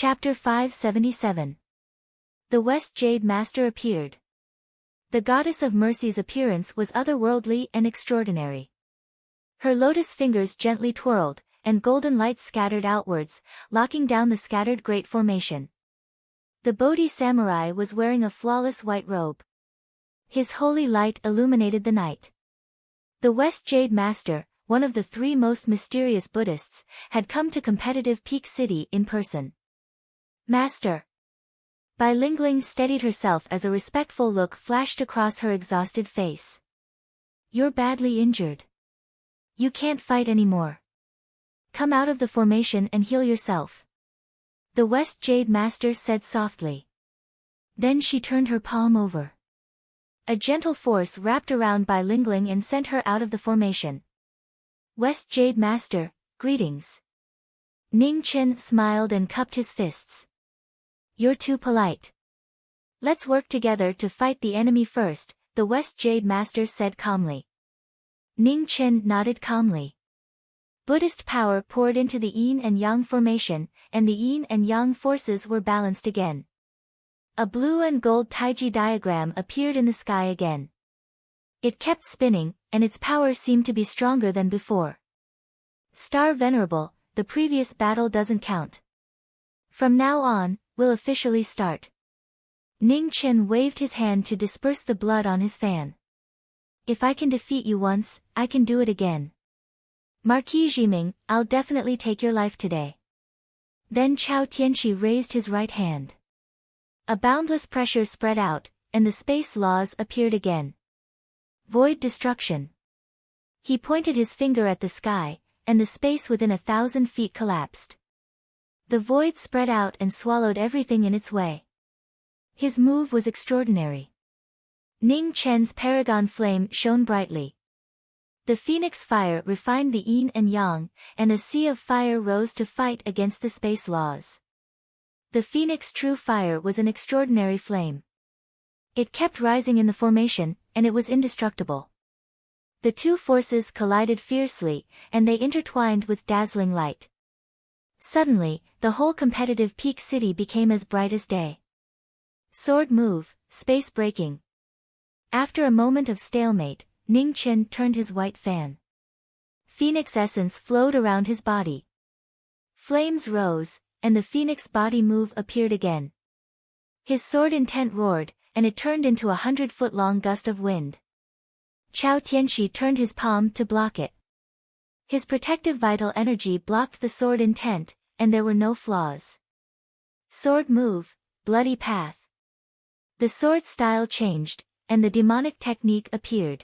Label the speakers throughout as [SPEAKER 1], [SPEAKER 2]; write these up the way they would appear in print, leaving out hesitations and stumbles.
[SPEAKER 1] Chapter 577. The West Jade Master appeared. The goddess of mercy's appearance was otherworldly and extraordinary. Her lotus fingers gently twirled, and golden light scattered outwards, locking down the scattered great formation. The Bodhi samurai was wearing a flawless white robe. His holy light illuminated the night. The West Jade Master, one of the three most mysterious Buddhists, had come to competitive Peak City in person. Master. Bai Lingling steadied herself as a respectful look flashed across her exhausted face. You're badly injured. You can't fight anymore. Come out of the formation and heal yourself. The West Jade Master said softly. Then she turned her palm over. A gentle force wrapped around Bai Lingling and sent her out of the formation. West Jade Master, greetings. Ning Chen smiled and cupped his fists. You're too polite. Let's work together to fight the enemy first, the West Jade Master said calmly. Ning Chen nodded calmly. Buddhist power poured into the yin and yang formation, and the yin and yang forces were balanced again. A blue and gold taiji diagram appeared in the sky again. It kept spinning, and its power seemed to be stronger than before. Star Venerable, the previous battle doesn't count. From now on, we'll officially start. Ning Chen waved his hand to disperse the blood on his fan. If I can defeat you once, I can do it again. Marquis Jiming, I'll definitely take your life today. Then Chao Tianxi raised his right hand. A boundless pressure spread out, and the space laws appeared again. Void destruction. He pointed his finger at the sky, and the space within 1,000 feet collapsed. The void spread out and swallowed everything in its way. His move was extraordinary. Ning Chen's paragon flame shone brightly. The phoenix fire refined the yin and yang, and a sea of fire rose to fight against the space laws. The phoenix true fire was an extraordinary flame. It kept rising in the formation, and it was indestructible. The two forces collided fiercely, and they intertwined with dazzling light. Suddenly, the whole competitive Peak City became as bright as day. Sword move, space breaking. After a moment of stalemate, Ning Chen turned his white fan. Phoenix essence flowed around his body. Flames rose, and the phoenix body move appeared again. His sword intent roared, and it turned into 100-foot-long gust of wind. Chao Tianxi turned his palm to block it. His protective vital energy blocked the sword intent, and there were no flaws. Sword move, bloody path. The sword style changed, and the demonic technique appeared.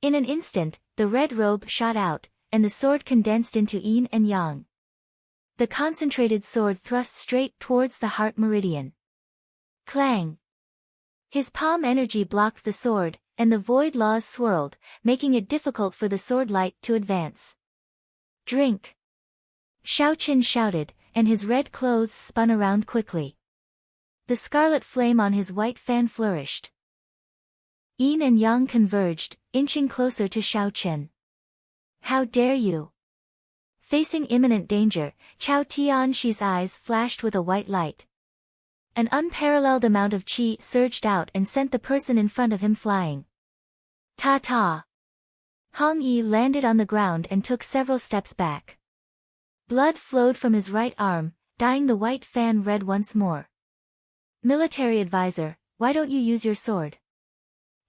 [SPEAKER 1] In an instant, the red robe shot out, and the sword condensed into yin and yang. The concentrated sword thrust straight towards the heart meridian. Clang! His palm energy blocked the sword, and the void laws swirled, making it difficult for the sword light to advance. Drink! Xiaoqin shouted, and his red clothes spun around quickly. The scarlet flame on his white fan flourished. Yin and yang converged, inching closer to Xiaoqin. How dare you! Facing imminent danger, Chao Tianxi's eyes flashed with a white light. An unparalleled amount of qi surged out and sent the person in front of him flying. Ta-ta! Hong Yi landed on the ground and took several steps back. Blood flowed from his right arm, dyeing the white fan red once more. Military advisor, why don't you use your sword?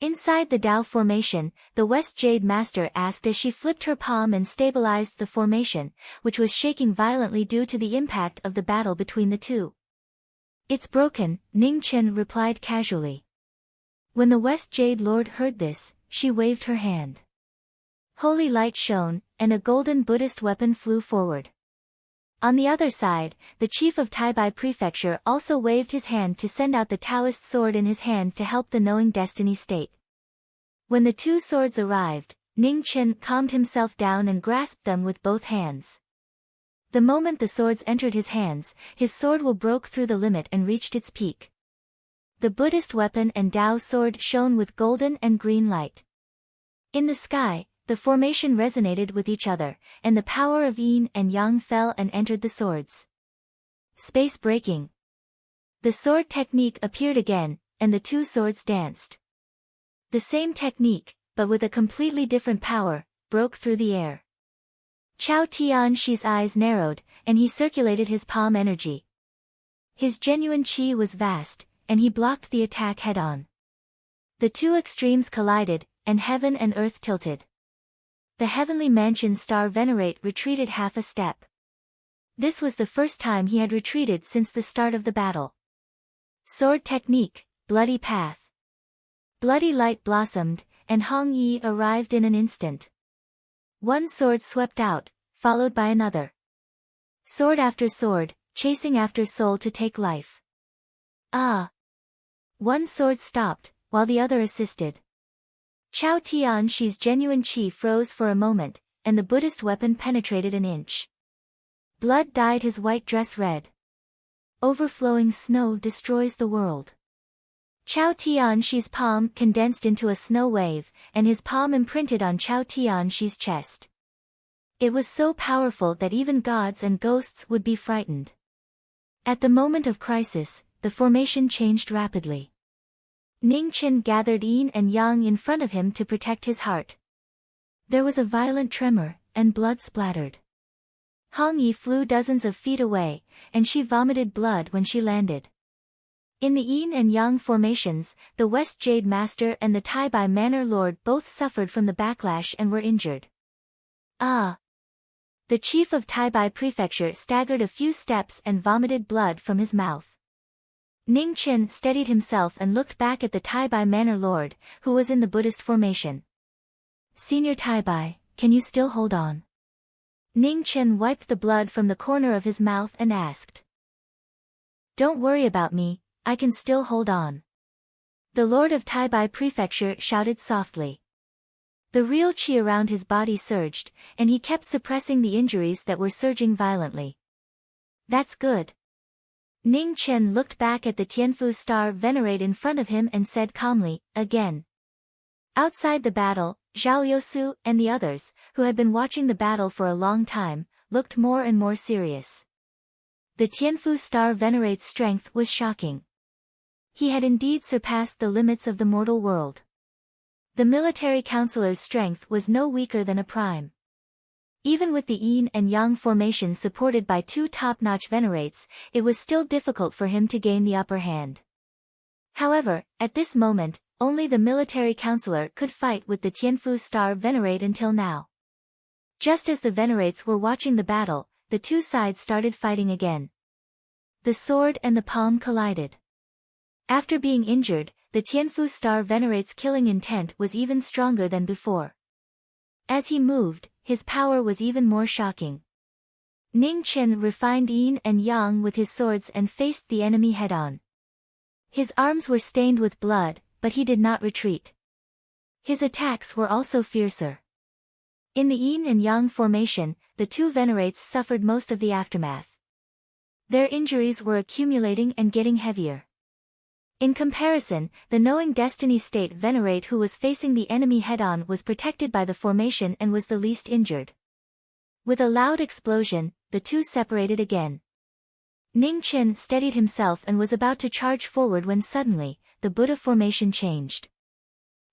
[SPEAKER 1] Inside the Dao formation, the West Jade Master asked as she flipped her palm and stabilized the formation, which was shaking violently due to the impact of the battle between the two. It's broken, Ning Chen replied casually. When the West Jade Lord heard this, she waved her hand. Holy light shone, and a golden Buddhist weapon flew forward. On the other side, the chief of Taibai Prefecture also waved his hand to send out the Taoist sword in his hand to help the knowing destiny state. When the two swords arrived, Ning Chen calmed himself down and grasped them with both hands. The moment the swords entered his hands, his sword will broke through the limit and reached its peak. The Buddhist weapon and Dao sword shone with golden and green light. In the sky, the formation resonated with each other, and the power of yin and yang fell and entered the swords. Space breaking. The sword technique appeared again, and the two swords danced. The same technique, but with a completely different power, broke through the air. Chao Tianxi's eyes narrowed, and he circulated his palm energy. His genuine qi was vast, and he blocked the attack head-on. The two extremes collided, and heaven and earth tilted. The heavenly mansion star venerate retreated half a step. This was the first time he had retreated since the start of the battle. Sword technique, bloody path. Bloody light blossomed, and Hong Yi arrived in an instant. One sword swept out, followed by another. Sword after sword, chasing after soul to take life. Ah! One sword stopped, while the other assisted. Chao Tianxi's genuine qi froze for a moment, and the Buddhist weapon penetrated an inch. Blood dyed his white dress red. Overflowing snow destroys the world. Chao Tianxi's palm condensed into a snow wave, and his palm imprinted on Chao Tianxi's chest. It was so powerful that even gods and ghosts would be frightened. At the moment of crisis, the formation changed rapidly. Ning Chen gathered yin and yang in front of him to protect his heart. There was a violent tremor, and blood splattered. Hong Yi flew dozens of feet away, and she vomited blood when she landed. In the yin and yang formations, the West Jade Master and the Taibai Manor Lord both suffered from the backlash and were injured. Ah! The chief of Taibai Prefecture staggered a few steps and vomited blood from his mouth. Ning Chen steadied himself and looked back at the Taibai Manor Lord, who was in the Buddhist formation. Senior Taibai, can you still hold on? Ning Chen wiped the blood from the corner of his mouth and asked. Don't worry about me, I can still hold on. The Lord of Taibai Prefecture shouted softly. The real qi around his body surged, and he kept suppressing the injuries that were surging violently. That's good. Ning Chen looked back at the Tianfu star venerate in front of him and said calmly, again. Outside the battle, Zhao Yousu and the others, who had been watching the battle for a long time, looked more and more serious. The Tianfu star venerate's strength was shocking. He had indeed surpassed the limits of the mortal world. The military counselor's strength was no weaker than a prime. Even with the yin and yang formation supported by two top-notch venerates, it was still difficult for him to gain the upper hand. However, at this moment, only the military counselor could fight with the Tianfu star venerate until now. Just as the venerates were watching the battle, the two sides started fighting again. The sword and the palm collided. After being injured, the Tianfu star venerate's killing intent was even stronger than before. As he moved, his power was even more shocking. Ning Chen refined yin and yang with his swords and faced the enemy head-on. His arms were stained with blood, but he did not retreat. His attacks were also fiercer. In the yin and yang formation, the two venerates suffered most of the aftermath. Their injuries were accumulating and getting heavier. In comparison, the knowing destiny state venerate who was facing the enemy head-on was protected by the formation and was the least injured. With a loud explosion, the two separated again. Ning Chen steadied himself and was about to charge forward when suddenly, the Buddha formation changed.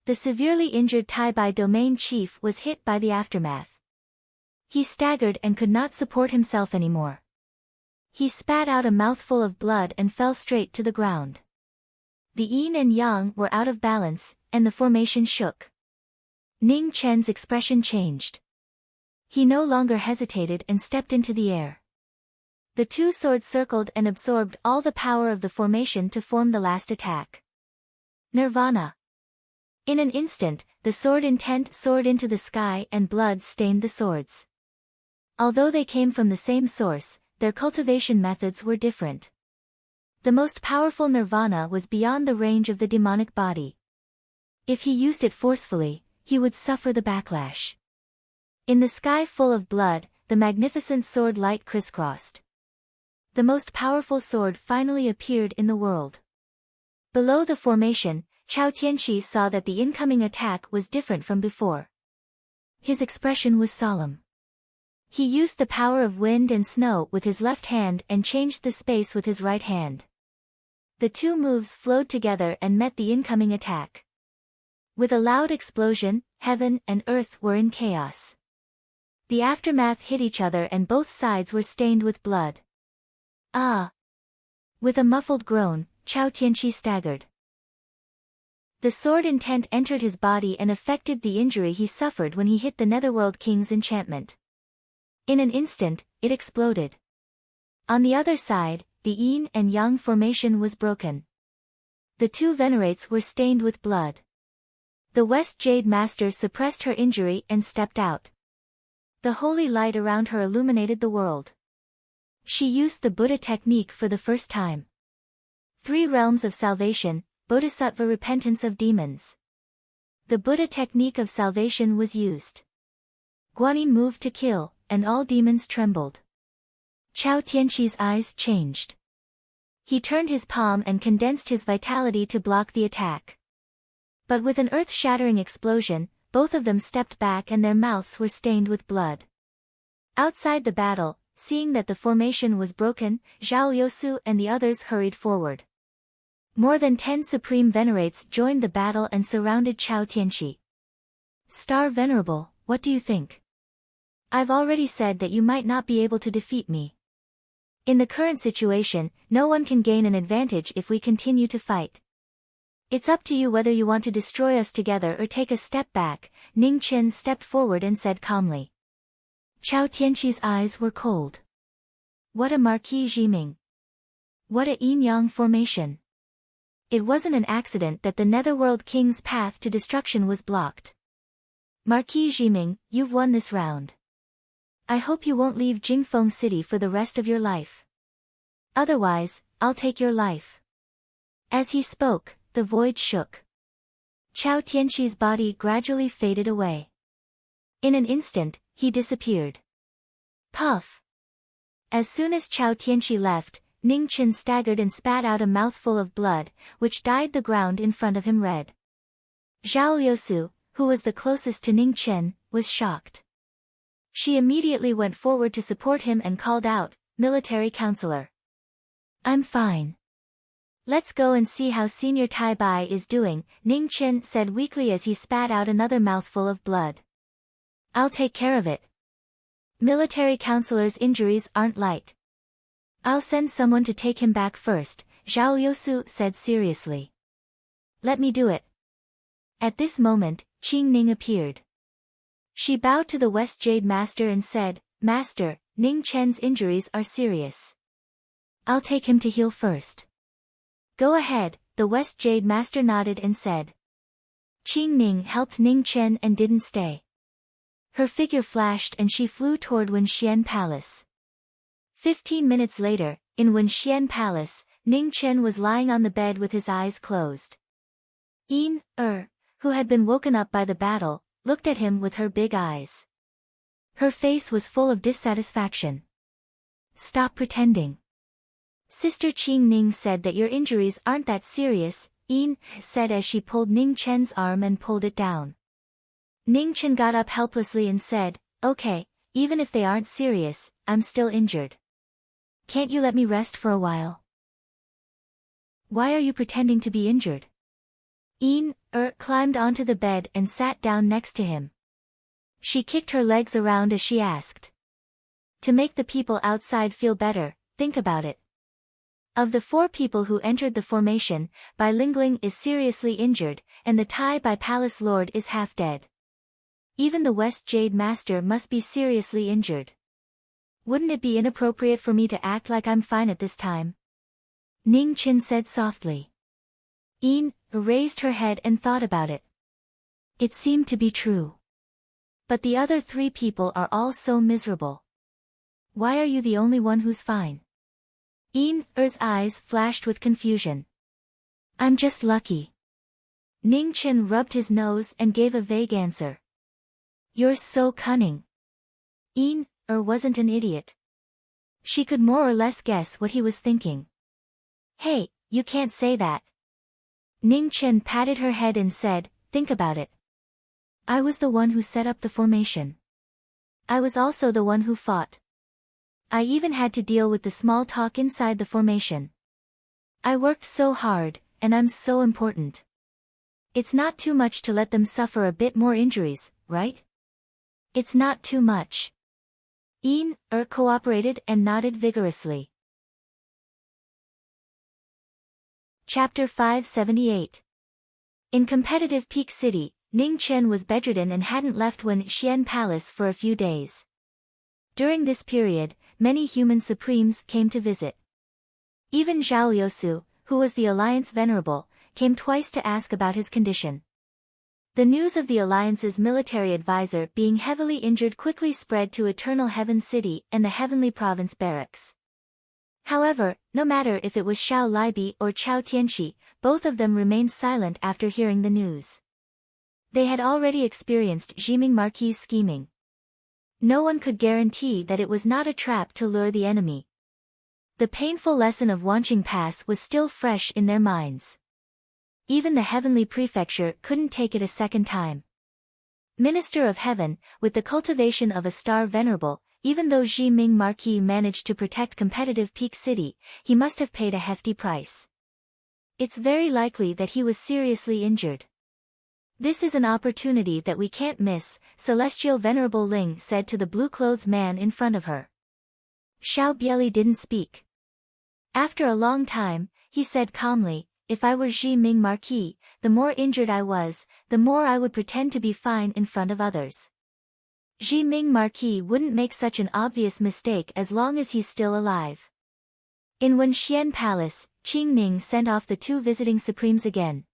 [SPEAKER 1] The severely injured Taibai domain chief was hit by the aftermath. He staggered and could not support himself anymore. He spat out a mouthful of blood and fell straight to the ground. The yin and yang were out of balance, and the formation shook. Ning Chen's expression changed. He no longer hesitated and stepped into the air. The two swords circled and absorbed all the power of the formation to form the last attack. Nirvana. In an instant, the sword intent soared into the sky and blood stained the swords. Although they came from the same source, their cultivation methods were different. The most powerful nirvana was beyond the range of the demonic body. If he used it forcefully, he would suffer the backlash. In the sky full of blood, the magnificent sword light crisscrossed. The most powerful sword finally appeared in the world. Below the formation, Chao Tianxi saw that the incoming attack was different from before. His expression was solemn. He used the power of wind and snow with his left hand and changed the space with his right hand. The two moves flowed together and met the incoming attack. With a loud explosion, heaven and earth were in chaos. The aftermath hit each other and both sides were stained with blood. Ah! With a muffled groan, Chao Tianqi staggered. The sword intent entered his body and affected the injury he suffered when he hit the Netherworld King's enchantment. In an instant, it exploded. On the other side, the yin and yang formation was broken. The two venerates were stained with blood. The West Jade Master suppressed her injury and stepped out. The holy light around her illuminated the world. She used the Buddha technique for the first time. 3 realms of salvation, Bodhisattva repentance of demons. The Buddha technique of salvation was used. Guanyin moved to kill, and all demons trembled. Chao Tianqi's eyes changed. He turned his palm and condensed his vitality to block the attack. But with an earth-shattering explosion, both of them stepped back and their mouths were stained with blood. Outside the battle, seeing that the formation was broken, Zhao Liusu and the others hurried forward. More than 10 supreme venerates joined the battle and surrounded Chao Tianqi. Star Venerable, what do you think? I've already said that you might not be able to defeat me. In the current situation, no one can gain an advantage if we continue to fight. It's up to you whether you want to destroy us together or take a step back, Ning Chen stepped forward and said calmly. Chao Tianqi's eyes were cold. What a Marquis Jiming! What a yin-yang formation! It wasn't an accident that the Netherworld King's path to destruction was blocked. Marquis Jiming, you've won this round. I hope you won't leave Jingfeng City for the rest of your life. Otherwise, I'll take your life. As he spoke, the void shook. Chao Tianqi's body gradually faded away. In an instant, he disappeared. Puff! As soon as Chao Tianqi left, Ning Chen staggered and spat out a mouthful of blood, which dyed the ground in front of him red. Zhao Liusu, who was the closest to Ning Chen, was shocked. She immediately went forward to support him and called out, Military Counselor. I'm fine. Let's go and see how Senior Tai Bai is doing, Ning Chen said weakly as he spat out another mouthful of blood. I'll take care of it. Military Counselor's injuries aren't light. I'll send someone to take him back first, Zhao Liusu said seriously. Let me do it. At this moment, Qing Ning appeared. She bowed to the West Jade Master and said, Master, Ning Chen's injuries are serious. I'll take him to heal first. Go ahead, the West Jade Master nodded and said. Qing Ning helped Ning Chen and didn't stay. Her figure flashed and she flew toward Wenxian Palace. 15 minutes later, in Wenxian Palace, Ning Chen was lying on the bed with his eyes closed. Yin, who had been woken up by the battle, looked at him with her big eyes. Her face was full of dissatisfaction. Stop pretending. Sister Qing Ning said that your injuries aren't that serious, Yin said as she pulled Ning Chen's arm and pulled it down. Ning Chen got up helplessly and said, Okay, even if they aren't serious, I'm still injured. Can't you let me rest for a while? Why are you pretending to be injured? Yin, climbed onto the bed and sat down next to him. She kicked her legs around as she asked. To make the people outside feel better, think about it. Of the 4 people who entered the formation, Bai Lingling is seriously injured, and the Tai Bai Palace Lord is half dead. Even the West Jade Master must be seriously injured. Wouldn't it be inappropriate for me to act like I'm fine at this time? Ning Chen said softly. Yin raised her head and thought about it. It seemed to be true. But the other 3 people are all so miserable. Why are you the only one who's fine? Yin's eyes flashed with confusion. I'm just lucky. Ning Chen rubbed his nose and gave a vague answer. You're so cunning. Yin wasn't an idiot. She could more or less guess what he was thinking. Hey, you can't say that. Ning Chen patted her head and said, Think about it. I was the one who set up the formation. I was also the one who fought. I even had to deal with the small talk inside the formation. I worked so hard, and I'm so important. It's not too much to let them suffer a bit more injuries, right? It's not too much. Cooperated and nodded vigorously. Chapter 578. In competitive Peak City, Ning Chen was bedridden and hadn't left Wen Xian Palace for a few days. During this period, many human supremes came to visit. Even Zhao Liusu, who was the Alliance Venerable, came twice to ask about his condition. The news of the Alliance's military advisor being heavily injured quickly spread to Eternal Heaven City and the Heavenly Province barracks. However, no matter if it was Xiao Libi or Chao Tianxi, both of them remained silent after hearing the news. They had already experienced Jiming Marquis' scheming. No one could guarantee that it was not a trap to lure the enemy. The painful lesson of Wanqing Pass was still fresh in their minds. Even the Heavenly Prefecture couldn't take it a second time. Minister of Heaven, with the cultivation of a star venerable, even though Jiming Marquis managed to protect competitive Peak City, he must have paid a hefty price. It's very likely that he was seriously injured. This is an opportunity that we can't miss, Celestial Venerable Ling said to the blue-clothed man in front of her. Xiao Bieli didn't speak. After a long time, he said calmly, if I were Jiming Marquis, the more injured I was, the more I would pretend to be fine in front of others. Jiming Marquis wouldn't make such an obvious mistake as long as he's still alive. In Wenxian Palace, Qing Ning sent off the two visiting supremes again.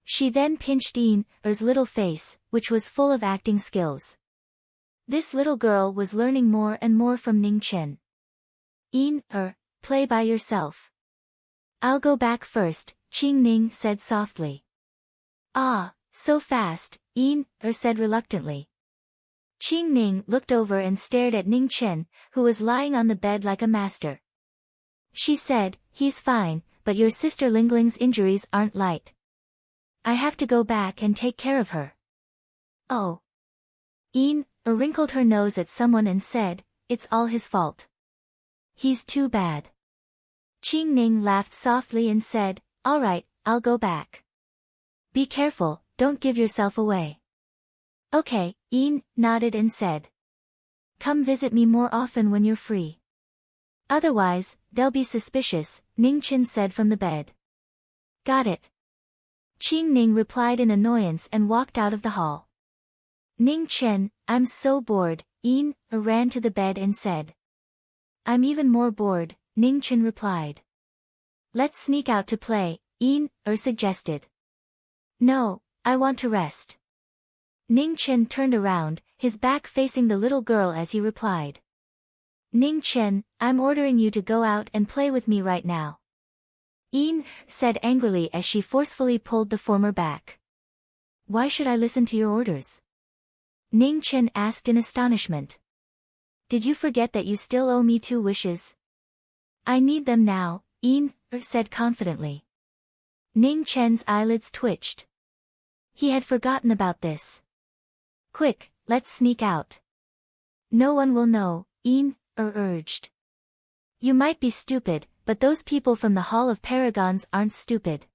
[SPEAKER 1] She then pinched Er's little face, which was full of acting skills. This little girl was learning more and more from Ning Chen. Play by yourself. I'll go back first, Qing Ning said softly. Ah, so fast, said reluctantly. Qing Ning looked over and stared at Ning Chen, who was lying on the bed like a master. She said, he's fine, but your sister Lingling's injuries aren't light. I have to go back and take care of her. Oh. Wrinkled her nose at someone and said, it's all his fault. He's too bad. Qing Ning laughed softly and said, all right, I'll go back. Be careful, don't give yourself away. Okay, nodded and said. Come visit me more often when you're free. Otherwise, they'll be suspicious, Ning Chen said from the bed. Got it. Qing Ning replied in annoyance and walked out of the hall. Ning Chen, I'm so bored, ran to the bed and said. I'm even more bored, Ning Chen replied. Let's sneak out to play, suggested. No, I want to rest. Ning Chen turned around, his back facing the little girl as he replied. Ning Chen, I'm ordering you to go out and play with me right now. Said angrily as she forcefully pulled the former back. Why should I listen to your orders? Ning Chen asked in astonishment. Did you forget that you still owe me 2 wishes? I need them now, said confidently. Ning Chen's eyelids twitched. He had forgotten about this. Quick, let's sneak out. No one will know, urged. You might be stupid, but those people from the Hall of Paragons aren't stupid.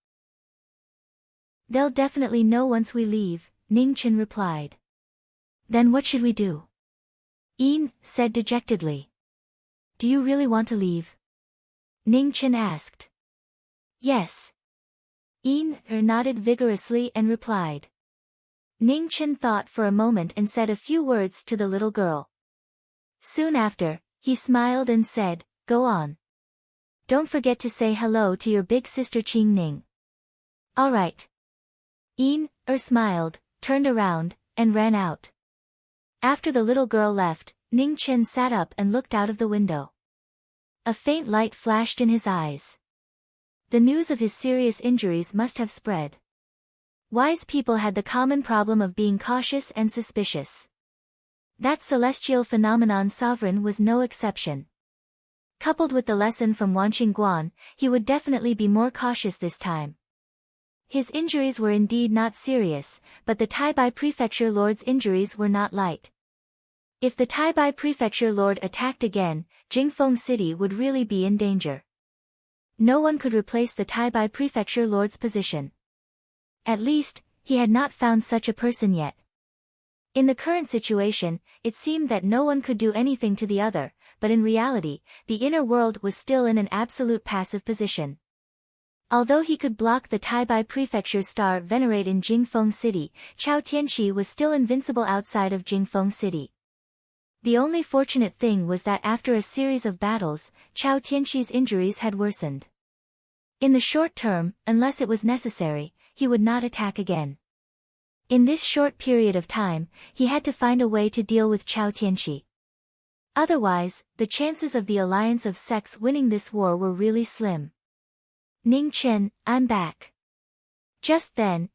[SPEAKER 1] They'll definitely know once we leave, Ning Chen replied. Then what should we do? Said dejectedly. Do you really want to leave? Ning Chen asked. Yes. Nodded vigorously and replied. Ning Chen thought for a moment and said a few words to the little girl. Soon after, he smiled and said, go on. Don't forget to say hello to your big sister Qing Ning. All right. Smiled, turned around, and ran out. After the little girl left, Ning Chen sat up and looked out of the window. A faint light flashed in his eyes. The news of his serious injuries must have spread. Wise people had the common problem of being cautious and suspicious. That celestial phenomenon sovereign was no exception. Coupled with the lesson from Wanqing Guan, he would definitely be more cautious this time. His injuries were indeed not serious, but the Taibai Prefecture Lord's injuries were not light. If the Taibai Prefecture Lord attacked again, Jingfeng City would really be in danger. No one could replace the Taibai Prefecture Lord's position. At least, he had not found such a person yet. In the current situation, it seemed that no one could do anything to the other, but in reality, the inner world was still in an absolute passive position. Although he could block the Taibai Prefecture's star venerate in Jingfeng City, Chao Tianqi was still invincible outside of Jingfeng City. The only fortunate thing was that after a series of battles, Chao Tianqi's injuries had worsened. In the short term, unless it was necessary, he would not attack again. In this short period of time, he had to find a way to deal with Chao Tianqi. Otherwise, the chances of the alliance of sects winning this war were really slim. Ning Chen, I'm back. Just then,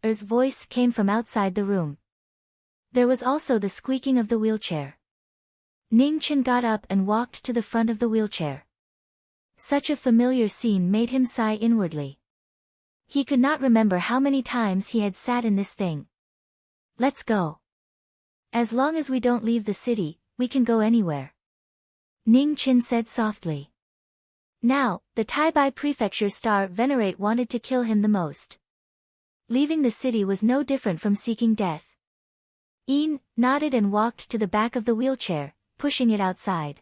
[SPEAKER 1] Er's voice came from outside the room. There was also the squeaking of the wheelchair. Ning Chen got up and walked to the front of the wheelchair. Such a familiar scene made him sigh inwardly. He could not remember how many times he had sat in this thing. Let's go. As long as we don't leave the city, we can go anywhere. Ning Chen said softly. Now, the Taibai Prefecture star venerate wanted to kill him the most. Leaving the city was no different from seeking death. Nodded and walked to the back of the wheelchair, pushing it outside.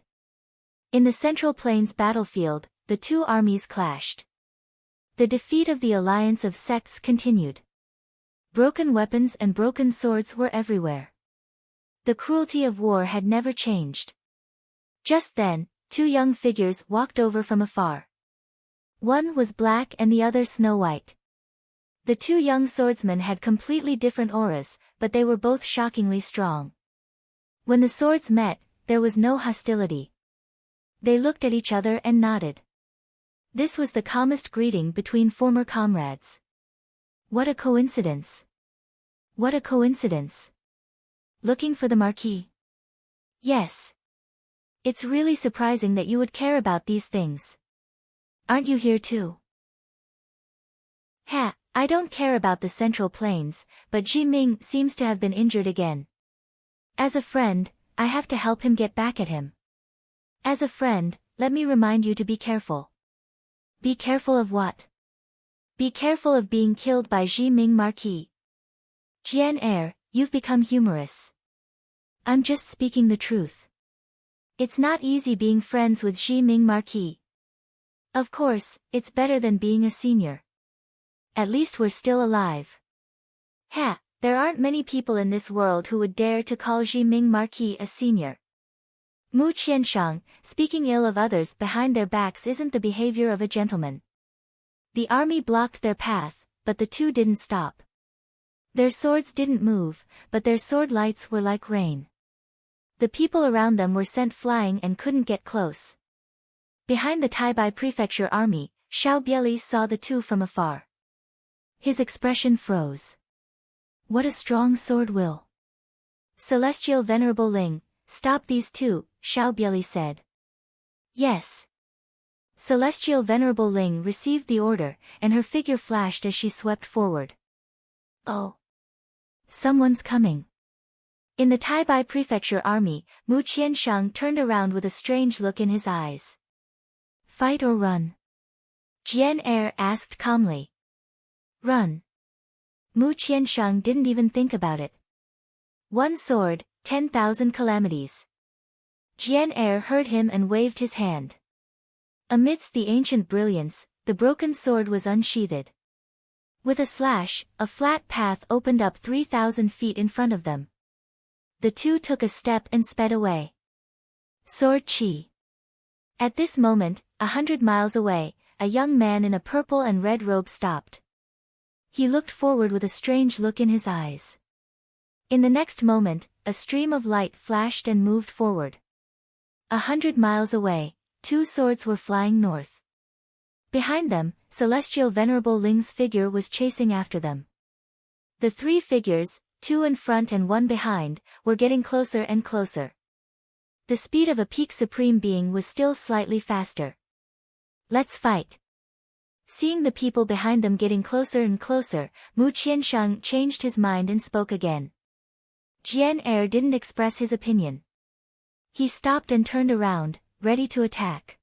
[SPEAKER 1] In the Central Plains battlefield, the two armies clashed. The defeat of the alliance of sects continued. Broken weapons and broken swords were everywhere. The cruelty of war had never changed. Just then, two young figures walked over from afar. One was black and the other snow white. The two young swordsmen had completely different auras, but they were both shockingly strong. When the swords met, there was no hostility. They looked at each other and nodded. This was the calmest greeting between former comrades. What a coincidence! What a coincidence! Looking for the Marquis? Yes. It's really surprising that you would care about these things. Aren't you here too? I don't care about the Central Plains, but Ji Ming seems to have been injured again. As a friend, I have to help him get back at him. As a friend, let me remind you to be careful. Be careful of what? Be careful of being killed by Ji Ming Marquis. Jian, you've become humorous. I'm just speaking the truth. It's not easy being friends with Ji Ming Marquis. Of course, it's better than being a senior. At least we're still alive. There aren't many people in this world who would dare to call Ji Ming Marquis a senior. Mu Qianshang, speaking ill of others behind their backs isn't the behavior of a gentleman. The army blocked their path, but the two didn't stop. Their swords didn't move, but their sword lights were like rain. The people around them were sent flying and couldn't get close. Behind the Taibai Prefecture army, Xiao Bieli saw the two from afar. His expression froze. What a strong sword will. Celestial Venerable Ling, stop these two, Xiao Bieli said. Yes. Celestial Venerable Ling received the order, and her figure flashed as she swept forward. Oh. Someone's coming. In the Taibai Prefecture army, Mu Qianshang turned around with a strange look in his eyes. Fight or run? Jian asked calmly. Run. Mu Qianshang didn't even think about it. One sword, 10,000 calamities. Jian heard him and waved his hand. Amidst the ancient brilliance, the broken sword was unsheathed. With a slash, a flat path opened up 3,000 feet in front of them. The two took a step and sped away. Sword Chi. At this moment, 100 miles away, a young man in a purple and red robe stopped. He looked forward with a strange look in his eyes. In the next moment, a stream of light flashed and moved forward. 100 miles away, two swords were flying north. Behind them, Celestial Venerable Ling's figure was chasing after them. The three figures, two in front and one behind, were getting closer and closer. The speed of a peak supreme being was still slightly faster. Let's fight. Seeing the people behind them getting closer and closer, Mu Qianshang changed his mind and spoke again. Jian Er didn't express his opinion. He stopped and turned around, ready to attack.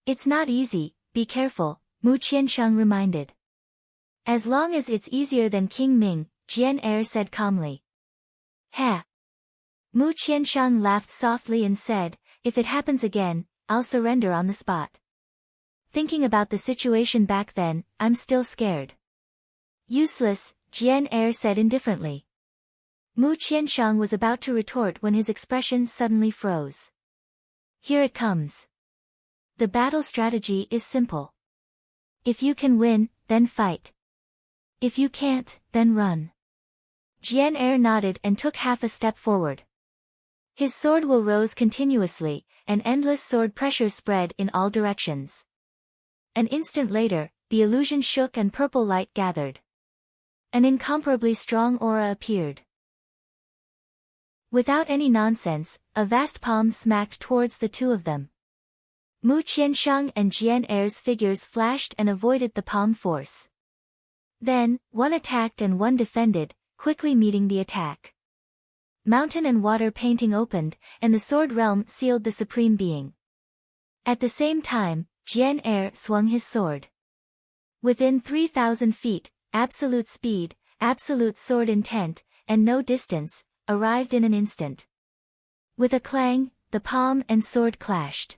[SPEAKER 1] It's not easy, be careful, Mu Qiansheng reminded. As long as it's easier than King Ming, Jian Er said calmly. Ha! Mu Qiansheng laughed softly and said, if it happens again, I'll surrender on the spot. Thinking about the situation back then, I'm still scared. Useless, Jian Er said indifferently. Mu Qiansheng was about to retort when his expression suddenly froze. Here it comes. The battle strategy is simple. If you can win, then fight. If you can't, then run. Jian Er nodded and took half a step forward. His sword will rose continuously, and endless sword pressure spread in all directions. An instant later, the illusion shook and purple light gathered. An incomparably strong aura appeared. Without any nonsense, a vast palm smacked towards the two of them. Mu Qiansheng and Jian Er's figures flashed and avoided the palm force. Then, one attacked and one defended, quickly meeting the attack. Mountain and water painting opened, and the sword realm sealed the supreme being. At the same time, Jian Er swung his sword. Within 3,000 feet, absolute speed, absolute sword intent, and no distance, arrived in an instant. With a clang, the palm and sword clashed.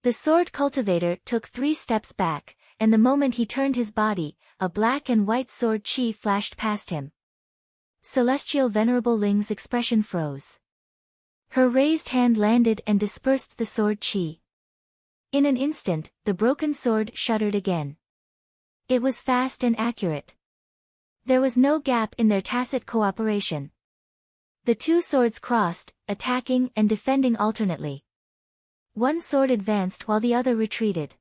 [SPEAKER 1] The sword cultivator took 3 steps back, and the moment he turned his body, a black and white sword chi flashed past him. Celestial Venerable Ling's expression froze. Her raised hand landed and dispersed the sword chi. In an instant, the broken sword shuddered again. It was fast and accurate. There was no gap in their tacit cooperation. The two swords crossed, attacking and defending alternately. One sword advanced while the other retreated.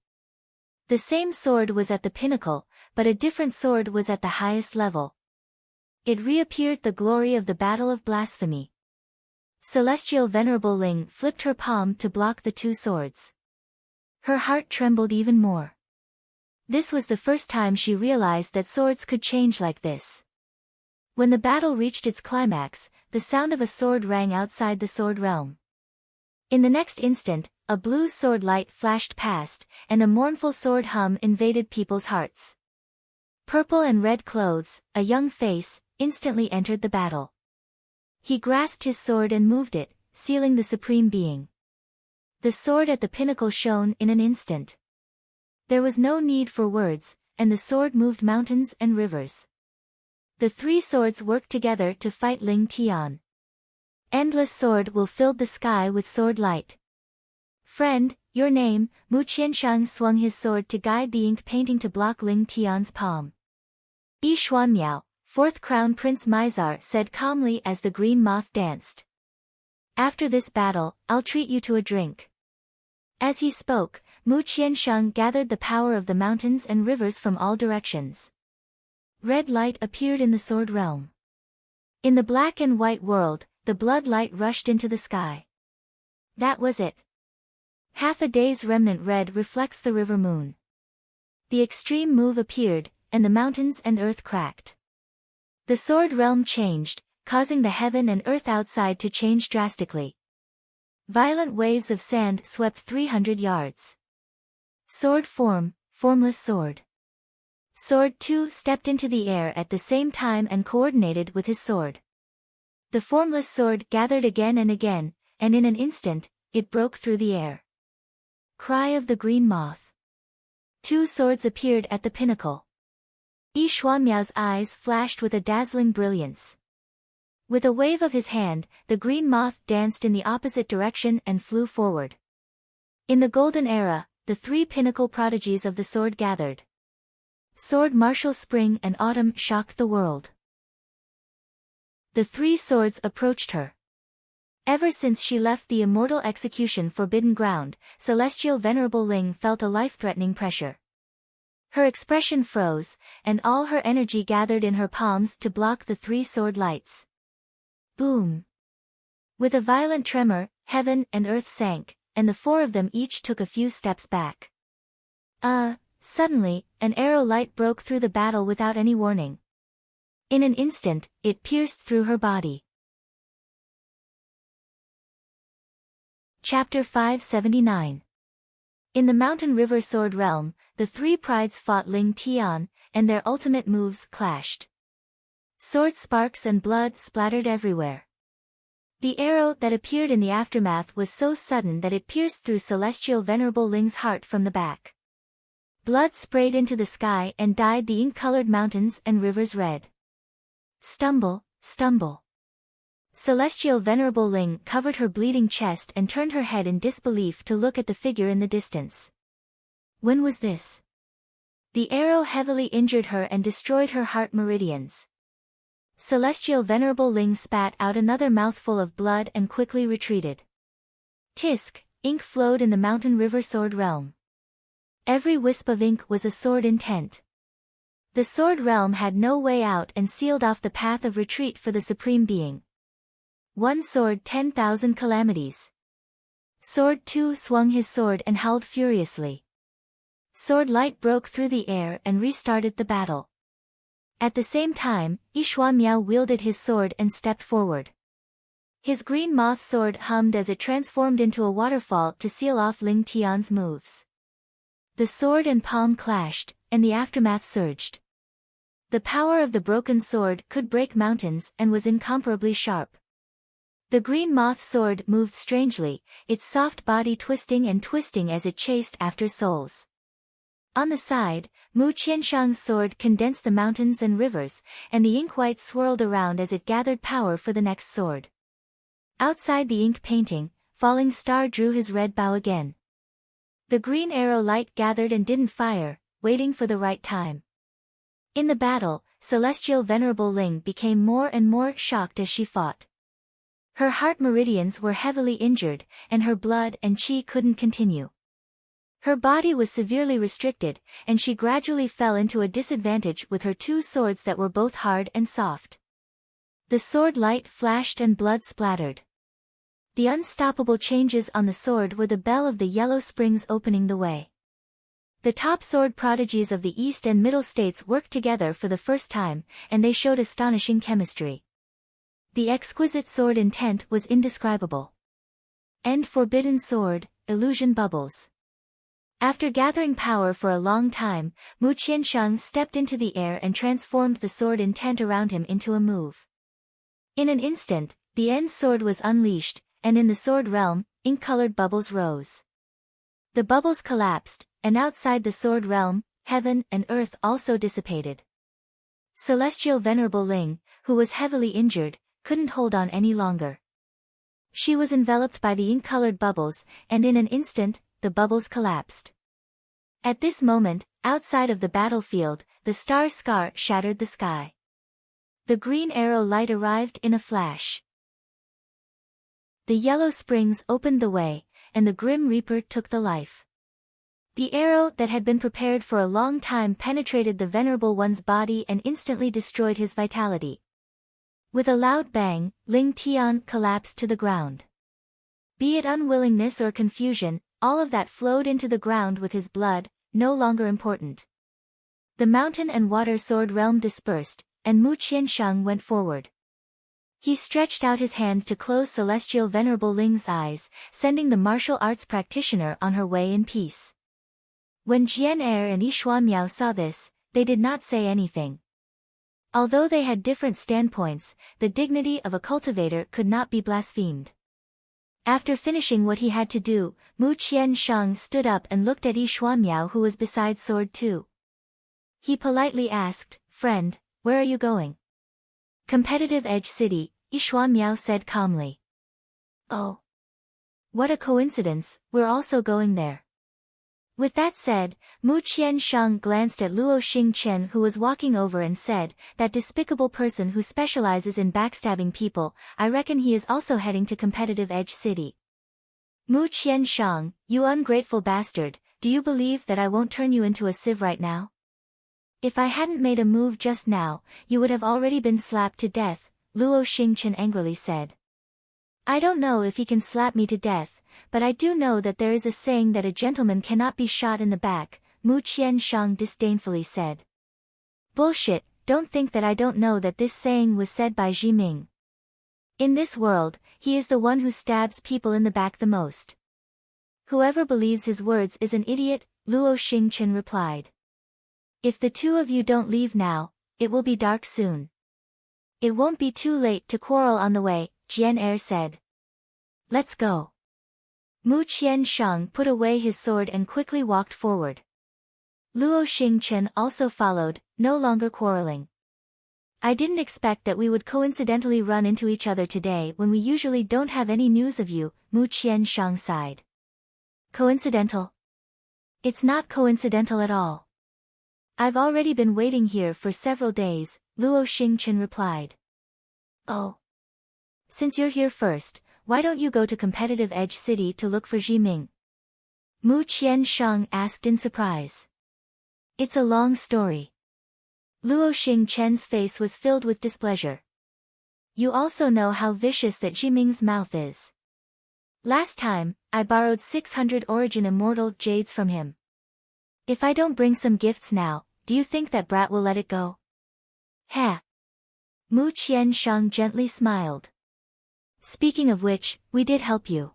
[SPEAKER 1] The same sword was at the pinnacle, but a different sword was at the highest level. It reappeared the glory of the Battle of Blasphemy. Celestial Venerable Ling flipped her palm to block the two swords. Her heart trembled even more. This was the first time she realized that swords could change like this. When the battle reached its climax, the sound of a sword rang outside the sword realm. In the next instant, a blue sword light flashed past, and a mournful sword hum invaded people's hearts. Purple and red clothes, a young face, instantly entered the battle. He grasped his sword and moved it, sealing the supreme being. The sword at the pinnacle shone in an instant. There was no need for words, and the sword moved mountains and rivers. The 3 swords worked together to fight Ling Tian. Endless sword will filled the sky with sword light. Friend, your name, Mu Qiansheng swung his sword to guide the ink painting to block Ling Tian's palm. Yi Xuanmiao, 4th Crown Prince Mizar said calmly as the green moth danced. After this battle, I'll treat you to a drink. As he spoke, Mu Qiansheng gathered the power of the mountains and rivers from all directions. Red light appeared in the sword realm. In the black and white world, the blood light rushed into the sky. That was it. Half a day's remnant red reflects the river moon. The extreme move appeared, and the mountains and earth cracked. The sword realm changed, causing the heaven and earth outside to change drastically. Violent waves of sand swept 300 yards. Sword form, formless sword. Sword 2 stepped into the air at the same time and coordinated with his sword. The formless sword gathered again, and in an instant, it broke through the air. Cry of the green moth. 2 swords appeared at the pinnacle. Yi Xuanmiao's eyes flashed with a dazzling brilliance. With a wave of his hand, the green moth danced in the opposite direction and flew forward. In the Golden Era, the 3 pinnacle prodigies of the sword gathered. Sword martial spring and autumn shocked the world. The 3 swords approached her. Ever since she left the immortal execution forbidden ground, Celestial Venerable Ling felt a life-threatening pressure. Her expression froze, and all her energy gathered in her palms to block the 3 sword lights. Boom! With a violent tremor, heaven and earth sank, and the 4 of them each took a few steps back. Suddenly, an arrow light broke through the battle without any warning. In an instant, it pierced through her body. Chapter 579. In the Mountain River Sword Realm, the three prides fought Ling Tian, and their ultimate moves clashed. Sword sparks and blood splattered everywhere. The arrow that appeared in the aftermath was so sudden that it pierced through Celestial Venerable Ling's heart from the back. Blood sprayed into the sky and dyed the ink-colored mountains and rivers red. Stumble, stumble. Celestial Venerable Ling covered her bleeding chest and turned her head in disbelief to look at the figure in the distance. When was this? The arrow heavily injured her and destroyed her heart meridians. Celestial Venerable Ling spat out another mouthful of blood and quickly retreated. Tisk, ink flowed in the Mountain River Sword Realm. Every wisp of ink was a sword intent. The Sword Realm had no way out and sealed off the path of retreat for the Supreme Being. One sword 10,000 calamities. Sword 2 swung his sword and howled furiously. Sword Light broke through the air and restarted the battle. At the same time, Yishuan Miao wielded his sword and stepped forward. His green moth sword hummed as it transformed into a waterfall to seal off Ling Tian's moves. The sword and palm clashed, and the aftermath surged. The power of the broken sword could break mountains and was incomparably sharp. The green moth sword moved strangely, its soft body twisting and twisting as it chased after souls. On the side, Mu Qianshang's sword condensed the mountains and rivers, and the ink-white swirled around as it gathered power for the next sword. Outside the ink painting, Falling Star drew his red bow again. The green arrow light gathered and didn't fire, waiting for the right time. In the battle, Celestial Venerable Ling became more and more shocked as she fought. Her heart meridians were heavily injured, and her blood and qi couldn't continue. Her body was severely restricted, and she gradually fell into a disadvantage with her two swords that were both hard and soft. The sword light flashed and blood splattered. The unstoppable changes on the sword were the bell of the Yellow Springs opening the way. The top sword prodigies of the East and Middle States worked together for the first time, and they showed astonishing chemistry. The exquisite sword intent was indescribable. End Forbidden Sword, Illusion Bubbles. After gathering power for a long time, Mu Qianshang stepped into the air and transformed the sword intent around him into a move. In an instant, the end sword was unleashed, and in the sword realm, ink-colored bubbles rose. The bubbles collapsed, and outside the sword realm, heaven and earth also dissipated. Celestial Venerable Ling, who was heavily injured, couldn't hold on any longer. She was enveloped by the ink-colored bubbles, and in an instant, the bubbles collapsed. At this moment, outside of the battlefield, the star scar shattered the sky. The green arrow light arrived in a flash. The Yellow Springs opened the way, and the Grim Reaper took the life. The arrow that had been prepared for a long time penetrated the Venerable One's body and instantly destroyed his vitality. With a loud bang, Ling Tian collapsed to the ground. Be it unwillingness or confusion, all of that flowed into the ground with his blood, no longer important. The mountain and water sword realm dispersed, and Mu Qianshang went forward. He stretched out his hand to close Celestial Venerable Ling's eyes, sending the martial arts practitioner on her way in peace. When Jian Er and Yishuan Miao saw this, they did not say anything. Although they had different standpoints, the dignity of a cultivator could not be blasphemed. After finishing what he had to do, Mu Qianshang stood up and looked at Yishuan Miao, who was beside Sword 2. He politely asked, "Friend, where are you going?" "Competitive Edge City," Yishuan Miao said calmly. "Oh. What a coincidence, we're also going there." With that said, Mu Qianshang glanced at Luo Xingchen, who was walking over, and said, "That despicable person who specializes in backstabbing people, I reckon he is also heading to Competitive Edge City." "Mu Qianshang, you ungrateful bastard, do you believe that I won't turn you into a sieve right now? If I hadn't made a move just now, you would have already been slapped to death," Luo Xingchen angrily said. "I don't know if he can slap me to death, but I do know that there is a saying that a gentleman cannot be shot in the back," Mu Qianshang disdainfully said. "Bullshit, don't think that I don't know that this saying was said by Ji Ming." In this world, he is the one who stabs people in the back the most. Whoever believes his words is an idiot, Luo Xingchen replied. If the two of you don't leave now, it will be dark soon. It won't be too late to quarrel on the way, Jian Er said. Let's go. Mu Qiansheng put away his sword and quickly walked forward. Luo Xingchen also followed, no longer quarreling. I didn't expect that we would coincidentally run into each other today when we usually don't have any news of you, Mu Qiansheng sighed. Coincidental? It's not coincidental at all. I've already been waiting here for several days, Luo Xingchen replied. Oh. Since you're here first, why don't you go to Competitive Edge City to look for Jiming? Mu Qiansheng asked in surprise. It's a long story. Luo Xingchen's face was filled with displeasure. You also know how vicious that Jiming's mouth is. Last time, I borrowed 600 Origin Immortal Jades from him. If I don't bring some gifts now, do you think that brat will let it go? Ha! Mu Qiansheng gently smiled. Speaking of which, we did help you.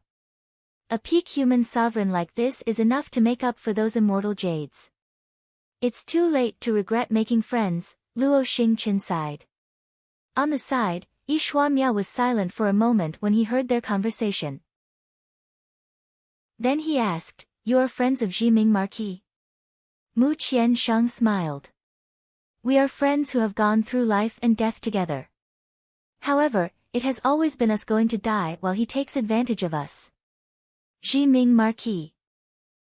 [SPEAKER 1] A peak human sovereign like this is enough to make up for those immortal jades. It's too late to regret making friends, Luo Xingchen sighed. On the side, Yi Xuanmiao was silent for a moment when he heard their conversation. Then he asked, You are friends of Jiming Marquis? Mu Qiansheng smiled. We are friends who have gone through life and death together. However, it has always been us going to die while he takes advantage of us. Jiming Marquis.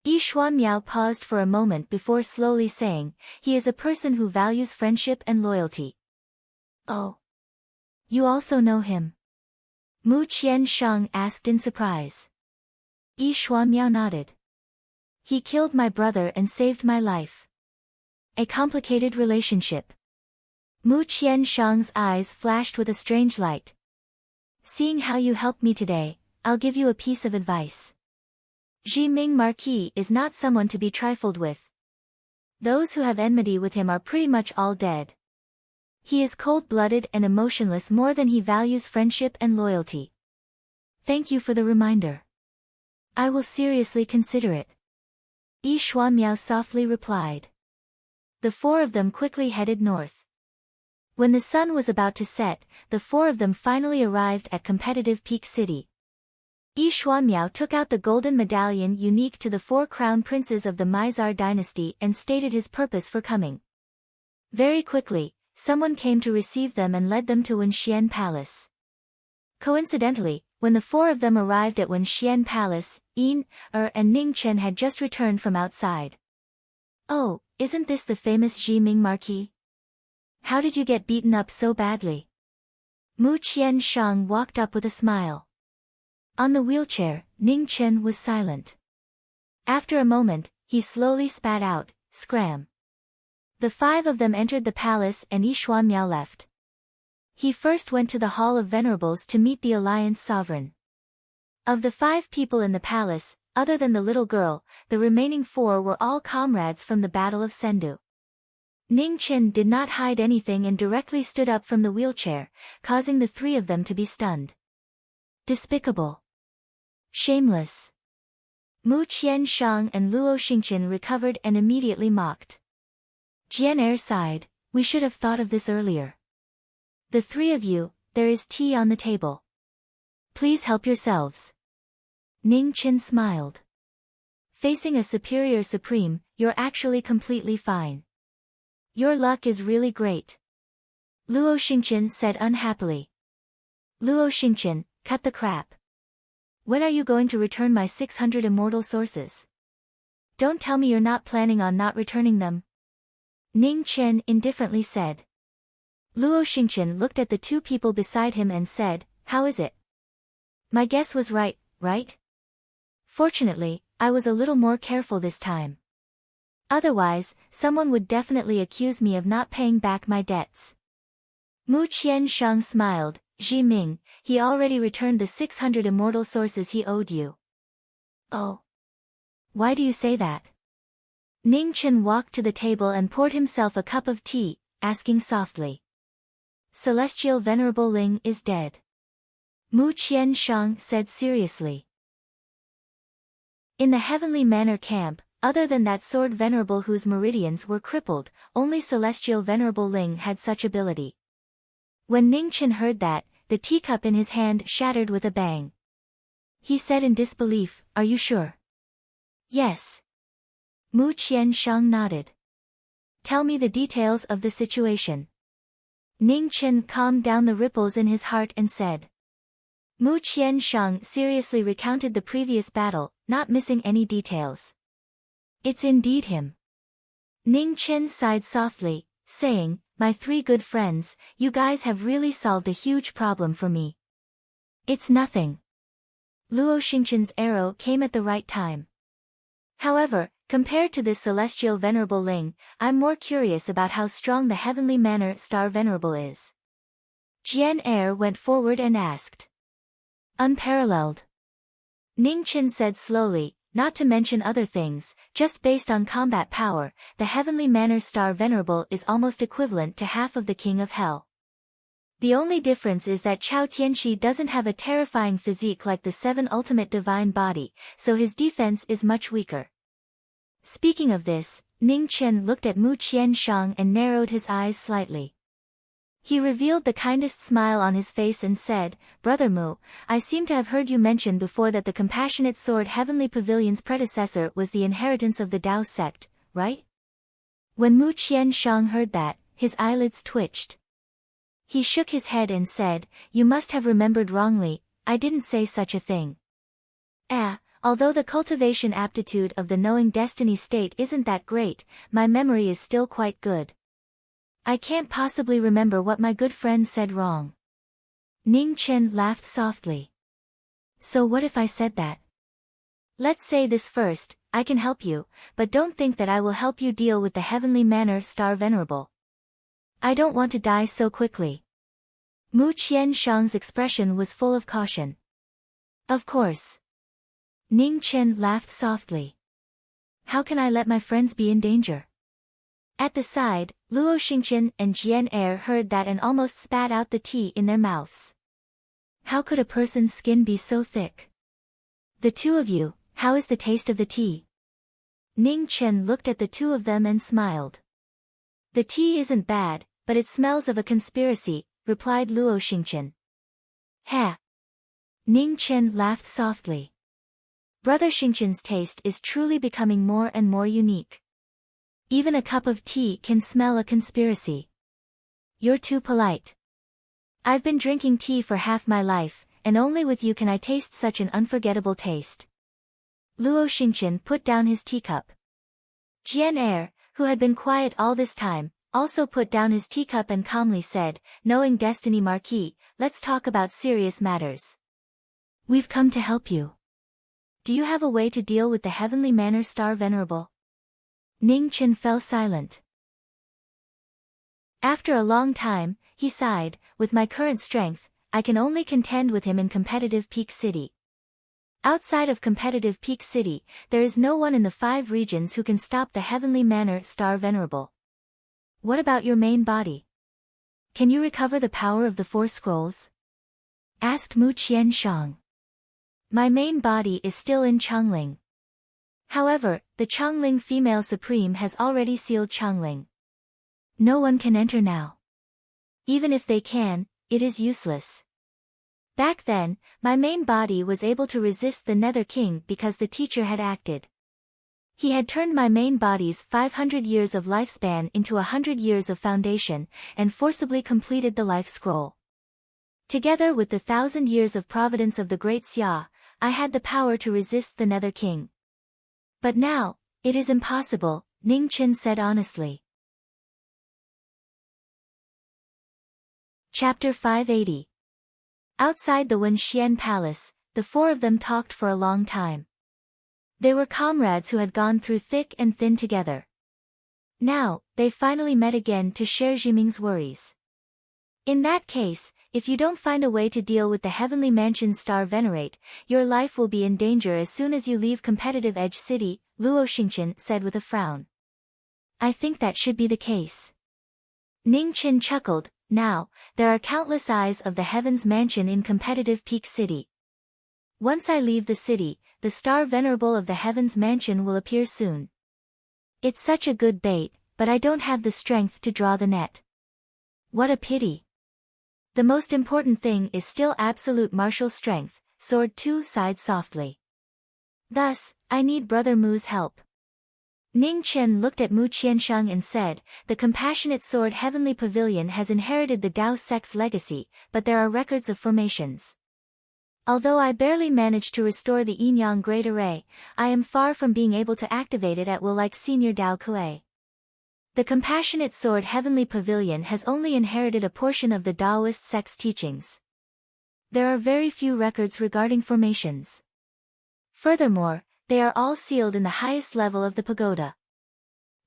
[SPEAKER 1] Yi Xuanmiao paused for a moment before slowly saying, He is a person who values friendship and loyalty. Oh. You also know him? Mu Qiansheng asked in surprise. Yi Xuanmiao nodded. He killed my brother and saved my life. A complicated relationship. Mu Qiansheng's eyes flashed with a strange light. Seeing how you helped me today, I'll give you a piece of advice. Jiming Marquis is not someone to be trifled with. Those who have enmity with him are pretty much all dead. He is cold-blooded and emotionless more than he values friendship and loyalty. Thank you for the reminder. I will seriously consider it. Yi Xuanmiao softly replied. The four of them quickly headed north. When the sun was about to set, the four of them finally arrived at Competitive Peak City. Yi Xuanmiao took out the golden medallion unique to the four crown princes of the Mizar dynasty and stated his purpose for coming. Very quickly, someone came to receive them and led them to Wenxian Palace. Coincidentally, when the four of them arrived at Wenxian Palace, Yin, and Ning Chen had just returned from outside. Oh, isn't this the famous Jiming Marquis? How did you get beaten up so badly? Mu Qiansheng walked up with a smile. On the wheelchair, Ning Chen was silent. After a moment, he slowly spat out, Scram. The five of them entered the palace and Yi Xuanmiao left. He first went to the Hall of Venerables to meet the Alliance Sovereign. Of the 5 people in the palace, other than the little girl, the remaining 4 were all comrades from the Battle of Sendu. Ning Chen did not hide anything and directly stood up from the wheelchair, causing the 3 of them to be stunned. Despicable. Shameless. Mu Qiansheng and Luo Xingchen recovered and immediately mocked. Jian Er sighed, We should have thought of this earlier. The 3 of you, there is tea on the table. Please help yourselves. Ning Chen smiled. Facing a superior supreme, you're actually completely fine. Your luck is really great. Luo Xingchen said unhappily. Luo Xingchen, cut the crap. When are you going to return my 600 immortal sources? Don't tell me you're not planning on not returning them. Ning Chen indifferently said. Luo Xingchen looked at the 2 people beside him and said, How is it? My guess was right, right? Fortunately, I was a little more careful this time. Otherwise, someone would definitely accuse me of not paying back my debts. Mu Qiansheng smiled, Jiming, he already returned the 600 immortal sources he owed you. Oh. Why do you say that? Ning Chen walked to the table and poured himself a cup of tea, asking softly. Celestial Venerable Ling is dead. Mu Qianshang said seriously. In the Heavenly Manor camp, other than that sword venerable whose meridians were crippled, only celestial venerable Ling had such ability. When Ningchen heard that, the teacup in his hand shattered with a bang. He said in disbelief, "Are you sure?" "Yes." Mu Qianshang nodded. "Tell me the details of the situation." Ningchen calmed down the ripples in his heart and said. Mu Qianshang seriously recounted the previous battle, not missing any details. "It's indeed him." Ningchen sighed softly, saying, "My three good friends, you guys have really solved a huge problem for me." "It's nothing." Luo Xingqian's arrow came at the right time. "However, compared to this celestial venerable Ling, I'm more curious about how strong the Heavenly Manor Star Venerable is." Jian Er went forward and asked. "Unparalleled." Ningchen said slowly, "Not to mention other things, just based on combat power, the Heavenly Manor Star Venerable is almost equivalent to half of the King of Hell. The only difference is that Chao Tianxi doesn't have a terrifying physique like the seven ultimate divine body, so his defense is much weaker." Speaking of this, Ningchen looked at Mu Qianshang and narrowed his eyes slightly. He revealed the kindest smile on his face and said, "Brother Mu, I seem to have heard you mention before that the Compassionate Sword Heavenly Pavilion's predecessor was the inheritance of the Tao sect, right?" When Mu Qianshang heard that, his eyelids twitched. He shook his head and said, "You must have remembered wrongly, I didn't say such a thing." Although the cultivation aptitude of the knowing destiny state isn't that great, my memory is still quite good. I can't possibly remember what my good friend said wrong." Ningchen laughed softly. "So what if I said that? Let's say this first, I can help you, but don't think that I will help you deal with the Heavenly Manor Star Venerable. I don't want to die so quickly." Mu Qianshang's expression was full of caution. "Of course." Ningchen laughed softly. "How can I let my friends be in danger?" At the side, Luo Xingqian and Jian Er heard that and almost spat out the tea in their mouths. How could a person's skin be so thick? "The two of you, how is the taste of the tea?" Ningchen looked at the two of them and smiled. "The tea isn't bad, but it smells of a conspiracy," replied Luo Xingqian. "Ha!" Ningchen laughed softly. Brother Xingqian's taste is truly becoming more and more unique. Even a cup of tea can smell a conspiracy. You're too polite. I've been drinking tea for half my life, and only with you can I taste such an unforgettable taste. Luo Xingqian put down his teacup. Jian Er, who had been quiet all this time, also put down his teacup and calmly said, "Knowing destiny Marquis, let's talk about serious matters. We've come to help you. Do you have a way to deal with the Heavenly Manor Star Venerable?" Ningchen fell silent. After a long time, he sighed, "With my current strength, I can only contend with him in competitive Peak City. Outside of competitive Peak City, there is no one in the 5 regions who can stop the Heavenly Manor Star Venerable. What about your main body? Can you recover the power of the 4 scrolls?" asked Mu Qianshang. "My main body is still in Changling. However, the Changling female supreme has already sealed Changling. No one can enter now. Even if they can, it is useless. Back then, my main body was able to resist the Nether King because the teacher had acted. He had turned my main body's 500 years of lifespan into 100 years of foundation, and forcibly completed the life scroll. Together with the 1,000 years of providence of the Great Xia, I had the power to resist the Nether King. But now, it is impossible," Ningchen said honestly. Chapter 580. Outside the Wenxian Palace, the 4 of them talked for a long time. They were comrades who had gone through thick and thin together. Now, they finally met again to share Jiming's worries. "In that case, if you don't find a way to deal with the Heavenly Mansion Star Venerate, your life will be in danger as soon as you leave competitive Edge City," Luo Xingqian said with a frown. "I think that should be the case." Ningchen chuckled, now, there are countless eyes of the Heaven's Mansion in competitive Peak City. Once I leave the city, the star venerable of the Heaven's Mansion will appear soon. It's such a good bait, but I don't have the strength to draw the net. What a pity. The most important thing is still absolute martial strength, Sword 2 sighed softly. Thus, I need Brother Mu's help. Ning Chen looked at Mu Qiansheng and said, the Compassionate Sword Heavenly Pavilion has inherited the Dao sect's legacy, but there are records of formations. Although I barely managed to restore the Yin-Yang Great Array, I am far from being able to activate it at will like Senior Dao Kuei. The Compassionate Sword Heavenly Pavilion has only inherited a portion of the Daoist sect's teachings. There are very few records regarding formations. Furthermore, they are all sealed in the highest level of the pagoda.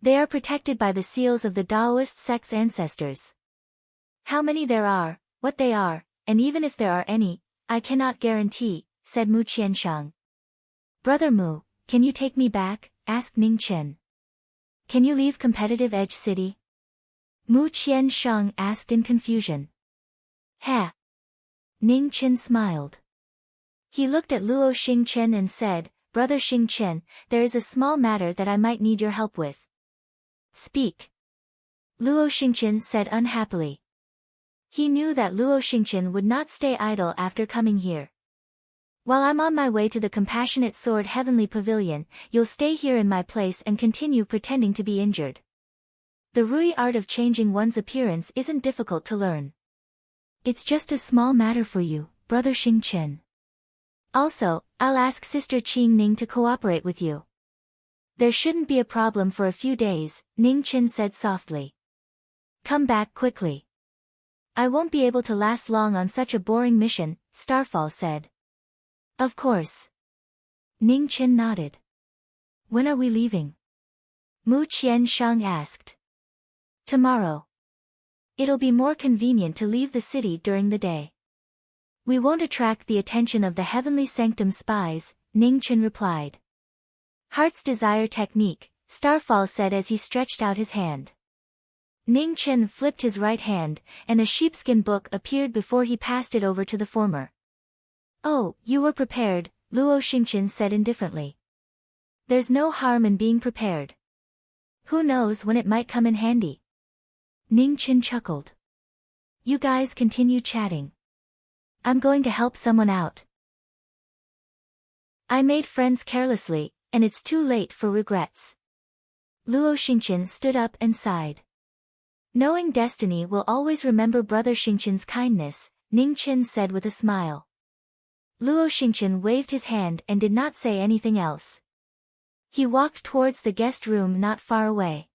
[SPEAKER 1] They are protected by the seals of the Daoist sect's ancestors. How many there are, what they are, and even if there are any, I cannot guarantee, said Mu Qiansheng. Brother Mu, can you take me back? Asked Ning Chen. Can you leave competitive Edge City? Mu Qiansheng asked in confusion. Ha! Ning Chen smiled. He looked at Luo Xingchen and said, Brother Xingchen, there is a small matter that I might need your help with. Speak. Luo Xingchen said unhappily. He knew that Luo Xingchen would not stay idle after coming here. While I'm on my way to the Compassionate Sword Heavenly Pavilion, you'll stay here in my place and continue pretending to be injured. The Rui art of changing one's appearance isn't difficult to learn. It's just a small matter for you, Brother Xingchen. Also, I'll ask Sister Qing Ning to cooperate with you. There shouldn't be a problem for a few days, Ning Chen said softly. Come back quickly. I won't be able to last long on such a boring mission, Starfall said. Of course. Ning Chen nodded. When are we leaving? Mu Qiansheng asked. Tomorrow. It'll be more convenient to leave the city during the day. We won't attract the attention of the Heavenly Sanctum spies, Ning Chen replied. Heart's Desire Technique, Starfall said as he stretched out his hand. Ning Chen flipped his right hand, and a sheepskin book appeared before he passed it over to the former. Oh, you were prepared, Luo Xingchen said indifferently. There's no harm in being prepared. Who knows when it might come in handy? Ning Chen chuckled. You guys continue chatting. I'm going to help someone out. I made friends carelessly, and it's too late for regrets. Luo Xingchen stood up and sighed. Knowing destiny will always remember Brother Xingchen's kindness, Ning Chen said with a smile. Luo Xingchen waved his hand and did not say anything else. He walked towards the guest room not far away.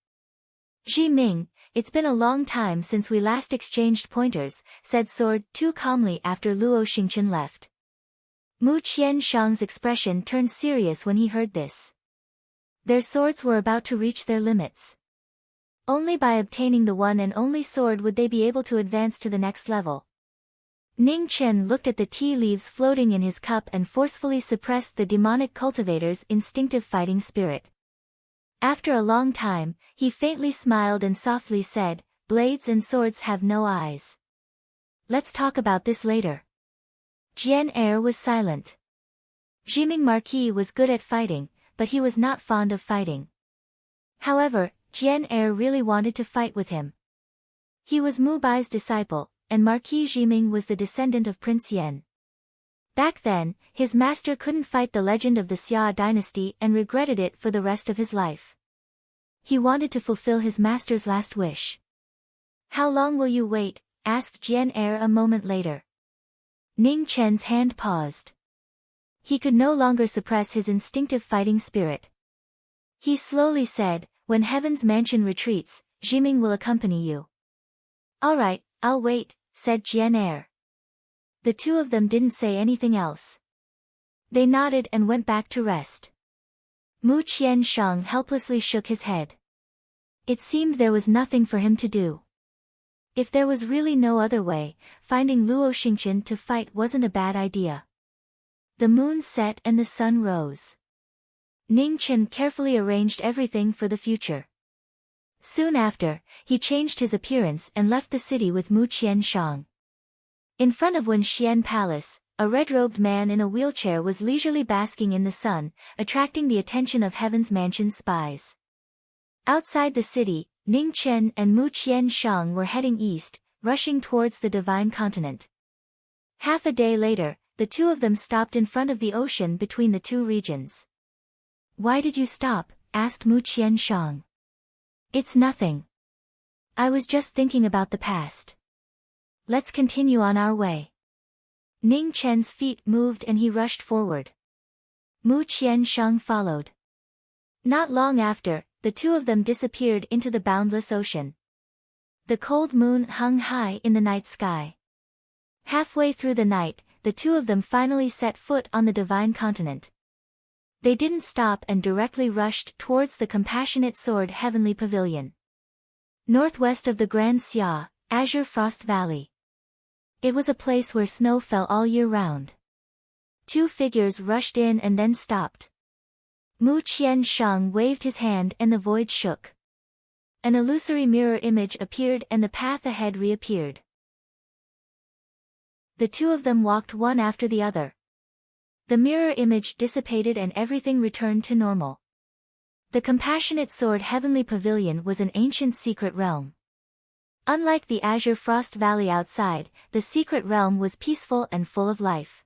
[SPEAKER 1] Ji Ming, it's been a long time since we last exchanged pointers, said Sword 2 calmly after Luo Xingchen left. Mu Qiansheng's expression turned serious when he heard this. Their swords were about to reach their limits. Only by obtaining the one and only sword would they be able to advance to the next level. Ning Chen looked at the tea leaves floating in his cup and forcefully suppressed the demonic cultivator's instinctive fighting spirit. After a long time, he faintly smiled and softly said, Blades and swords have no eyes. Let's talk about this later. Jian Er was silent. Jiming Marquis was good at fighting, but he was not fond of fighting. However, Jian Er really wanted to fight with him. He was Mu Bai's disciple, and Marquis Jiming was the descendant of Prince Yan. Back then, his master couldn't fight the legend of the Xia dynasty and regretted it for the rest of his life. He wanted to fulfill his master's last wish. How long will you wait? Asked Jian Er a moment later. Ning Chen's hand paused. He could no longer suppress his instinctive fighting spirit. He slowly said, When Heaven's Mansion retreats, Jiming will accompany you. All right, I'll wait, said Jian Er. The two of them didn't say anything else. They nodded and went back to rest. Mu Qiansheng helplessly shook his head. It seemed there was nothing for him to do. If there was really no other way, finding Luo Xingchen to fight wasn't a bad idea. The moon set and the sun rose. Ning Chen carefully arranged everything for the future. Soon after, he changed his appearance and left the city with Mu Qianshang. In front of Wenxian Palace, a red-robed man in a wheelchair was leisurely basking in the sun, attracting the attention of Heaven's Mansion's spies. Outside the city, Ning Chen and Mu Qianshang were heading east, rushing towards the Divine Continent. Half a day later, the two of them stopped in front of the ocean between the two regions. "Why did you stop?" asked Mu Qianshang. "It's nothing. I was just thinking about the past. Let's continue on our way." Ning Chen's feet moved and he rushed forward. Mu Qianshang followed. Not long after, the two of them disappeared into the boundless ocean. The cold moon hung high in the night sky. Halfway through the night, the two of them finally set foot on the Divine Continent. They didn't stop and directly rushed towards the Compassionate Sword Heavenly Pavilion. Northwest of the Grand Xia, Azure Frost Valley. It was a place where snow fell all year round. Two figures rushed in and then stopped. Mu Qianshang waved his hand and the void shook. An illusory mirror image appeared and the path ahead reappeared. The two of them walked one after the other. The mirror image dissipated and everything returned to normal. The Compassionate Sword Heavenly Pavilion was an ancient secret realm. Unlike the Azure Frost Valley outside, the secret realm was peaceful and full of life.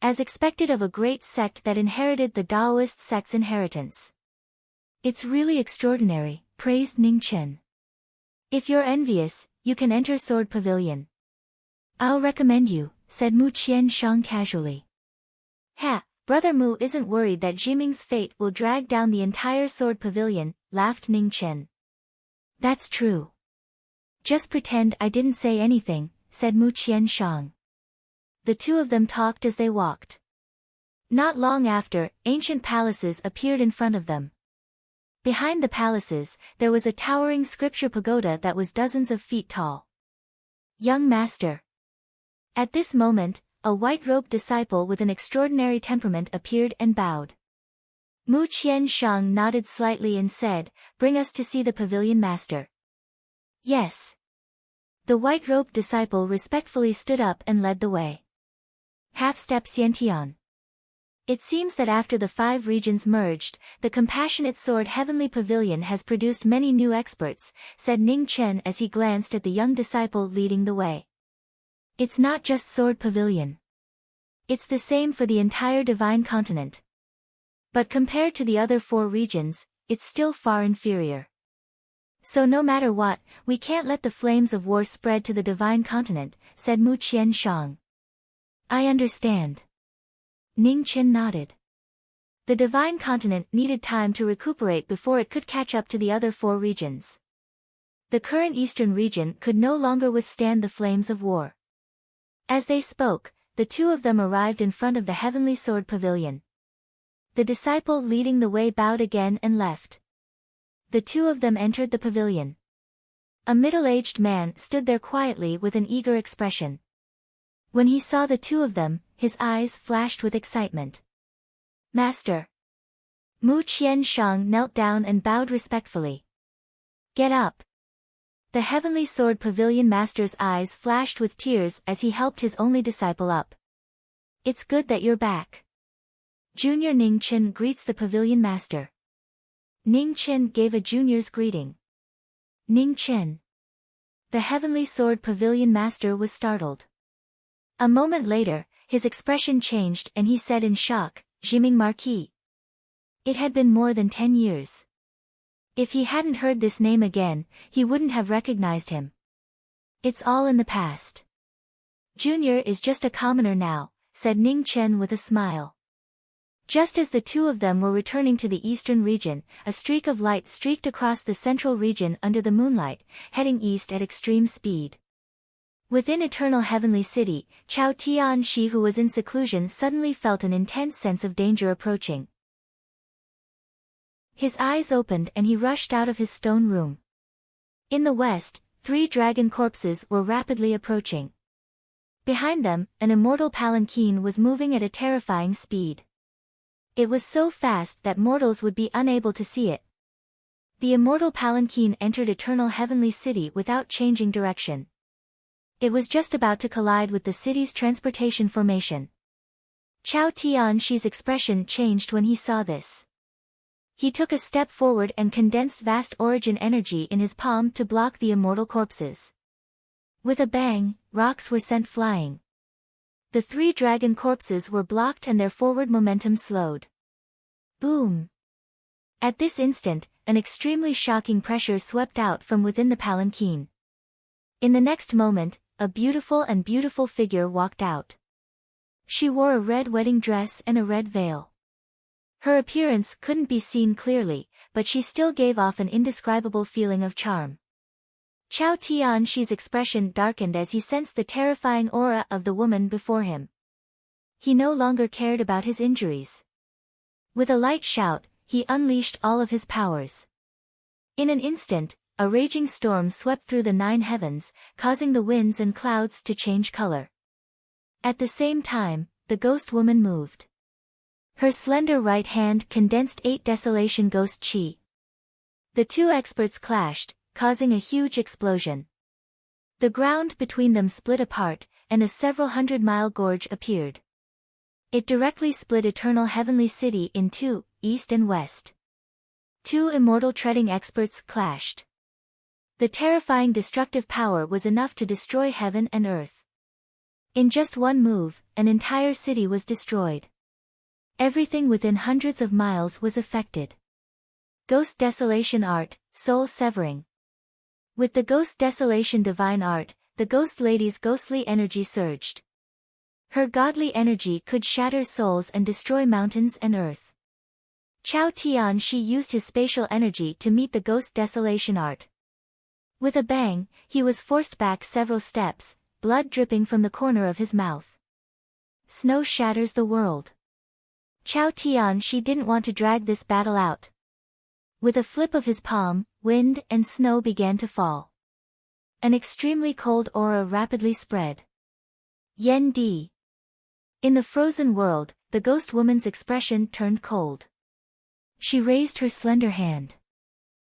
[SPEAKER 1] As expected of a great sect that inherited the Taoist sect's inheritance. "It's really extraordinary," praised Ning Chen. "If you're envious, you can enter Sword Pavilion." "I'll recommend you," said Mu Qianshang casually. "Ha, Brother Mu isn't worried that Jiming's fate will drag down the entire Sword Pavilion," laughed Ning Chen. "That's true. Just pretend I didn't say anything," said Mu Qianshang. The two of them talked as they walked. Not long after, ancient palaces appeared in front of them. Behind the palaces, there was a towering scripture pagoda that was dozens of feet tall. "Young master." At this moment, a white-robed disciple with an extraordinary temperament appeared and bowed. Mu Qianshang nodded slightly and said, "Bring us to see the pavilion master." "Yes." The white-robed disciple respectfully stood up and led the way. Half-step Xiantian. It seems that after the 5 regions merged, the Compassionate Sword Heavenly Pavilion has produced many new experts, said Ning Chen as he glanced at the young disciple leading the way. "It's not just Sword Pavilion. It's the same for the entire Divine Continent. But compared to the other 4 regions, it's still far inferior. So no matter what, we can't let the flames of war spread to the Divine Continent," said Mu Qianshang. "I understand." Ning Chen nodded. The Divine Continent needed time to recuperate before it could catch up to the other 4 regions. The current Eastern region could no longer withstand the flames of war. As they spoke, the two of them arrived in front of the Heavenly Sword Pavilion. The disciple leading the way bowed again and left. The two of them entered the pavilion. A middle-aged man stood there quietly with an eager expression. When he saw the two of them, his eyes flashed with excitement. "Master." Mu Qianshang knelt down and bowed respectfully. "Get up." The Heavenly Sword Pavilion Master's eyes flashed with tears as he helped his only disciple up. "It's good that you're back." Junior Ning Chen greets the Pavilion Master. Ning Chen gave a junior's greeting. "Ning Chen." The Heavenly Sword Pavilion Master was startled. A moment later, his expression changed and he said in shock, "Jiming Marquis." It had been more than 10 years. If he hadn't heard this name again, he wouldn't have recognized him. "It's all in the past. Junior is just a commoner now," said Ning Chen with a smile. Just as the two of them were returning to the eastern region, a streak of light streaked across the central region under the moonlight, heading east at extreme speed. Within Eternal Heavenly City, Chao Tianxi, who was in seclusion, suddenly felt an intense sense of danger approaching. His eyes opened and he rushed out of his stone room. In the west, 3 dragon corpses were rapidly approaching. Behind them, an immortal palanquin was moving at a terrifying speed. It was so fast that mortals would be unable to see it. The immortal palanquin entered eternal heavenly city without changing direction. It was just about to collide with the city's transportation formation. Chao Tianxi's expression changed when he saw this. He took a step forward and condensed vast origin energy in his palm to block the immortal corpses. With a bang, rocks were sent flying. The 3 dragon corpses were blocked and their forward momentum slowed. Boom! At this instant, an extremely shocking pressure swept out from within the palanquin. In the next moment, a beautiful figure walked out. She wore a red wedding dress and a red veil. Her appearance couldn't be seen clearly, but she still gave off an indescribable feeling of charm. Chao Tianxi's expression darkened as he sensed the terrifying aura of the woman before him. He no longer cared about his injuries. With a light shout, he unleashed all of his powers. In an instant, a raging storm swept through the 9 heavens, causing the winds and clouds to change color. At the same time, the ghost woman moved. Her slender right hand condensed 8 desolation ghost chi. The 2 experts clashed, causing a huge explosion. The ground between them split apart, and a several 100-mile gorge appeared. It directly split eternal heavenly city in 2, east and west. 2 immortal treading experts clashed. The terrifying destructive power was enough to destroy heaven and earth. In just one move, an entire city was destroyed. Everything within hundreds of miles was affected. Ghost desolation art, soul severing. With the ghost desolation divine art, the ghost lady's ghostly energy surged. Her godly energy could shatter souls and destroy mountains and earth. Chao Tianxi used his spatial energy to meet the ghost desolation art. With a bang, he was forced back several steps, blood dripping from the corner of his mouth. Snow shatters the world. Chao Tianxi didn't want to drag this battle out. With a flip of his palm, wind and snow began to fall. An extremely cold aura rapidly spread. Yen Di. In the frozen world, the ghost woman's expression turned cold. She raised her slender hand.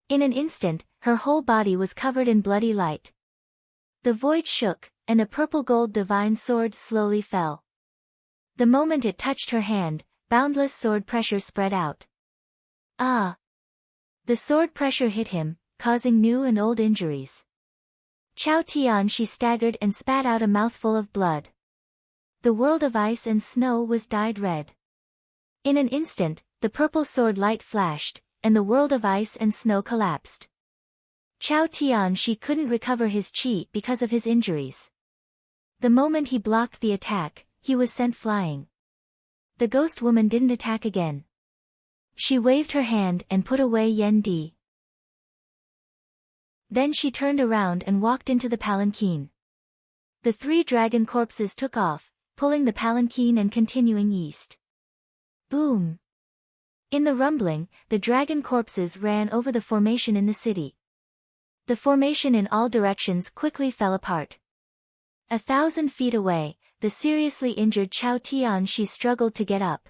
[SPEAKER 1] In an instant, her whole body was covered in bloody light. The void shook, and a purple-gold divine sword slowly fell. The moment it touched her hand, boundless sword pressure spread out. Ah! The sword pressure hit him, causing new and old injuries. Chao Tianxi staggered and spat out a mouthful of blood. The world of ice and snow was dyed red. In an instant, the purple sword light flashed, and the world of ice and snow collapsed. Chao Tianxi couldn't recover his chi because of his injuries. The moment he blocked the attack, he was sent flying. The ghost woman didn't attack again. She waved her hand and put away Yen Di. Then she turned around and walked into the palanquin. The 3 dragon corpses took off, pulling the palanquin and continuing east. Boom! In the rumbling, the dragon corpses ran over the formation in the city. The formation in all directions quickly fell apart. 1,000 feet away, the seriously injured Chao Tianxi struggled to get up.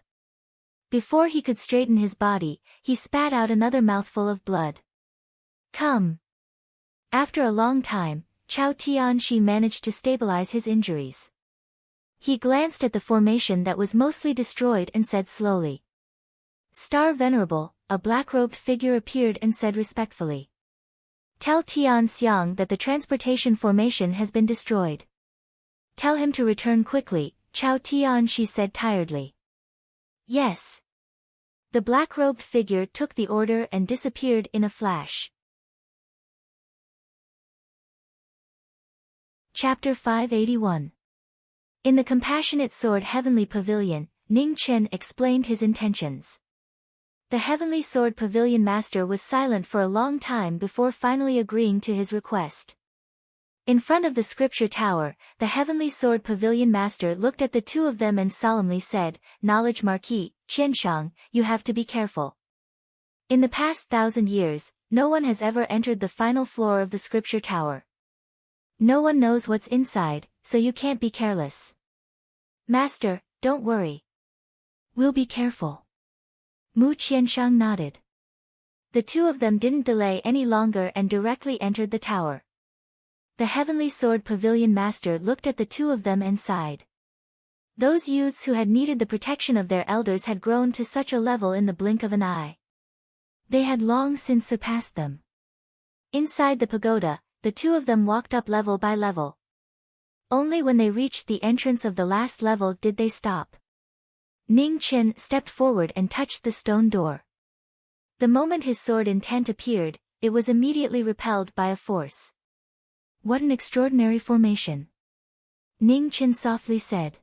[SPEAKER 1] Before he could straighten his body, he spat out another mouthful of blood. Come! After a long time, Chao Tianxi managed to stabilize his injuries. He glanced at the formation that was mostly destroyed and said slowly. Star Venerable, a black-robed figure appeared and said respectfully. Tell Tian Xiang that the transportation formation has been destroyed. Tell him to return quickly, Chao Tianxi said tiredly. Yes. The black-robed figure took the order and disappeared in a flash. Chapter 581. In the Compassionate Sword Heavenly Pavilion, Ning Chen explained his intentions. The Heavenly Sword Pavilion Master was silent for a long time before finally agreeing to his request. In front of the scripture tower, the Heavenly Sword Pavilion Master looked at the 2 of them and solemnly said, Knowledge Marquis, Qianshang, you have to be careful. In the past 1,000 years, no one has ever entered the final floor of the scripture tower. No one knows what's inside, so you can't be careless. Master, don't worry. We'll be careful. Mu Qianshang nodded. The The two of them didn't delay any longer and directly entered the tower. The Heavenly Sword Pavilion Master looked at the two of them and sighed. Those youths who had needed the protection of their elders had grown to such a level in the blink of an eye. They had long since surpassed them. Inside the pagoda, the two of them walked up level by level. Only when they reached the entrance of the last level did they stop. Ning Chen stepped forward and touched the stone door. The moment his sword intent appeared, it was immediately repelled by a force. What an extraordinary formation! Ning Chen softly said.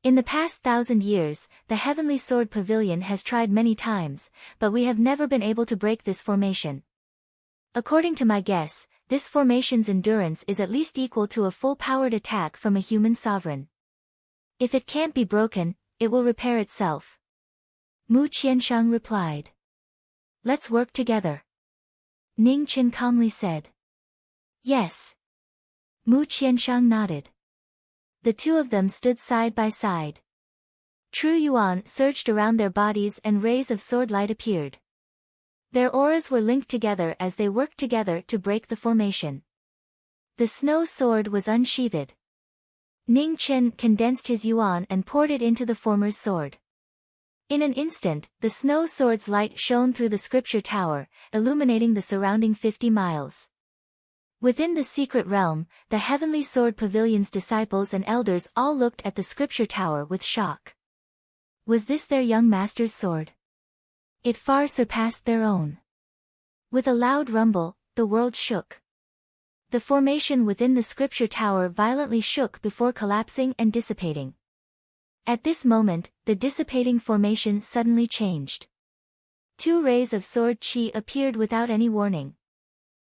[SPEAKER 1] In the past 1,000 years, the Heavenly Sword Pavilion has tried many times, but we have never been able to break this formation. According to my guess, this formation's endurance is at least equal to a full-powered attack from a human sovereign. If it can't be broken, it will repair itself. Mu Qianshang replied. Let's work together. Ning Chen calmly said. Yes. Mu Qianshang nodded. The two of them stood side by side. True yuan surged around their bodies and rays of sword light appeared. Their auras were linked together as they worked together to break the formation. The snow sword was unsheathed. Ning Chen condensed his yuan and poured it into the former's sword. In an instant, the snow sword's light shone through the scripture tower, illuminating the surrounding 50 miles. Within the secret realm, the Heavenly Sword Pavilion's disciples and elders all looked at the scripture tower with shock. Was this their young master's sword? It far surpassed their own. With a loud rumble, the world shook. The formation within the scripture tower violently shook before collapsing and dissipating. At this moment, the dissipating formation suddenly changed. Two rays of sword qi appeared without any warning.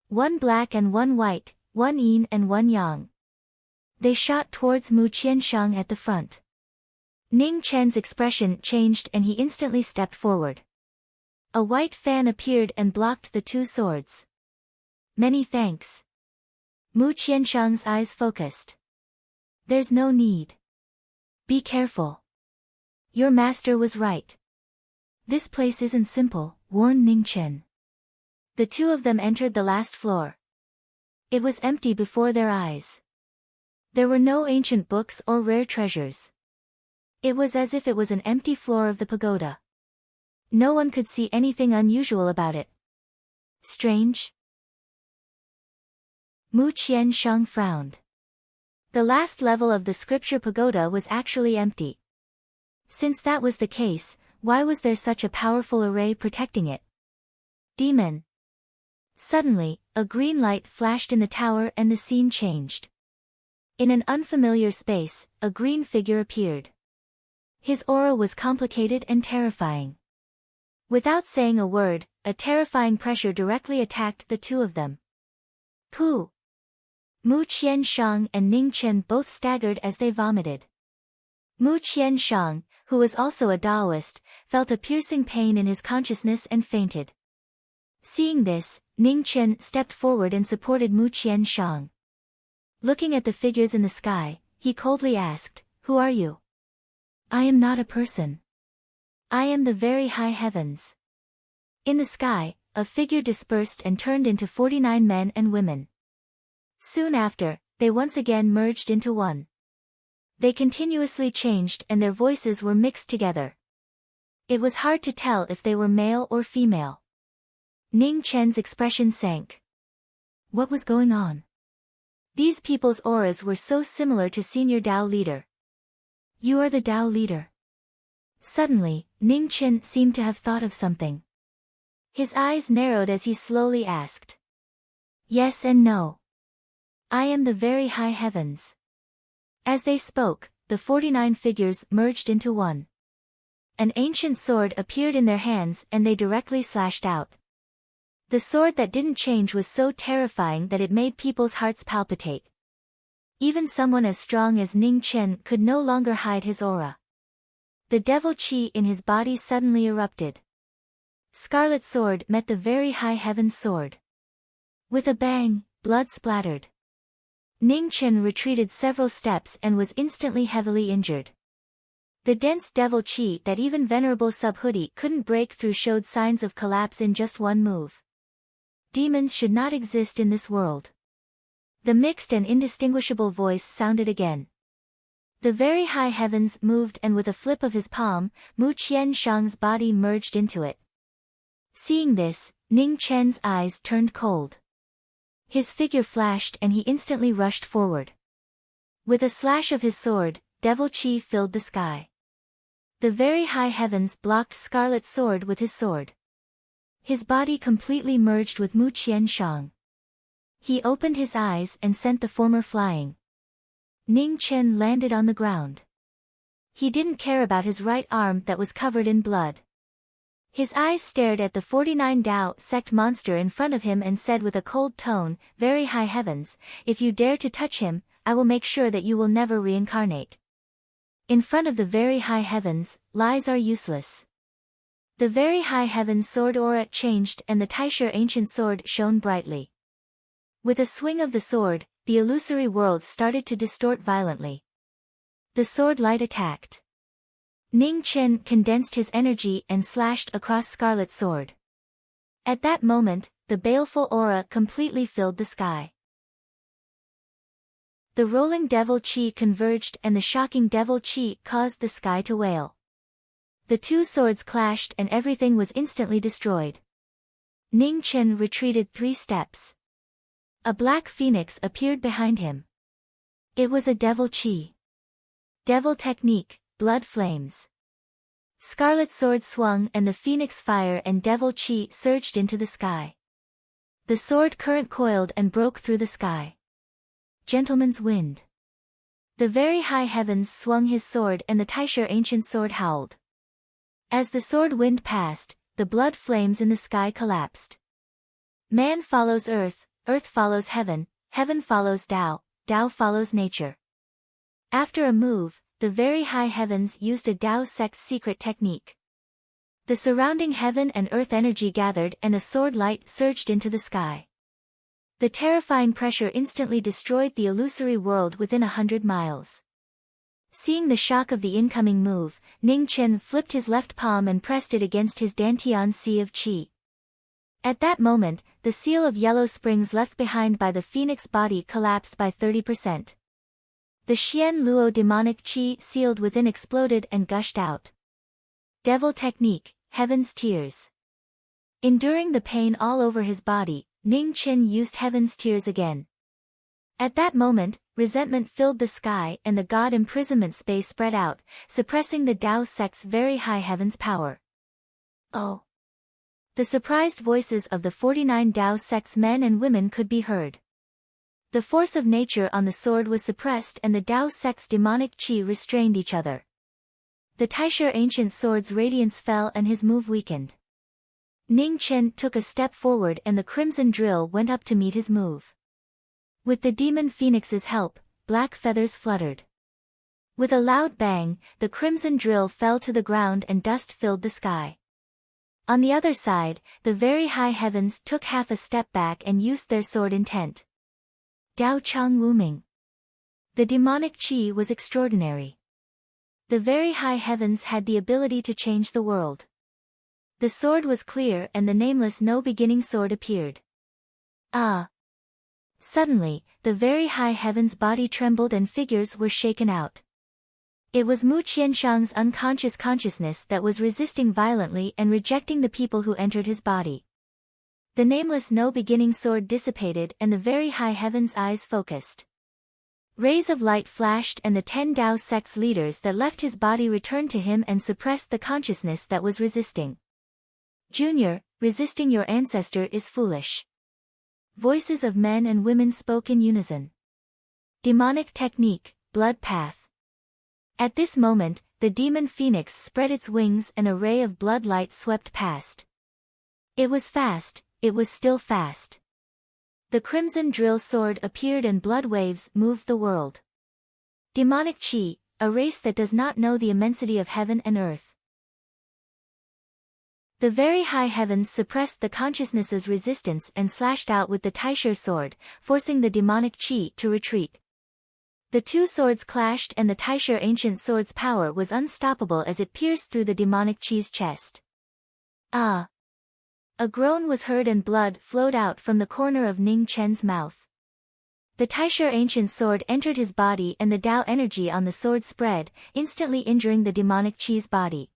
[SPEAKER 1] One black and one white, one yin and one yang. They shot towards Mu Qianshang at the front. Ning Chen's expression changed and he instantly stepped forward. A white fan appeared and blocked the two swords. Many thanks. Mu Qianshang's eyes focused. There's no need. Be careful. Your master was right. This place isn't simple, warned Ning Chen. The two of them entered the last floor. It was empty before their eyes. There were no ancient books or rare treasures. It was as if it was an empty floor of the pagoda. No one could see anything unusual about it. Strange? Mu Qianshang frowned. The last level of the scripture pagoda was actually empty. Since that was the case, why was there such a powerful array protecting it? Demon. Suddenly, a green light flashed in the tower and the scene changed. In an unfamiliar space, a green figure appeared. His aura was complicated and terrifying. Without saying a word, a terrifying pressure directly attacked the two of them. Pooh! Mu Qianshang and Ning Chen both staggered as they vomited. Mu Qianshang, who was also a Taoist, felt a piercing pain in his consciousness and fainted. Seeing this, Ning Chen stepped forward and supported Mu Qianshang. Looking at the figures in the sky, he coldly asked, "Who are you?" "I am not a person. I am the very high heavens." In the sky, a figure dispersed and turned into 49 men and women. Soon after, they once again merged into one. They continuously changed and their voices were mixed together. It was hard to tell if they were male or female. Ning Chen's expression sank. What was going on? These people's auras were so similar to Senior Dao Leader. You are the Dao Leader. Suddenly, Ning Chen seemed to have thought of something. His eyes narrowed as he slowly asked. Yes and no. I am the very high heavens. As they spoke, the 49 figures merged into one. An ancient sword appeared in their hands and they directly slashed out. The sword that didn't change was so terrifying that it made people's hearts palpitate. Even someone as strong as Ning Chen could no longer hide his aura. The devil chi in his body suddenly erupted. Scarlet sword met the very high heaven's sword. With a bang, blood splattered. Ning Chen retreated several steps and was instantly heavily injured. The dense devil chi that even venerable Subhuti couldn't break through showed signs of collapse in just one move. Demons should not exist in this world. The mixed and indistinguishable voice sounded again. The very high heavens moved, and with a flip of his palm, Mu Qianshang's body merged into it. Seeing this, Ning Chen's eyes turned cold. His figure flashed and he instantly rushed forward. With a slash of his sword, devil chi filled the sky. The very high heavens blocked Scarlet Sword with his sword. His body completely merged with Mu Qianshang. He opened his eyes and sent the former flying. Ning Chen landed on the ground. He didn't care about his right arm that was covered in blood. His eyes stared at the 49 Dao sect monster in front of him and said with a cold tone, "Very high heavens, if you dare to touch him, I will make sure that you will never reincarnate." In front of the very high heavens, lies are useless. The very high heavens sword aura changed and the Taisha ancient sword shone brightly. With a swing of the sword, the illusory world started to distort violently. The sword light attacked. Ning Chen condensed his energy and slashed across Scarlet Sword. At that moment, the baleful aura completely filled the sky. The rolling devil chi converged and the shocking devil chi caused the sky to wail. The two swords clashed and everything was instantly destroyed. Ning Chen retreated 3 steps. A black phoenix appeared behind him. It was a devil chi. Devil technique, blood flames. Scarlet sword swung and the phoenix fire and devil chi surged into the sky. The sword current coiled and broke through the sky. Gentleman's wind. The very high heavens swung his sword and the Taisha ancient sword howled. As the sword wind passed, the blood flames in the sky collapsed. Man follows earth, earth follows heaven, heaven follows Tao, Tao follows nature. After a move, the very high heavens used a Tao sect's secret technique. The surrounding heaven and earth energy gathered and a sword light surged into the sky. The terrifying pressure instantly destroyed the illusory world within 100 miles. Seeing the shock of the incoming move, Ning Chen flipped his left palm and pressed it against his Dantian Sea of Qi. At that moment, the seal of yellow springs left behind by the phoenix body collapsed by 30%. The Xian Luo demonic Qi sealed within exploded and gushed out. Devil technique, Heaven's Tears. Enduring the pain all over his body, Ning Chen used Heaven's Tears again. At that moment, resentment filled the sky and the god imprisonment space spread out, suppressing the Tao sect's very high heaven's power. Oh! The surprised voices of the 49 Tao sect's men and women could be heard. The force of nature on the sword was suppressed and the Tao sect's demonic qi restrained each other. The Taisha ancient sword's radiance fell and his move weakened. Ning Chen took a step forward and the crimson drill went up to meet his move. With the demon phoenix's help, black feathers fluttered. With a loud bang, the crimson drill fell to the ground and dust filled the sky. On the other side, the very high heavens took half a step back and used their sword intent. Dao Chang Wuming. The demonic qi was extraordinary. The very high heavens had the ability to change the world. The sword was clear and the nameless no-beginning sword appeared. Ah! Suddenly, the very high heavens body trembled and figures were shaken out. It was Mu Qianshang's unconscious consciousness that was resisting violently and rejecting the people who entered his body. The nameless no-beginning sword dissipated and the very high heavens' eyes focused. Rays of light flashed and the 10 Tao sect's leaders that left his body returned to him and suppressed the consciousness that was resisting. Junior, resisting your ancestor is foolish. Voices of men and women spoke in unison. Demonic technique, blood path. At this moment, the demon phoenix spread its wings and a ray of blood light swept past. It was fast, it was still fast. The crimson drill sword appeared and blood waves moved the world. Demonic qi, a race that does not know the immensity of heaven and earth. The very high heavens suppressed the consciousness's resistance and slashed out with the Taisha sword, forcing the demonic qi to retreat. The two swords clashed and the Taisher ancient sword's power was unstoppable as it pierced through the demonic Qi's chest. Ah! A groan was heard and blood flowed out from the corner of Ning Chen's mouth. The Taisher ancient sword entered his body and the Tao energy on the sword spread, instantly injuring the demonic Qi's body.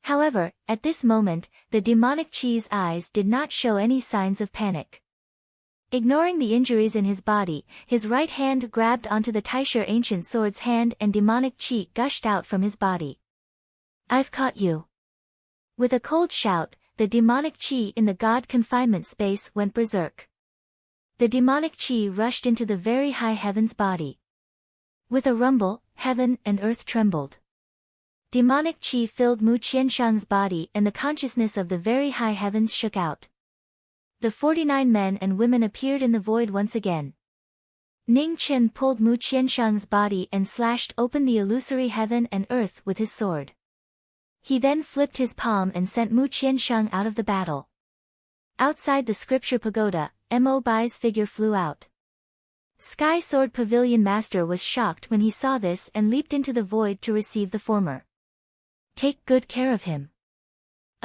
[SPEAKER 1] However, at this moment, the demonic Qi's eyes did not show any signs of panic. Ignoring the injuries in his body, his right hand grabbed onto the Taisher ancient sword's hand and demonic Qi gushed out from his body. I've caught you. With a cold shout, the demonic Qi in the god confinement space went berserk. The demonic Qi rushed into the very high heaven's body. With a rumble, heaven and earth trembled. Demonic Qi filled Mu Qianshang's body and the consciousness of the very high heavens shook out. The 49 men and women appeared in the void once again. Ning Chen pulled Mu Qianshang's body and slashed open the illusory heaven and earth with his sword. He then flipped his palm and sent Mu Qianshang out of the battle. Outside the scripture pagoda, Mo Bai's figure flew out. Sky Sword Pavilion Master was shocked when he saw this and leaped into the void to receive the former. Take good care of him.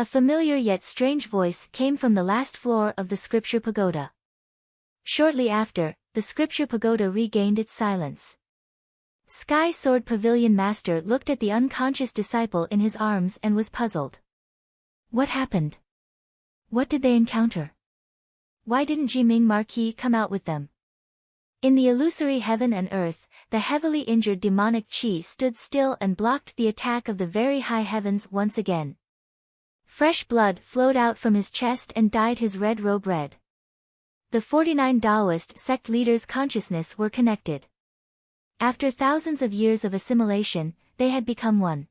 [SPEAKER 1] A familiar yet strange voice came from the last floor of the scripture pagoda. Shortly after, the scripture pagoda regained its silence. Sky Sword Pavilion Master looked at the unconscious disciple in his arms and was puzzled. What happened? What did they encounter? Why didn't Jiming Marquis come out with them? In the illusory heaven and earth, the heavily injured demonic Qi stood still and blocked the attack of the very high heavens once again. Fresh blood flowed out from his chest and dyed his red robe red. The 49 Taoist sect leaders' consciousness were connected. After thousands of years of assimilation, they had become one.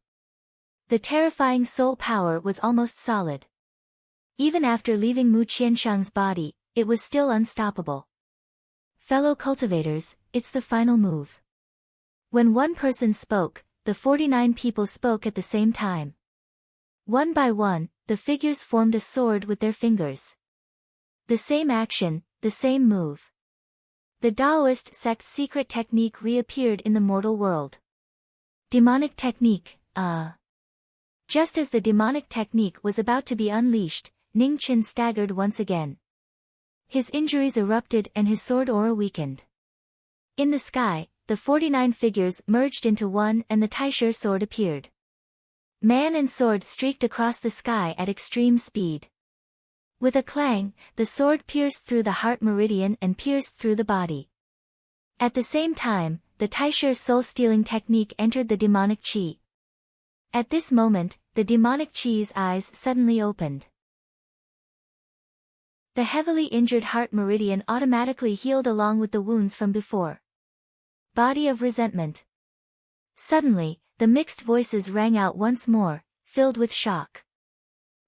[SPEAKER 1] The terrifying soul power was almost solid. Even after leaving Mu Qianshang's body, it was still unstoppable. Fellow cultivators, it's the final move. When one person spoke, the 49 people spoke at the same time. One by one, the figures formed a sword with their fingers. The same action, the same move. The Taoist sect's secret technique reappeared in the mortal world. Demonic technique, Just as the demonic technique was about to be unleashed, Ning Chen staggered once again. His injuries erupted and his sword aura weakened. In the sky, the 49 figures merged into one and the Taisher sword appeared. Man and sword streaked across the sky at extreme speed. With a clang, the sword pierced through the heart meridian and pierced through the body. At the same time, the Taisher soul-stealing technique entered the demonic Qi. At this moment, the demonic Qi's eyes suddenly opened. The heavily injured heart meridian automatically healed along with the wounds from before. Body of resentment. Suddenly, the mixed voices rang out once more, filled with shock.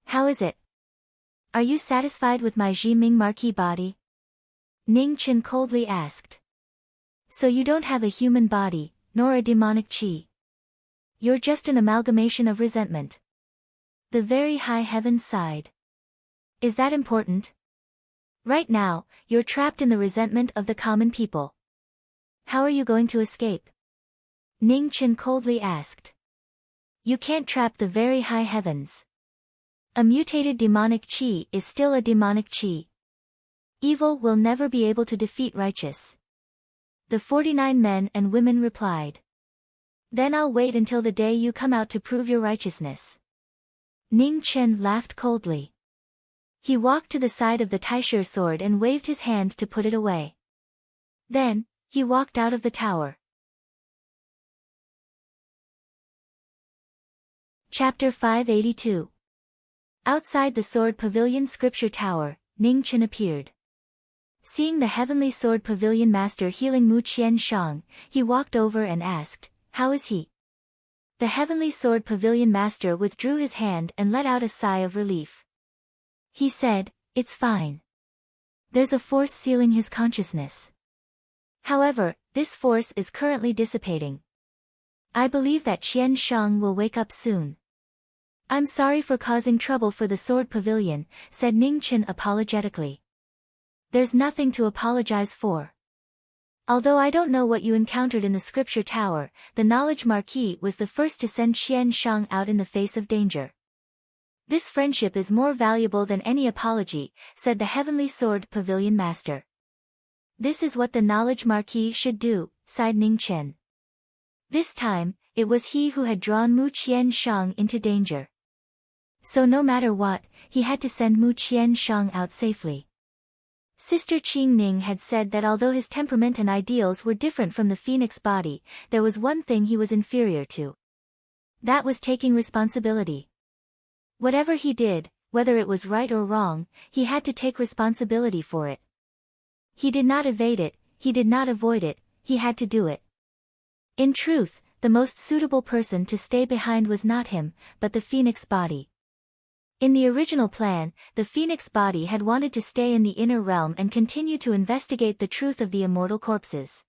[SPEAKER 1] How is it? Are you satisfied with my Jiming Marquis body? Ning Chen coldly asked. So you don't have a human body, nor a demonic Qi. You're just an amalgamation of resentment. The very high heavens sighed. Is that important? Right now, you're trapped in the resentment of the common people. How are you going to escape? Ning Chen coldly asked. You can't trap the very high heavens. A mutated demonic Qi is still a demonic Qi. Evil will never be able to defeat righteous. The 49 men and women replied. Then I'll wait until the day you come out to prove your righteousness. Ning Chen laughed coldly. He walked to the side of the Taisher sword and waved his hand to put it away. Then, he walked out of the tower. Chapter 582. Outside the Sword Pavilion Scripture Tower, Ning Chen appeared. Seeing the Heavenly Sword Pavilion Master healing Mu Qianshang, he walked over and asked, How is he? The Heavenly Sword Pavilion Master withdrew his hand and let out a sigh of relief. He said, It's fine. There's a force sealing his consciousness. However, this force is currently dissipating. I believe that Qianshang will wake up soon. I'm sorry for causing trouble for the Sword Pavilion, said Ning Chen apologetically. There's nothing to apologize for. Although I don't know what you encountered in the scripture tower, the knowledge Marquis was the first to send Qian Shang out in the face of danger. This friendship is more valuable than any apology, said the Heavenly Sword Pavilion Master. This is what the knowledge Marquis should do, sighed Ning Chen. This time, it was he who had drawn Mu Qian-shang into danger. So no matter what, he had to send Mu Qian-shang out safely. Sister Qing Ning had said that although his temperament and ideals were different from the phoenix body, there was one thing he was inferior to. That was taking responsibility. Whatever he did, whether it was right or wrong, he had to take responsibility for it. He did not evade it, he did not avoid it, he had to do it. In truth, the most suitable person to stay behind was not him, but the phoenix body. In the original plan, the phoenix body had wanted to stay in the inner realm and continue to investigate the truth of the immortal corpses.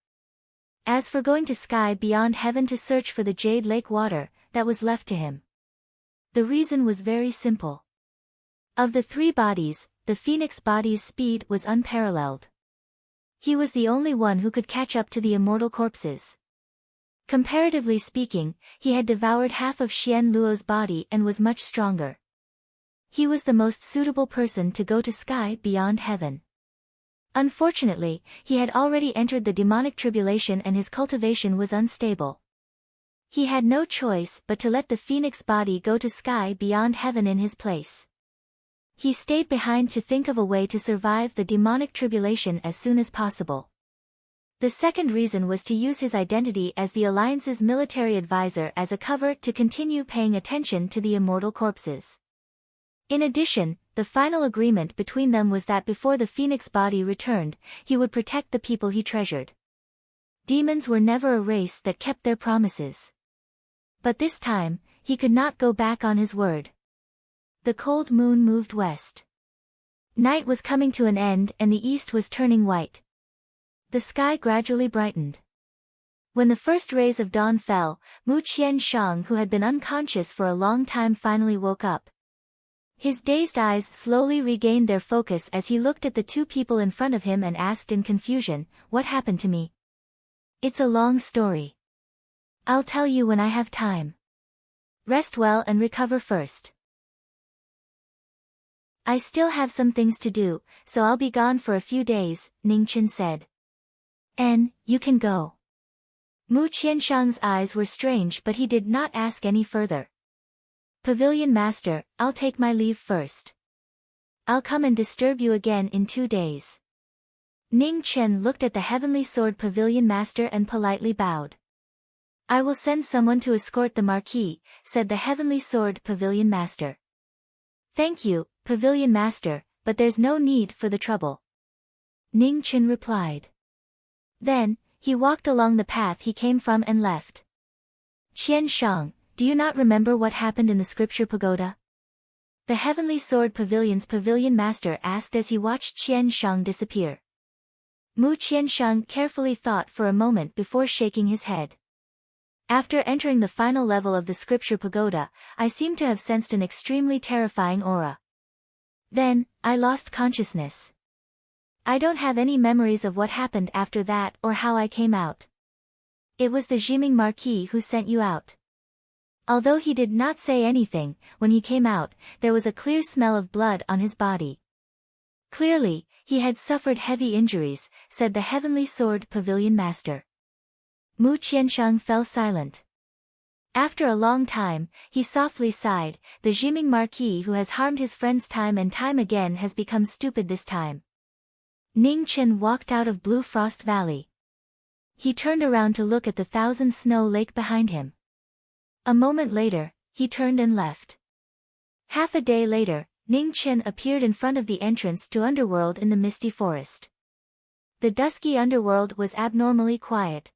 [SPEAKER 1] As for going to sky beyond heaven to search for the Jade Lake water, that was left to him. The reason was very simple. Of the three bodies, the phoenix body's speed was unparalleled. He was the only one who could catch up to the immortal corpses. Comparatively speaking, he had devoured half of Xian Luo's body and was much stronger. He was the most suitable person to go to sky beyond heaven. Unfortunately, he had already entered the demonic tribulation and his cultivation was unstable. He had no choice but to let the phoenix body go to sky beyond heaven in his place. He stayed behind to think of a way to survive the demonic tribulation as soon as possible. The second reason was to use his identity as the Alliance's military advisor as a cover to continue paying attention to the immortal corpses. In addition, the final agreement between them was that before the phoenix body returned, he would protect the people he treasured. Demons were never a race that kept their promises. But this time, he could not go back on his word. The cold moon moved west. Night was coming to an end and the east was turning white. The sky gradually brightened. When the first rays of dawn fell, Mu Qian-shang, who had been unconscious for a long time, finally woke up. His dazed eyes slowly regained their focus as he looked at the two people in front of him and asked in confusion, "What happened to me?" "It's a long story. I'll tell you when I have time. Rest well and recover first." "I still have some things to do, so I'll be gone for a few days," Ning Chen said. You can go." Mu Qianshang's eyes were strange but he did not ask any further. "Pavilion Master, I'll take my leave first. I'll come and disturb you again in 2 days." Ning Chen looked at the Heavenly Sword Pavilion Master and politely bowed. "I will send someone to escort the Marquis," said the Heavenly Sword Pavilion Master. "Thank you, Pavilion Master, but there's no need for the trouble," Ning Chen replied. Then, he walked along the path he came from and left. "Qian Shang, do you not remember what happened in the scripture pagoda?" The Heavenly Sword Pavilion's Pavilion Master asked as he watched Qian Shang disappear. Mu Qianshang carefully thought for a moment before shaking his head. "After entering the final level of the scripture pagoda, I seem to have sensed an extremely terrifying aura. Then, I lost consciousness. I don't have any memories of what happened after that or how I came out. It was the Jiming Marquis who sent you out." Although he did not say anything, when he came out, there was a clear smell of blood on his body. Clearly, he had suffered heavy injuries, said the Heavenly Sword Pavilion Master. Mu Qianshang fell silent. After a long time, he softly sighed, "The Jiming Marquis who has harmed his friends time and time again has become stupid this time." Ning Chen walked out of Blue Frost Valley. He turned around to look at the Thousand Snow Lake behind him. A moment later, he turned and left. Half a day later, Ning Chen appeared in front of the entrance to Underworld in the misty forest. The dusky underworld was abnormally quiet.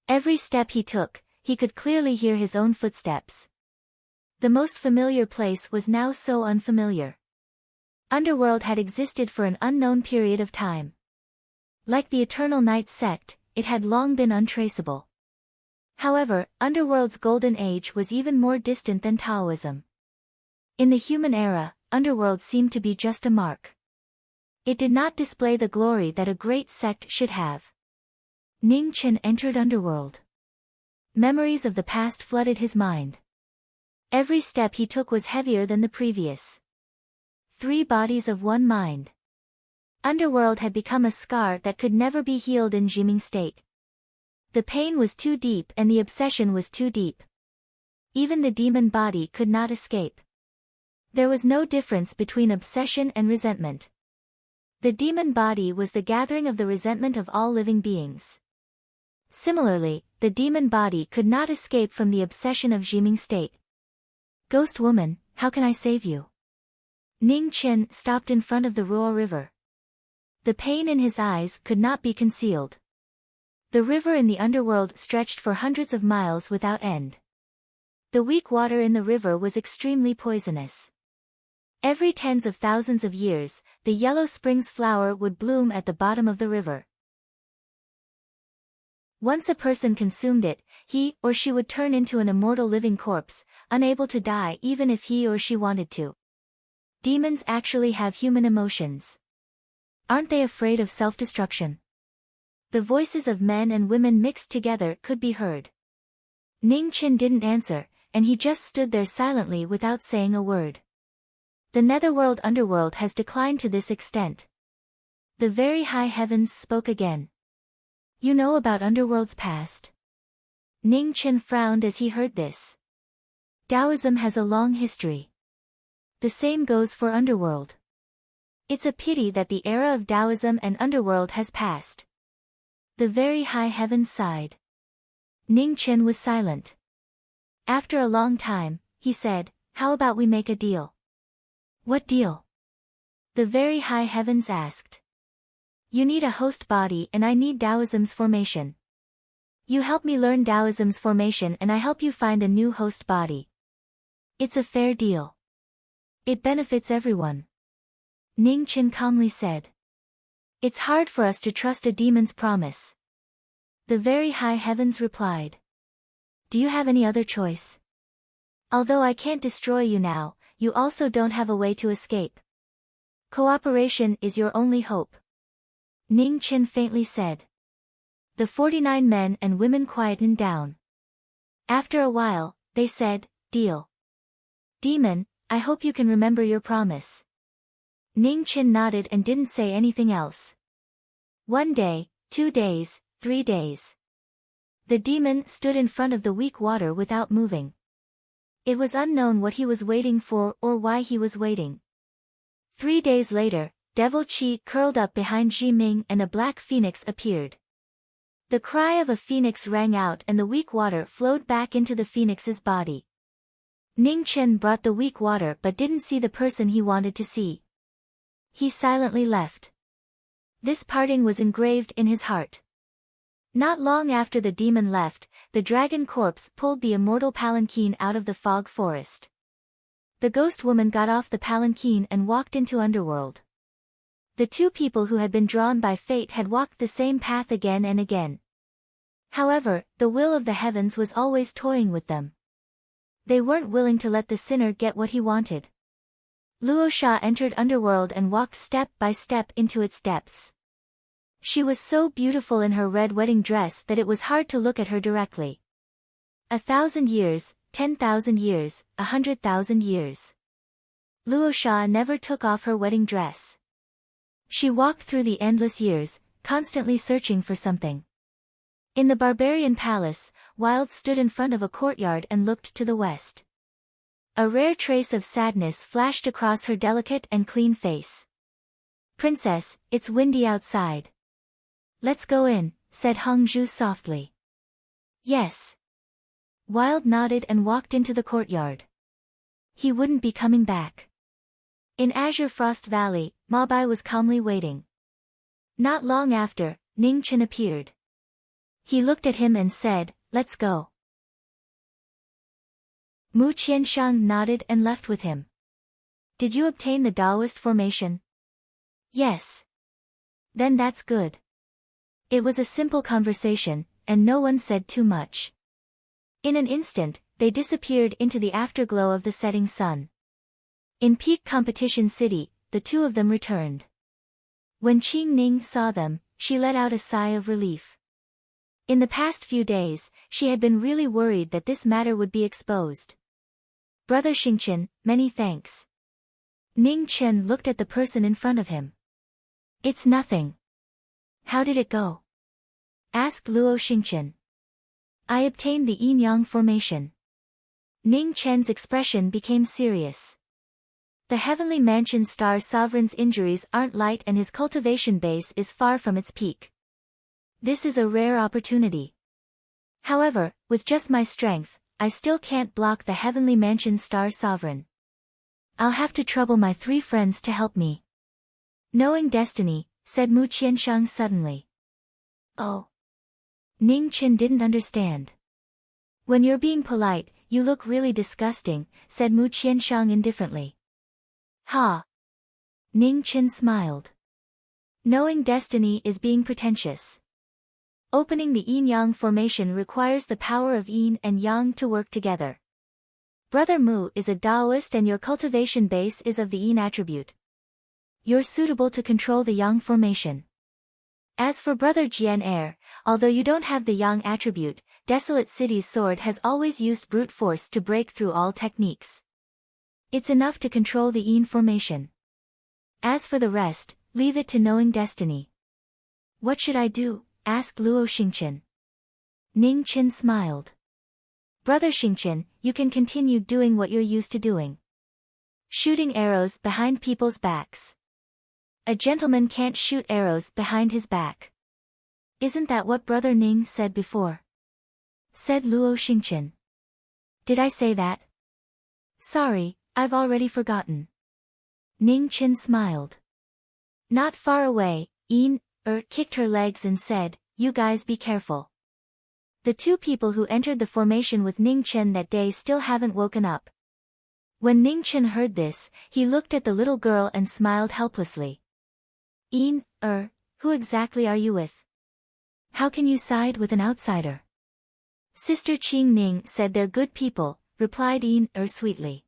[SPEAKER 1] Every step he took, he could clearly hear his own footsteps. The most familiar place was now so unfamiliar. Underworld had existed for an unknown period of time. Like the Eternal Night sect, it had long been untraceable. However, Underworld's golden age was even more distant than Taoism. In the human era, Underworld seemed to be just a mark. It did not display the glory that a great sect should have. Ning Chen entered underworld. Memories of the past flooded his mind. Every step he took was heavier than the previous. 3 bodies of 1 mind. Underworld had become a scar that could never be healed in Jiming state. The pain was too deep and the obsession was too deep. Even the demon body could not escape. There was no difference between obsession and resentment. The demon body was the gathering of the resentment of all living beings. Similarly, the demon body could not escape from the obsession of Jiming state. Ghost woman, how can I save you? Ning Chen stopped in front of the Ruo River. The pain in his eyes could not be concealed. The river in the underworld stretched for hundreds of miles without end. The weak water in the river was extremely poisonous. Every tens of thousands of years, the yellow springs flower would bloom at the bottom of the river. Once a person consumed it, he or she would turn into an immortal living corpse, unable to die even if he or she wanted to. Demons actually have human emotions. Aren't they afraid of self-destruction? The voices of men and women mixed together could be heard. Ning Chen didn't answer, and he just stood there silently without saying a word. The netherworld underworld has declined to this extent. The very high heavens spoke again. You know about underworld's past? Ning Chen frowned as he heard this. Taoism has a long history. The same goes for underworld. It's a pity that the era of Taoism and underworld has passed. The very high heavens sighed. Ning Chen was silent. After a long time, he said, how about we make a deal? What deal? The very high heavens asked. You need a host body and I need Taoism's formation. You help me learn Taoism's formation and I help you find a new host body. It's a fair deal. It benefits everyone. Ning Chen calmly said. It's hard for us to trust a demon's promise. The very high heavens replied. Do you have any other choice? Although I can't destroy you now, you also don't have a way to escape. Cooperation is your only hope. Ning Chen faintly said. The 49 men and women quietened down. After a while, they said, deal. Demon, I hope you can remember your promise. Ning Chen nodded and didn't say anything else. 1 day, 2 days, 3 days. The demon stood in front of the weak water without moving. It was unknown what he was waiting for or why he was waiting. 3 days later, Devil Qi curled up behind Ji Ming and a black phoenix appeared. The cry of a phoenix rang out and the weak water flowed back into the phoenix's body. Ning Chen brought the weak water but didn't see the person he wanted to see. He silently left. This parting was engraved in his heart. Not long after the demon left, the dragon corpse pulled the immortal palanquin out of the fog forest. The ghost woman got off the palanquin and walked into underworld. The 2 people who had been drawn by fate had walked the same path again and again. However, the will of the heavens was always toying with them. They weren't willing to let the sinner get what he wanted. Luo Sha entered underworld and walked step by step into its depths. She was so beautiful in her red wedding dress that it was hard to look at her directly. 1,000 years, 10,000 years, 100,000 years. Luo Sha never took off her wedding dress. She walked through the endless years, constantly searching for something. In the barbarian palace, Wild stood in front of a courtyard and looked to the west. A rare trace of sadness flashed across her delicate and clean face. Princess, it's windy outside. Let's go in, said Hung Zhu softly. Yes. Wild nodded and walked into the courtyard. He wouldn't be coming back. In Azure Frost Valley, Ma Bai was calmly waiting. Not long after, Ning Chen appeared. He looked at him and said, let's go. Mu Qianshang nodded and left with him. Did you obtain the Taoist formation? Yes. Then that's good. It was a simple conversation, and no one said too much. In an instant, they disappeared into the afterglow of the setting sun. In peak competition city, the 2 of them returned. When Qing Ning saw them, she let out a sigh of relief. In the past few days, she had been really worried that this matter would be exposed. Brother Xingqian, many thanks. Ning Chen looked at the person in front of him. It's nothing. How did it go? Asked Luo Xingqian. I obtained the yin-yang formation. Ning Chen's expression became serious. The heavenly mansion star sovereign's injuries aren't light and his cultivation base is far from its peak. This is a rare opportunity. However, with just my strength, I still can't block the heavenly mansion star sovereign. I'll have to trouble my 3 friends to help me. Knowing destiny, said Mu Qianshang suddenly. Oh. Ning Chen didn't understand. When you're being polite, you look really disgusting, said Mu Qianshang indifferently. Ha! Ning Chen smiled. Knowing destiny is being pretentious. Opening the yin-yang formation requires the power of yin and yang to work together. Brother Mu is a Taoist and your cultivation base is of the yin attribute. You're suitable to control the yang formation. As for Brother Jian Er, although you don't have the yang attribute, Desolate City's sword has always used brute force to break through all techniques. It's enough to control the yin formation. As for the rest, leave it to knowing destiny. What should I do? Asked Luo Xingqian. Ning Chen smiled. Brother Xingqian, you can continue doing what you're used to doing. Shooting arrows behind people's backs. A gentleman can't shoot arrows behind his back. Isn't that what Brother Ning said before? Said Luo Xingqian. Did I say that? Sorry, I've already forgotten. Ning Chen smiled. Not far away, Yin kicked her legs and said, You guys be careful. The 2 people who entered the formation with Ning Chen that day still haven't woken up. When Ning Chen heard this, he looked at the little girl and smiled helplessly. Yin who exactly are you with? How can you side with an outsider? Sister Qing Ning said they're good people, replied Yin sweetly.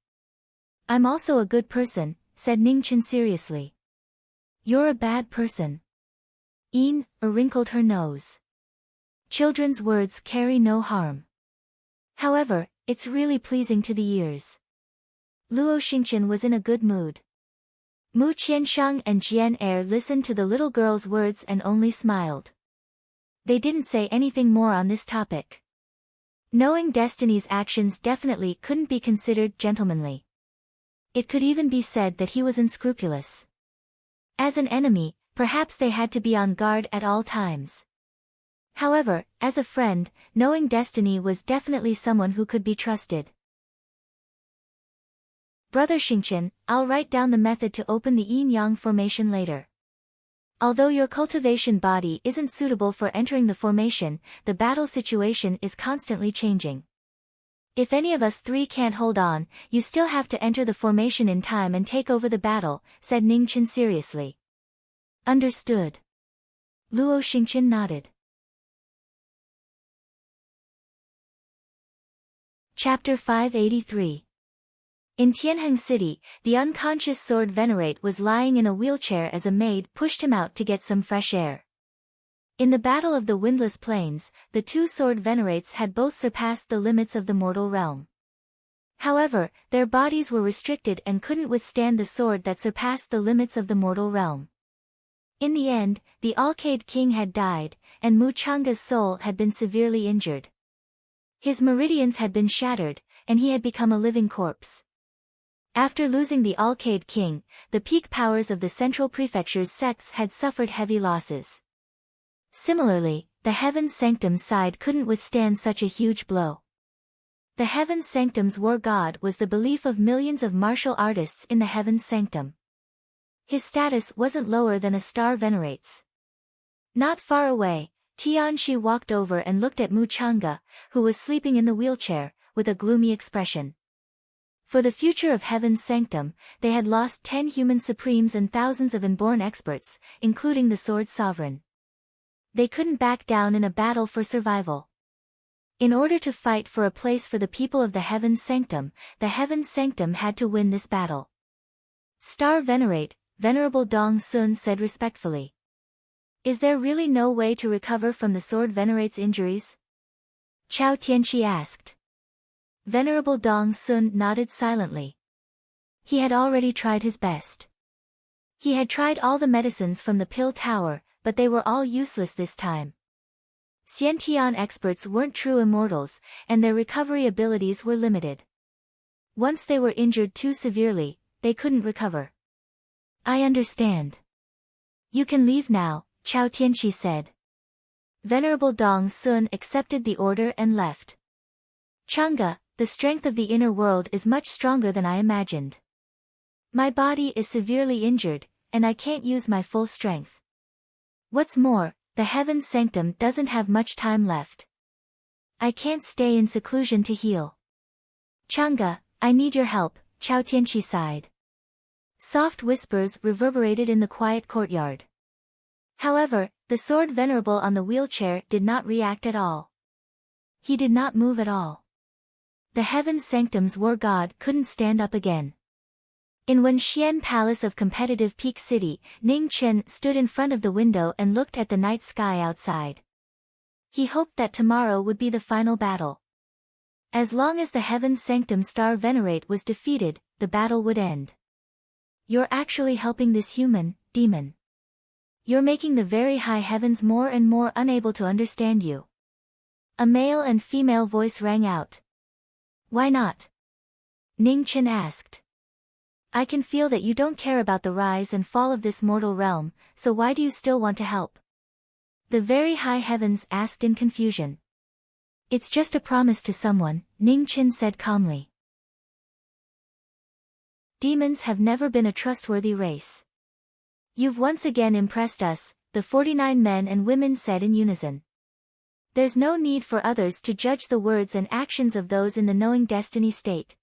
[SPEAKER 1] I'm also a good person, said Ning Chen seriously. You're a bad person. Yin wrinkled her nose. Children's words carry no harm. However, it's really pleasing to the ears. Luo Xingqian was in a good mood. Mu Qianshang and Jian Er listened to the little girl's words and only smiled. They didn't say anything more on this topic. Knowing destiny's actions definitely couldn't be considered gentlemanly. It could even be said that he was unscrupulous. As an enemy, perhaps they had to be on guard at all times. However, as a friend, knowing destiny was definitely someone who could be trusted. Brother Xingqian, I'll write down the method to open the yin-yang formation later. Although your cultivation body isn't suitable for entering the formation, the battle situation is constantly changing. If any of us 3 can't hold on, you still have to enter the formation in time and take over the battle, said Ning Chen seriously. Understood. Luo Xingqian nodded. Chapter 583. In Tianheng City, the unconscious sword venerate was lying in a wheelchair as a maid pushed him out to get some fresh air. In the Battle of the Windless Plains, the 2 sword venerates had both surpassed the limits of the mortal realm. However, their bodies were restricted and couldn't withstand the sword that surpassed the limits of the mortal realm. In the end, the Alcade King had died, and Mu Changa's soul had been severely injured. His meridians had been shattered, and he had become a living corpse. After losing the Alcade King, the peak powers of the Central Prefecture's sects had suffered heavy losses. Similarly, the Heaven's Sanctum's side couldn't withstand such a huge blow. The Heaven's Sanctum's war god was the belief of millions of martial artists in the Heaven's Sanctum. His status wasn't lower than a star venerate's. Not far away, Tianxi walked over and looked at Mu Changa, who was sleeping in the wheelchair, with a gloomy expression. For the future of Heaven's Sanctum, they had lost 10 human supremes and thousands of inborn experts, including the Sword Sovereign. They couldn't back down in a battle for survival. In order to fight for a place for the people of the Heaven's Sanctum, the Heaven's Sanctum had to win this battle. Star Venerate, Venerable Dong Sun said respectfully. Is there really no way to recover from the sword venerate's injuries? Chao Tianqi asked. Venerable Dong Sun nodded silently. He had already tried his best. He had tried all the medicines from the pill tower, but they were all useless this time. Xiantian experts weren't true immortals, and their recovery abilities were limited. Once they were injured too severely, they couldn't recover. I understand. You can leave now, Chao Tianqi said. Venerable Dong Sun accepted the order and left. Chang'e, the strength of the inner world is much stronger than I imagined. My body is severely injured, and I can't use my full strength. What's more, the Heaven's Sanctum doesn't have much time left. I can't stay in seclusion to heal. Chang'e, I need your help, Chao Tianqi sighed. Soft whispers reverberated in the quiet courtyard. However, the sword venerable on the wheelchair did not react at all. He did not move at all. The Heaven's Sanctum's war god couldn't stand up again. In Wenxian Palace of Competitive Peak City, Ning Chen stood in front of the window and looked at the night sky outside. He hoped that tomorrow would be the final battle. As long as the Heaven's Sanctum Star Venerate was defeated, the battle would end. You're actually helping this human, demon. You're making the very high heavens more and more unable to understand you. A male and female voice rang out. Why not? Ning Chen asked. I can feel that you don't care about the rise and fall of this mortal realm, so why do you still want to help? The very high heavens asked in confusion. It's just a promise to someone, Ning Chen said calmly. Demons have never been a trustworthy race. You've once again impressed us, the 49 men and women said in unison. There's no need for others to judge the words and actions of those in the knowing destiny state.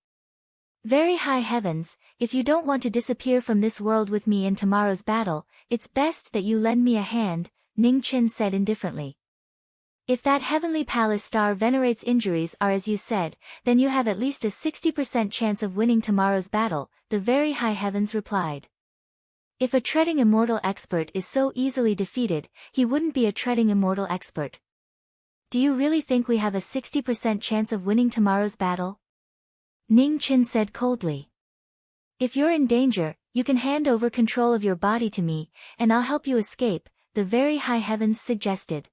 [SPEAKER 1] Very high heavens, if you don't want to disappear from this world with me in tomorrow's battle, it's best that you lend me a hand, Ning Chen said indifferently. If that heavenly palace star venerate's injuries are as you said, then you have at least a 60% chance of winning tomorrow's battle, the very high heavens replied. If a treading immortal expert is so easily defeated, he wouldn't be a treading immortal expert. Do you really think we have a 60% chance of winning tomorrow's battle? Ning Chen said coldly. If you're in danger, you can hand over control of your body to me, and I'll help you escape, the very high heavens suggested.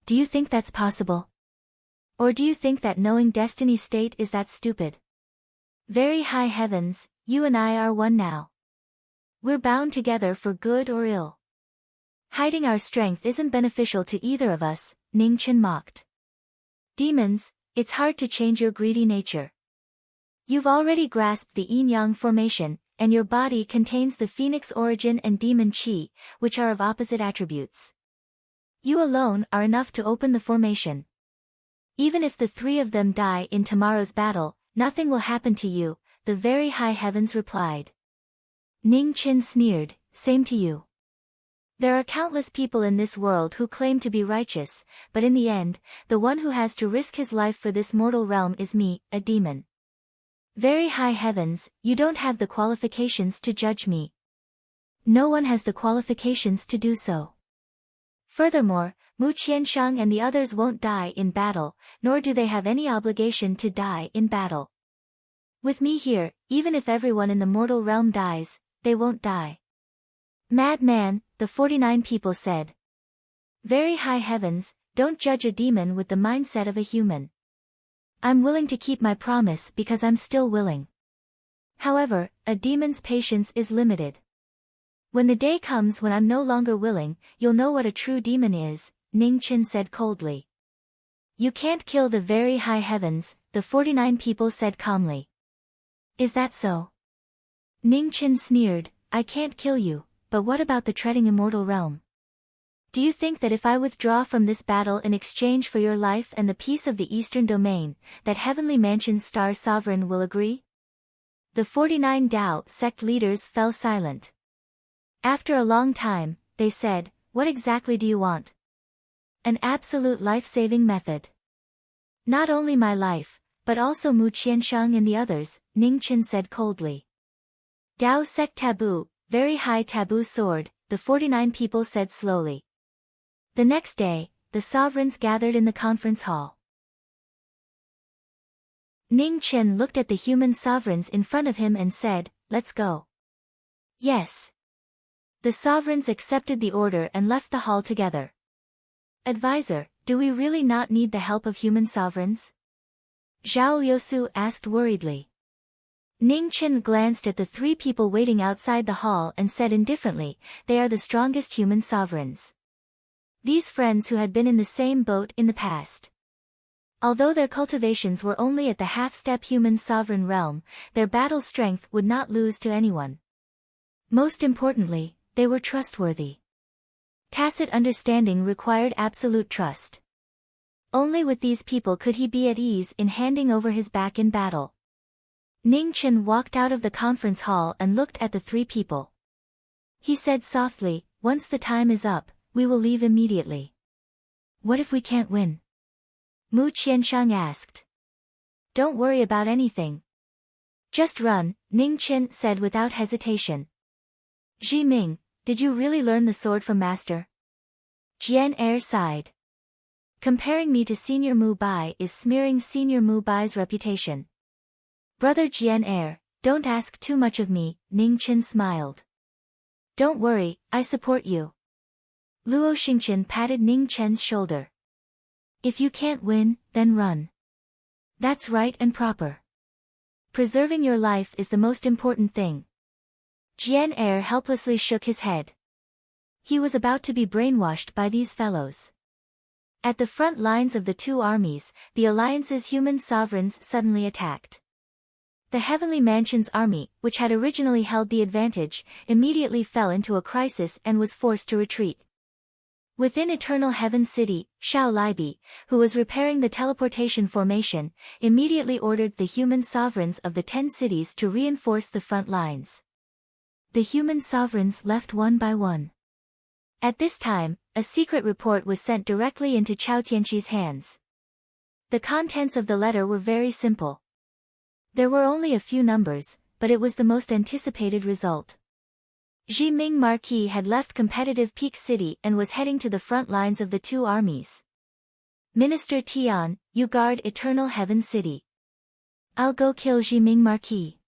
[SPEAKER 1] Do you think that's possible? Or do you think that knowing destiny state is that stupid? Very high heavens, you and I are one now. We're bound together for good or ill. Hiding our strength isn't beneficial to either of us, Ning Chen mocked. Demons, it's hard to change your greedy nature. You've already grasped the yin-yang formation, and your body contains the phoenix origin and demon qi, which are of opposite attributes. You alone are enough to open the formation. Even if the three of them die in tomorrow's battle, nothing will happen to you, the very high heavens replied. Ning Chen sneered, same to you. There are countless people in this world who claim to be righteous, but in the end, the one who has to risk his life for this mortal realm is me, a demon. Very high heavens, you don't have the qualifications to judge me. No one has the qualifications to do so. Furthermore, Mu Qianshang and the others won't die in battle, nor do they have any obligation to die in battle. With me here, even if everyone in the mortal realm dies, they won't die. Madman, the 49 people said. Very high heavens, don't judge a demon with the mindset of a human. I'm willing to keep my promise because I'm still willing. However, a demon's patience is limited. When the day comes when I'm no longer willing, you'll know what a true demon is, Ning Chen said coldly. You can't kill the very high heavens, the 49 people said calmly. Is that so? Ning Chen sneered, I can't kill you, but what about the treading immortal realm? Do you think that if I withdraw from this battle in exchange for your life and the peace of the Eastern Domain, that Heavenly Mansion's Star Sovereign will agree? The 49 Dao sect leaders fell silent. After a long time, they said, what exactly do you want? An absolute life-saving method. Not only my life, but also Mu Qianshang and the others, Ning Chen said coldly. Dao sect taboo, very high taboo sword, the 49 people said slowly. The next day, the sovereigns gathered in the conference hall. Ning Chen looked at the human sovereigns in front of him and said, "Let's go." Yes. The sovereigns accepted the order and left the hall together. Advisor, do we really not need the help of human sovereigns? Zhao Yosu asked worriedly. Ning Chen glanced at the three people waiting outside the hall and said indifferently, "They are the strongest human sovereigns." These friends who had been in the same boat in the past. Although their cultivations were only at the half-step human sovereign realm, their battle strength would not lose to anyone. Most importantly, they were trustworthy. Tacit understanding required absolute trust. Only with these people could he be at ease in handing over his back in battle. Ning Chen walked out of the conference hall and looked at the three people. He said softly, "Once the time is up, we will leave immediately." "What if we can't win?" Mu Qianshang asked. "Don't worry about anything. Just run," Ning Chen said without hesitation. "Ji Ming, did you really learn the sword from master?" Jian Er sighed. "Comparing me to Senior Mu Bai is smearing Senior Mu Bai's reputation." "Brother Jian Er, don't ask too much of me," Ning Chen smiled. "Don't worry, I support you." Luo Xingchen patted Ning Chen's shoulder. "If you can't win, then run. That's right and proper. Preserving your life is the most important thing." Jian Er helplessly shook his head. He was about to be brainwashed by these fellows. At the front lines of the two armies, the alliance's human sovereigns suddenly attacked. The Heavenly Mansion's army, which had originally held the advantage, immediately fell into a crisis and was forced to retreat. Within Eternal Heaven City, Xiao Libi, who was repairing the teleportation formation, immediately ordered the human sovereigns of the 10 cities to reinforce the front lines. The human sovereigns left one by one. At this time, a secret report was sent directly into Chao Tianqi's hands. The contents of the letter were very simple. There were only a few numbers, but it was the most anticipated result. Ji Ming Marquis had left competitive Peak City and was heading to the front lines of the two armies. "Minister Tian, you guard Eternal Heaven City. I'll go kill Ji Ming Marquis."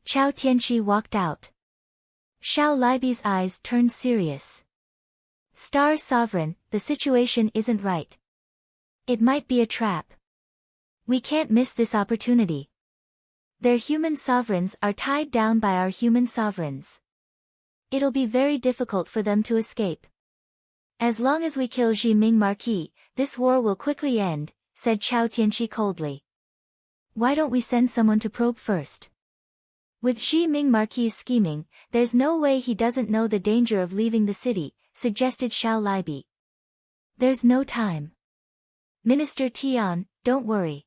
[SPEAKER 1] Chao Tianqi walked out. Xiao Libi's eyes turned serious. "Star Sovereign, the situation isn't right. It might be a trap. We can't miss this opportunity. Their human sovereigns are tied down by our human sovereigns. It'll be very difficult for them to escape. As long as we kill Ji Ming Marquis, this war will quickly end," said Chao Tianqi coldly. "Why don't we send someone to probe first? With Ji Ming Marquis scheming, there's no way he doesn't know the danger of leaving the city," suggested Xiao Libi. "There's no time. Minister Tian, don't worry.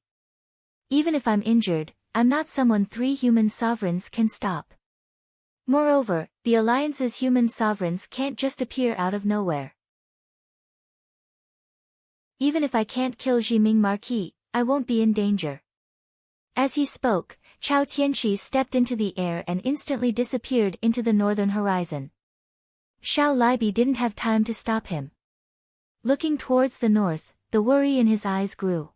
[SPEAKER 1] Even if I'm injured, I'm not someone 3 human sovereigns can stop. Moreover, the Alliance's human sovereigns can't just appear out of nowhere. Even if I can't kill Ji Ming Marquis, I won't be in danger." As he spoke, Chao Tianqi stepped into the air and instantly disappeared into the northern horizon. Xiao Libi didn't have time to stop him. Looking towards the north, the worry in his eyes grew.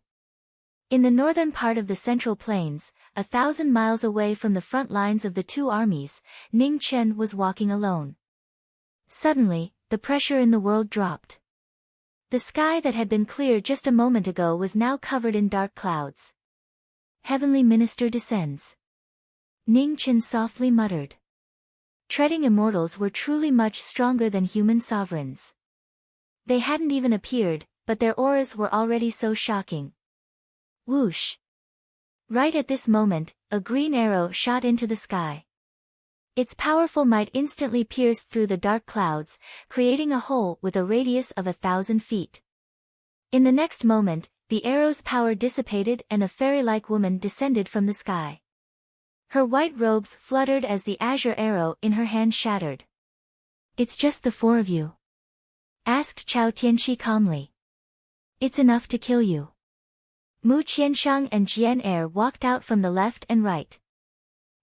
[SPEAKER 1] In the northern part of the Central Plains, 1,000 miles away from the front lines of the two armies, Ning Chen was walking alone. Suddenly, the pressure in the world dropped. The sky that had been clear just a moment ago was now covered in dark clouds. "Heavenly Minister descends," Ning Chen softly muttered. Treading immortals were truly much stronger than human sovereigns. They hadn't even appeared, but their auras were already so shocking. Whoosh! Right at this moment, a green arrow shot into the sky. Its powerful might instantly pierced through the dark clouds, creating a hole with a radius of 1,000 feet. In the next moment, the arrow's power dissipated and a fairy-like woman descended from the sky. Her white robes fluttered as the azure arrow in her hand shattered. "It's just the 4 of you?" asked Chao Tianqi calmly. "It's enough to kill you." Mu Qianshang and Jian Er walked out from the left and right.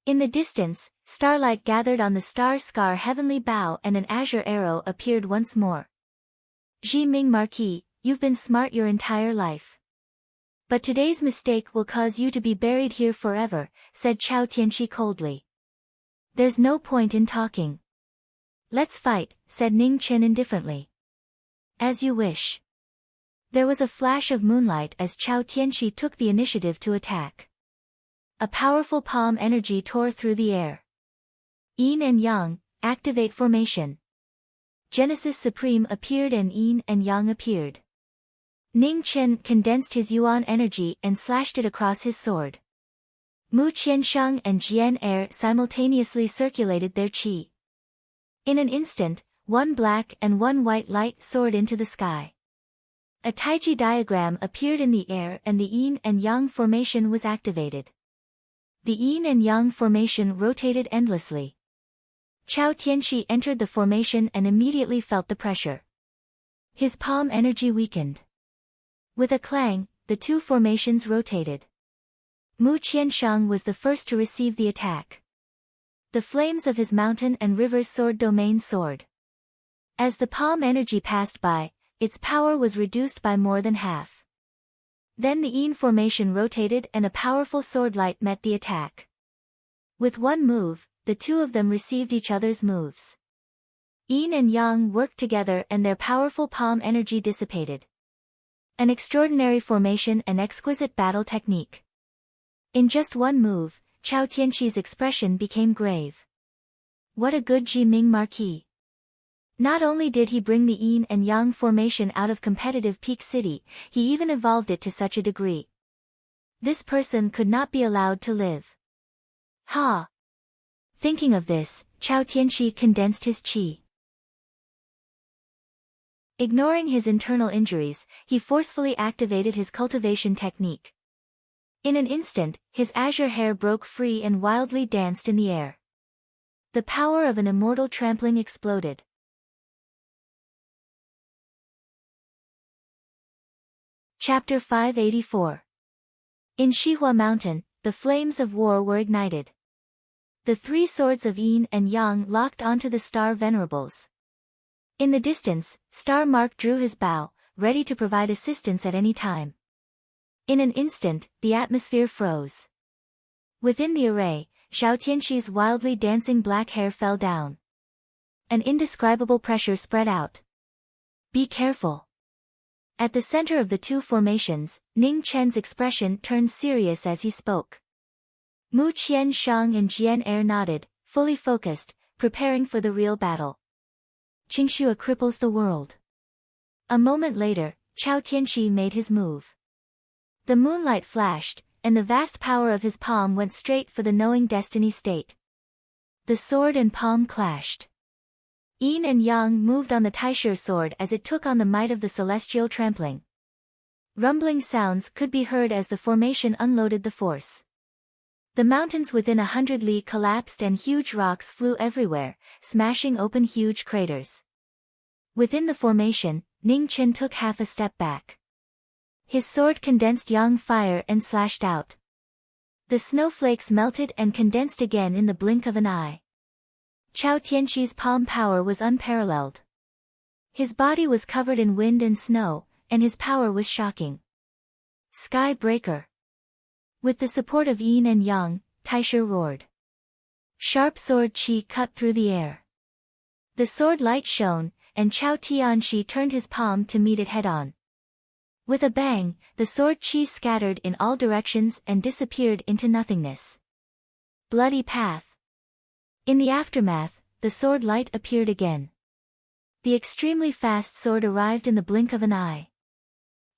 [SPEAKER 1] In the distance, starlight gathered on the star scar heavenly bow and an azure arrow appeared once more. Ji Ming Marquis, you've been smart your entire life. But today's mistake will cause you to be buried here forever, said Chao Tianqi coldly. There's no point in talking. Let's fight, said Ning Chen indifferently. As you wish. There was a flash of moonlight as Chao Tianqi took the initiative to attack. A powerful palm energy tore through the air. Yin and Yang, activate formation. Genesis Supreme appeared and Yin and Yang appeared. Ning Chen condensed his Yuan energy and slashed it across his sword. Mu Qiansheng and Jian Er simultaneously circulated their qi. In an instant, one black and one white light soared into the sky. A Taiji diagram appeared in the air and the Yin and Yang formation was activated. The Yin and Yang formation rotated endlessly. Chao Tianqi entered the formation and immediately felt the pressure. His palm energy weakened. With a clang, the two formations rotated. Mu Qiansheng was the first to receive the attack. The flames of his mountain and river's sword domain soared. As the palm energy passed by, its power was reduced by more than half. Then the Yin formation rotated and a powerful sword light met the attack. With one move, the two of them received each other's moves. Yin and Yang worked together and their powerful palm energy dissipated. An extraordinary formation and exquisite battle technique. In just one move, Chao Tianqi's expression became grave. What a good Ji Ming Marquis. Not only did he bring the Yin and Yang formation out of competitive Peak City, he even evolved it to such a degree. This person could not be allowed to live. Ha! Thinking of this, Chao Tianqi condensed his qi. Ignoring his internal injuries, he forcefully activated his cultivation technique. In an instant, his azure hair broke free and wildly danced in the air. The power of an immortal trampling exploded. Chapter 584. In Shihua Mountain, the flames of war were ignited. The three swords of Yin and Yang locked onto the Star Venerables. In the distance, Star Mark drew his bow, ready to provide assistance at any time. In an instant, the atmosphere froze. Within the array, Chao Tianqi's wildly dancing black hair fell down. An indescribable pressure spread out. Be careful. At the center of the two formations, Ning Chen's expression turned serious as he spoke. Mu Qiansheng and Jian Er nodded, fully focused, preparing for the real battle. Qingxue cripples the world. A moment later, Chao Tianqi made his move. The moonlight flashed, and the vast power of his palm went straight for the knowing destiny state. The sword and palm clashed. Yin and Yang moved on the Taisher sword as it took on the might of the celestial trampling. Rumbling sounds could be heard as the formation unloaded the force. The mountains within 100 li collapsed and huge rocks flew everywhere, smashing open huge craters. Within the formation, Ning Chen took half a step back. His sword condensed yang fire and slashed out. The snowflakes melted and condensed again in the blink of an eye. Chao Tianqi's palm power was unparalleled. His body was covered in wind and snow, and his power was shocking. Sky Breaker. With the support of Yin and Yang, Taisher roared. Sharp sword qi cut through the air. The sword light shone, and Chao Tianqi turned his palm to meet it head-on. With a bang, the sword qi scattered in all directions and disappeared into nothingness. Bloody path. In the aftermath, the sword light appeared again. The extremely fast sword arrived in the blink of an eye.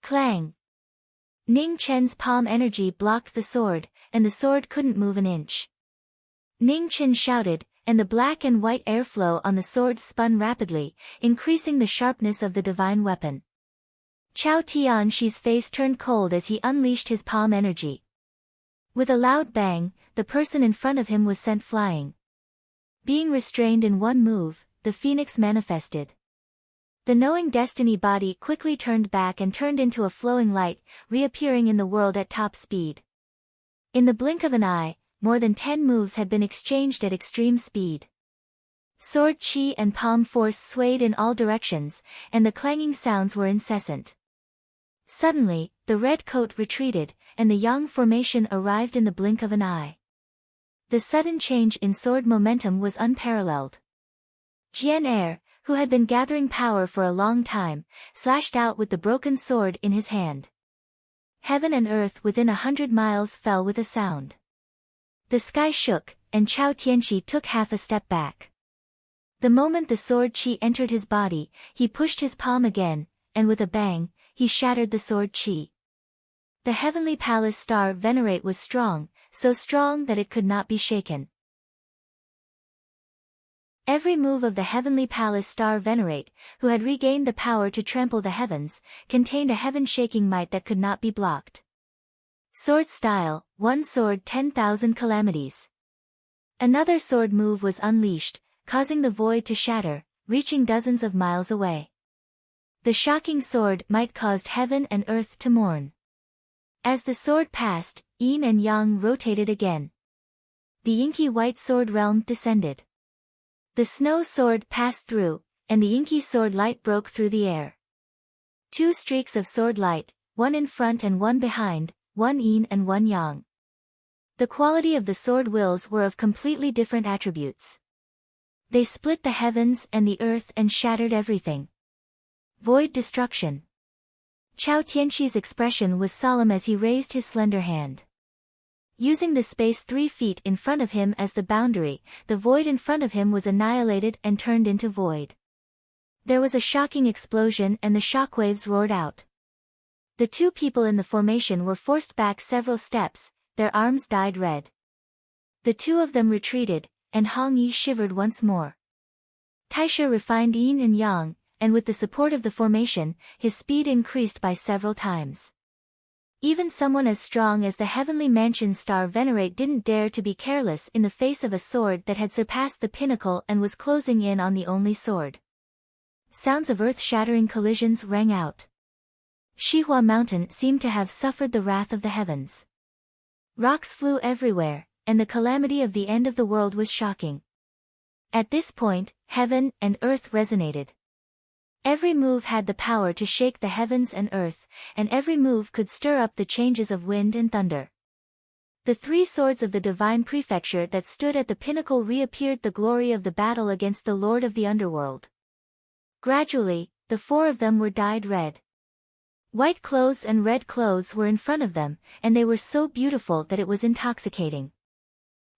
[SPEAKER 1] Clang! Ning Chen's palm energy blocked the sword, and the sword couldn't move an inch. Ning Chen shouted, and the black and white airflow on the sword spun rapidly, increasing the sharpness of the divine weapon. Chao Tianqi's face turned cold as he unleashed his palm energy. With a loud bang, the person in front of him was sent flying. Being restrained in one move, the phoenix manifested. The knowing destiny body quickly turned back and turned into a flowing light, reappearing in the world at top speed. In the blink of an eye, more than 10 moves had been exchanged at extreme speed. Sword chi and palm force swayed in all directions, and the clanging sounds were incessant. Suddenly, the red coat retreated, and the yang formation arrived in the blink of an eye. The sudden change in sword momentum was unparalleled. Jian Er, who had been gathering power for a long time, slashed out with the broken sword in his hand. Heaven and earth within 100 miles fell with a sound. The sky shook, and Chao Tianqi took half a step back. The moment the sword chi entered his body, he pushed his palm again, and with a bang, he shattered the sword chi. The heavenly palace star venerate was strong, so strong that it could not be shaken. Every move of the heavenly palace star venerate, who had regained the power to trample the heavens, contained a heaven-shaking might that could not be blocked. Sword style, one sword 10,000 calamities. Another sword move was unleashed, causing the void to shatter, reaching dozens of miles away. The shocking sword might caused heaven and earth to mourn. As the sword passed, yin and yang rotated again. The inky white sword realm descended. The snow sword passed through, and the inky sword light broke through the air. Two streaks of sword light, one in front and one behind, one yin and one yang. The quality of the sword wills were of completely different attributes. They split the heavens and the earth and shattered everything. Void destruction. Chao Tianqi's expression was solemn as he raised his slender hand. Using the space 3 feet in front of him as the boundary, the void in front of him was annihilated and turned into void. There was a shocking explosion and the shockwaves roared out. The two people in the formation were forced back several steps, their arms dyed red. The two of them retreated, and Hong Yi shivered once more. Taisha refined yin and yang, and with the support of the formation, his speed increased by several times. Even someone as strong as the heavenly mansion star venerate didn't dare to be careless in the face of a sword that had surpassed the pinnacle and was closing in on the only sword. Sounds of earth-shattering collisions rang out. Shihua Mountain seemed to have suffered the wrath of the heavens. Rocks flew everywhere, and the calamity of the end of the world was shocking. At this point, heaven and earth resonated. Every move had the power to shake the heavens and earth, and every move could stir up the changes of wind and thunder. The three swords of the divine prefecture that stood at the pinnacle reappeared, the glory of the battle against the lord of the underworld. Gradually, the four of them were dyed red. White clothes and red clothes were in front of them, and they were so beautiful that it was intoxicating.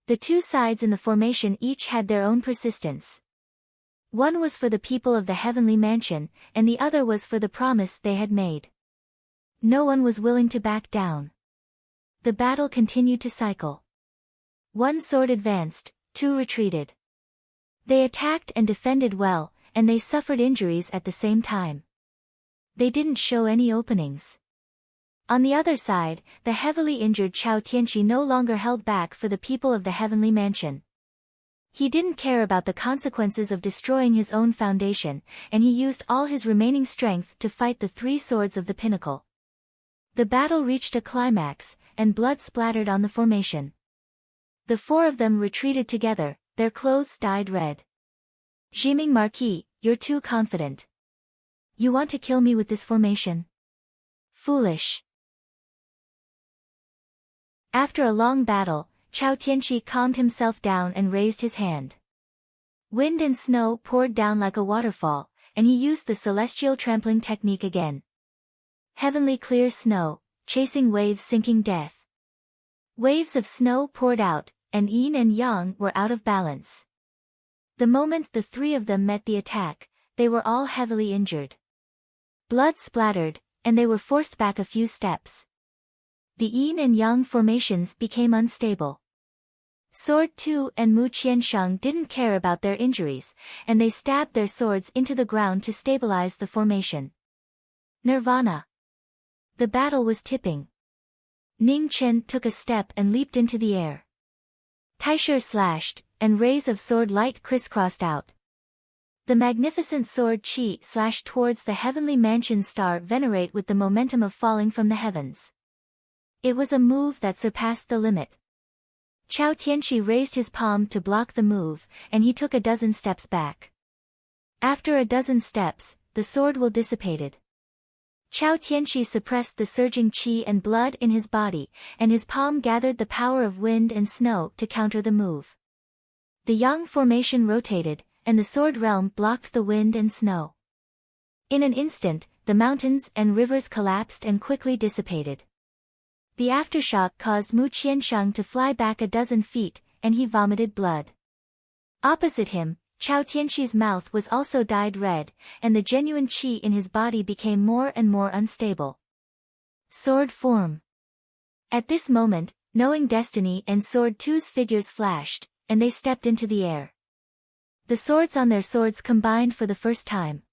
[SPEAKER 1] The two sides in the formation each had their own persistence. One was for the people of the heavenly mansion, and the other was for the promise they had made. No one was willing to back down. The battle continued to cycle. One sword advanced, two retreated. They attacked and defended well, and they suffered injuries at the same time. They didn't show any openings. On the other side, the heavily injured Chao Tianqi no longer held back for the people of the heavenly mansion. He didn't care about the consequences of destroying his own foundation, and he used all his remaining strength to fight the three swords of the pinnacle. The battle reached a climax, and blood splattered on the formation. The four of them retreated together, their clothes dyed red. Jiming Marquis, you're too confident. You want to kill me with this formation? Foolish. After a long battle, Chao Tianqi calmed himself down and raised his hand. Wind and snow poured down like a waterfall, and he used the celestial trampling technique again. Heavenly clear snow, chasing waves sinking death. Waves of snow poured out, and yin and yang were out of balance. The moment the three of them met the attack, they were all heavily injured. Blood splattered, and they were forced back a few steps. The yin and yang formations became unstable. Sword 2 and Mu Qiansheng didn't care about their injuries, and they stabbed their swords into the ground to stabilize the formation. Nirvana. The battle was tipping. Ning Chen took a step and leaped into the air. Taisha slashed, and rays of sword light crisscrossed out. The magnificent sword Qi slashed towards the heavenly mansion star venerate with the momentum of falling from the heavens. It was a move that surpassed the limit. Chao Tianxi raised his palm to block the move, and he took a dozen steps back. After a dozen steps, the sword will dissipated. Chao Tianxi suppressed the surging qi and blood in his body, and his palm gathered the power of wind and snow to counter the move. The yang formation rotated, and the sword realm blocked the wind and snow. In an instant, the mountains and rivers collapsed and quickly dissipated. The aftershock caused Mu Qiansheng to fly back a dozen feet, and he vomited blood. Opposite him, Chao Tianxi's mouth was also dyed red, and the genuine qi in his body became more and more unstable. Sword form. At this moment, Knowing Destiny and Sword Two's figures flashed, and they stepped into the air. The swords on their swords combined for the first time.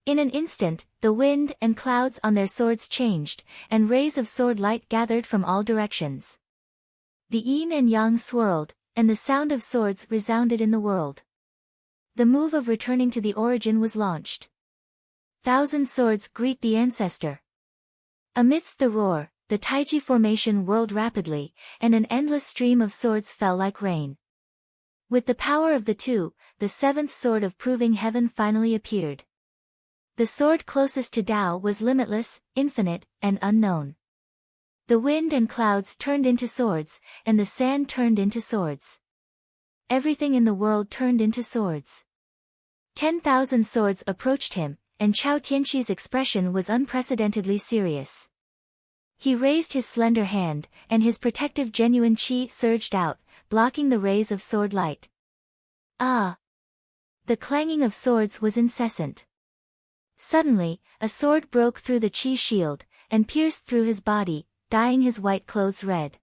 [SPEAKER 1] In an instant, the wind and clouds on their swords changed, and rays of sword light gathered from all directions. The yin and yang swirled, and the sound of swords resounded in the world. The move of returning to the origin was launched. Thousand swords greet the ancestor. Amidst the roar, the Taiji formation whirled rapidly, and an endless stream of swords fell like rain. With the power of the two, the seventh sword of proving heaven finally appeared. The sword closest to Tao was limitless, infinite, and unknown. The wind and clouds turned into swords, and the sand turned into swords. Everything in the world turned into swords. 10,000 swords approached him, and Chao Tianxi's expression was unprecedentedly serious. He raised his slender hand, and his protective genuine qi surged out, blocking the rays of sword light. Ah! The clanging of swords was incessant. Suddenly, a sword broke through the qi shield, and pierced through his body, dyeing his white clothes red.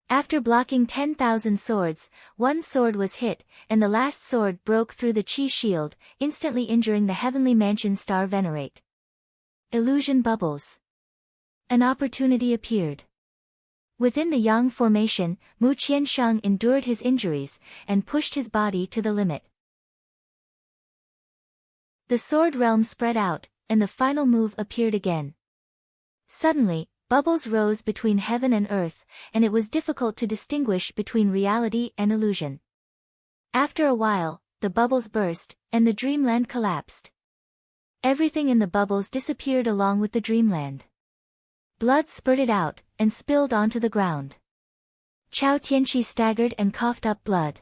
[SPEAKER 1] After blocking 10,000 swords, one sword was hit, and the last sword broke through the qi shield, instantly injuring the heavenly mansion star venerate. Illusion bubbles. An opportunity appeared. Within the yang formation, Mu Qiansheng endured his injuries, and pushed his body to the limit. The sword realm spread out, and the final move appeared again. Suddenly, bubbles rose between heaven and earth, and it was difficult to distinguish between reality and illusion. After a while, the bubbles burst, and the dreamland collapsed. Everything in the bubbles disappeared along with the dreamland. Blood spurted out, and spilled onto the ground. Chao Tianxi staggered and coughed up blood.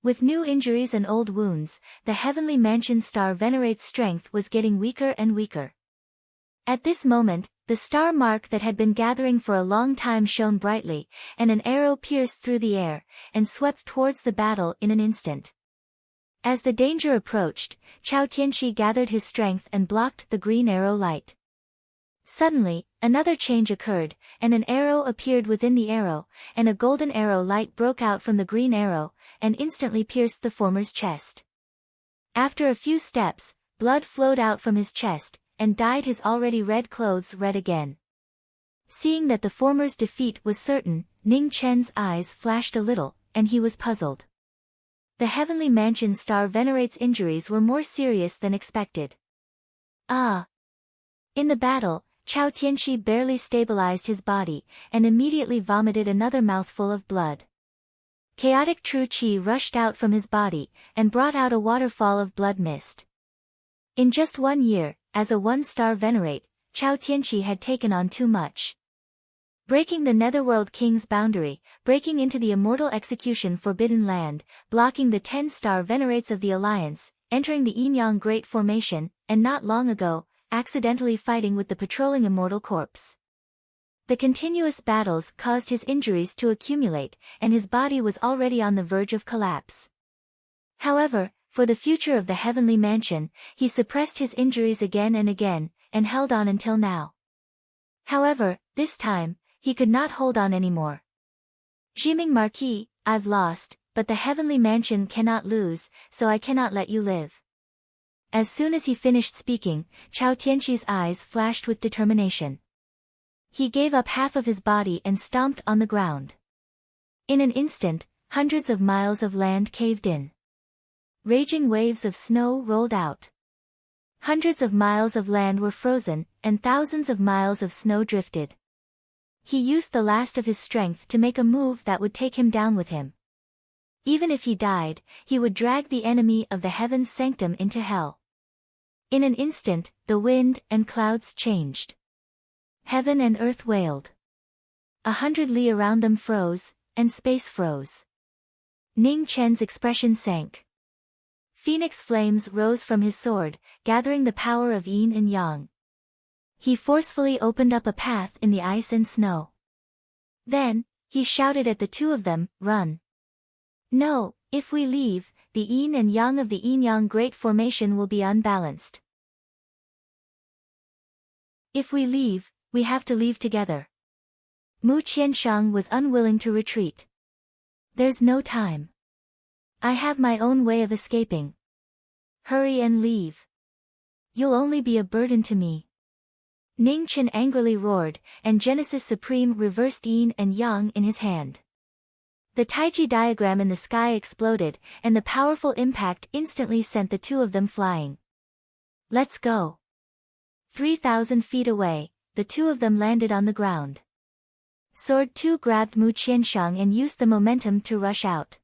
[SPEAKER 1] With new injuries and old wounds, the heavenly mansion star venerate's strength was getting weaker and weaker. At this moment, the star mark that had been gathering for a long time shone brightly, and an arrow pierced through the air, and swept towards the battle in an instant. As the danger approached, Chao Tianxi gathered his strength and blocked the green arrow light. Suddenly, another change occurred, and an arrow appeared within the arrow, and a golden arrow light broke out from the green arrow, and instantly pierced the former's chest. After a few steps, blood flowed out from his chest, and dyed his already red clothes red again. Seeing that the former's defeat was certain, Ning Chen's eyes flashed a little, and he was puzzled. The heavenly mansion star venerate's injuries were more serious than expected. Ah! In the battle, Chao Tianxi barely stabilized his body, and immediately vomited another mouthful of blood. Chaotic true qi rushed out from his body, and brought out a waterfall of blood mist. In just 1 year, as a one-star venerate, Chao Tianxi had taken on too much. Breaking the Netherworld King's boundary, breaking into the immortal execution forbidden land, blocking the 10-star venerates of the Alliance, entering the Yin-Yang Great Formation, and not long ago, accidentally fighting with the patrolling immortal corpse. The continuous battles caused his injuries to accumulate, and his body was already on the verge of collapse. However, for the future of the heavenly mansion, he suppressed his injuries again and again, and held on until now. However, this time, he could not hold on anymore. Jiming Marquis, I've lost, but the heavenly mansion cannot lose, so I cannot let you live. As soon as he finished speaking, Chao Tianxi's eyes flashed with determination. He gave up half of his body and stomped on the ground. In an instant, hundreds of miles of land caved in. Raging waves of snow rolled out. Hundreds of miles of land were frozen, and thousands of miles of snow drifted. He used the last of his strength to make a move that would take him down with him. Even if he died, he would drag the enemy of the heaven's sanctum into hell. In an instant, the wind and clouds changed. Heaven and earth wailed. 100 li around them froze, and space froze. Ning Chen's expression sank. Phoenix flames rose from his sword, gathering the power of yin and yang. He forcefully opened up a path in the ice and snow. Then, he shouted at the two of them, "Run! No, if we leave, the yin and yang of the yin-yang great formation will be unbalanced. If we leave, we have to leave together." Mu Qianshang was unwilling to retreat. "There's no time. I have my own way of escaping. Hurry and leave. You'll only be a burden to me." Ning Chen angrily roared, and Genesis Supreme reversed yin and yang in his hand. The Taiji diagram in the sky exploded, and the powerful impact instantly sent the two of them flying. "Let's go." 3,000 feet away, the two of them landed on the ground. Sword 2 grabbed Mu Qianshang and used the momentum to rush out.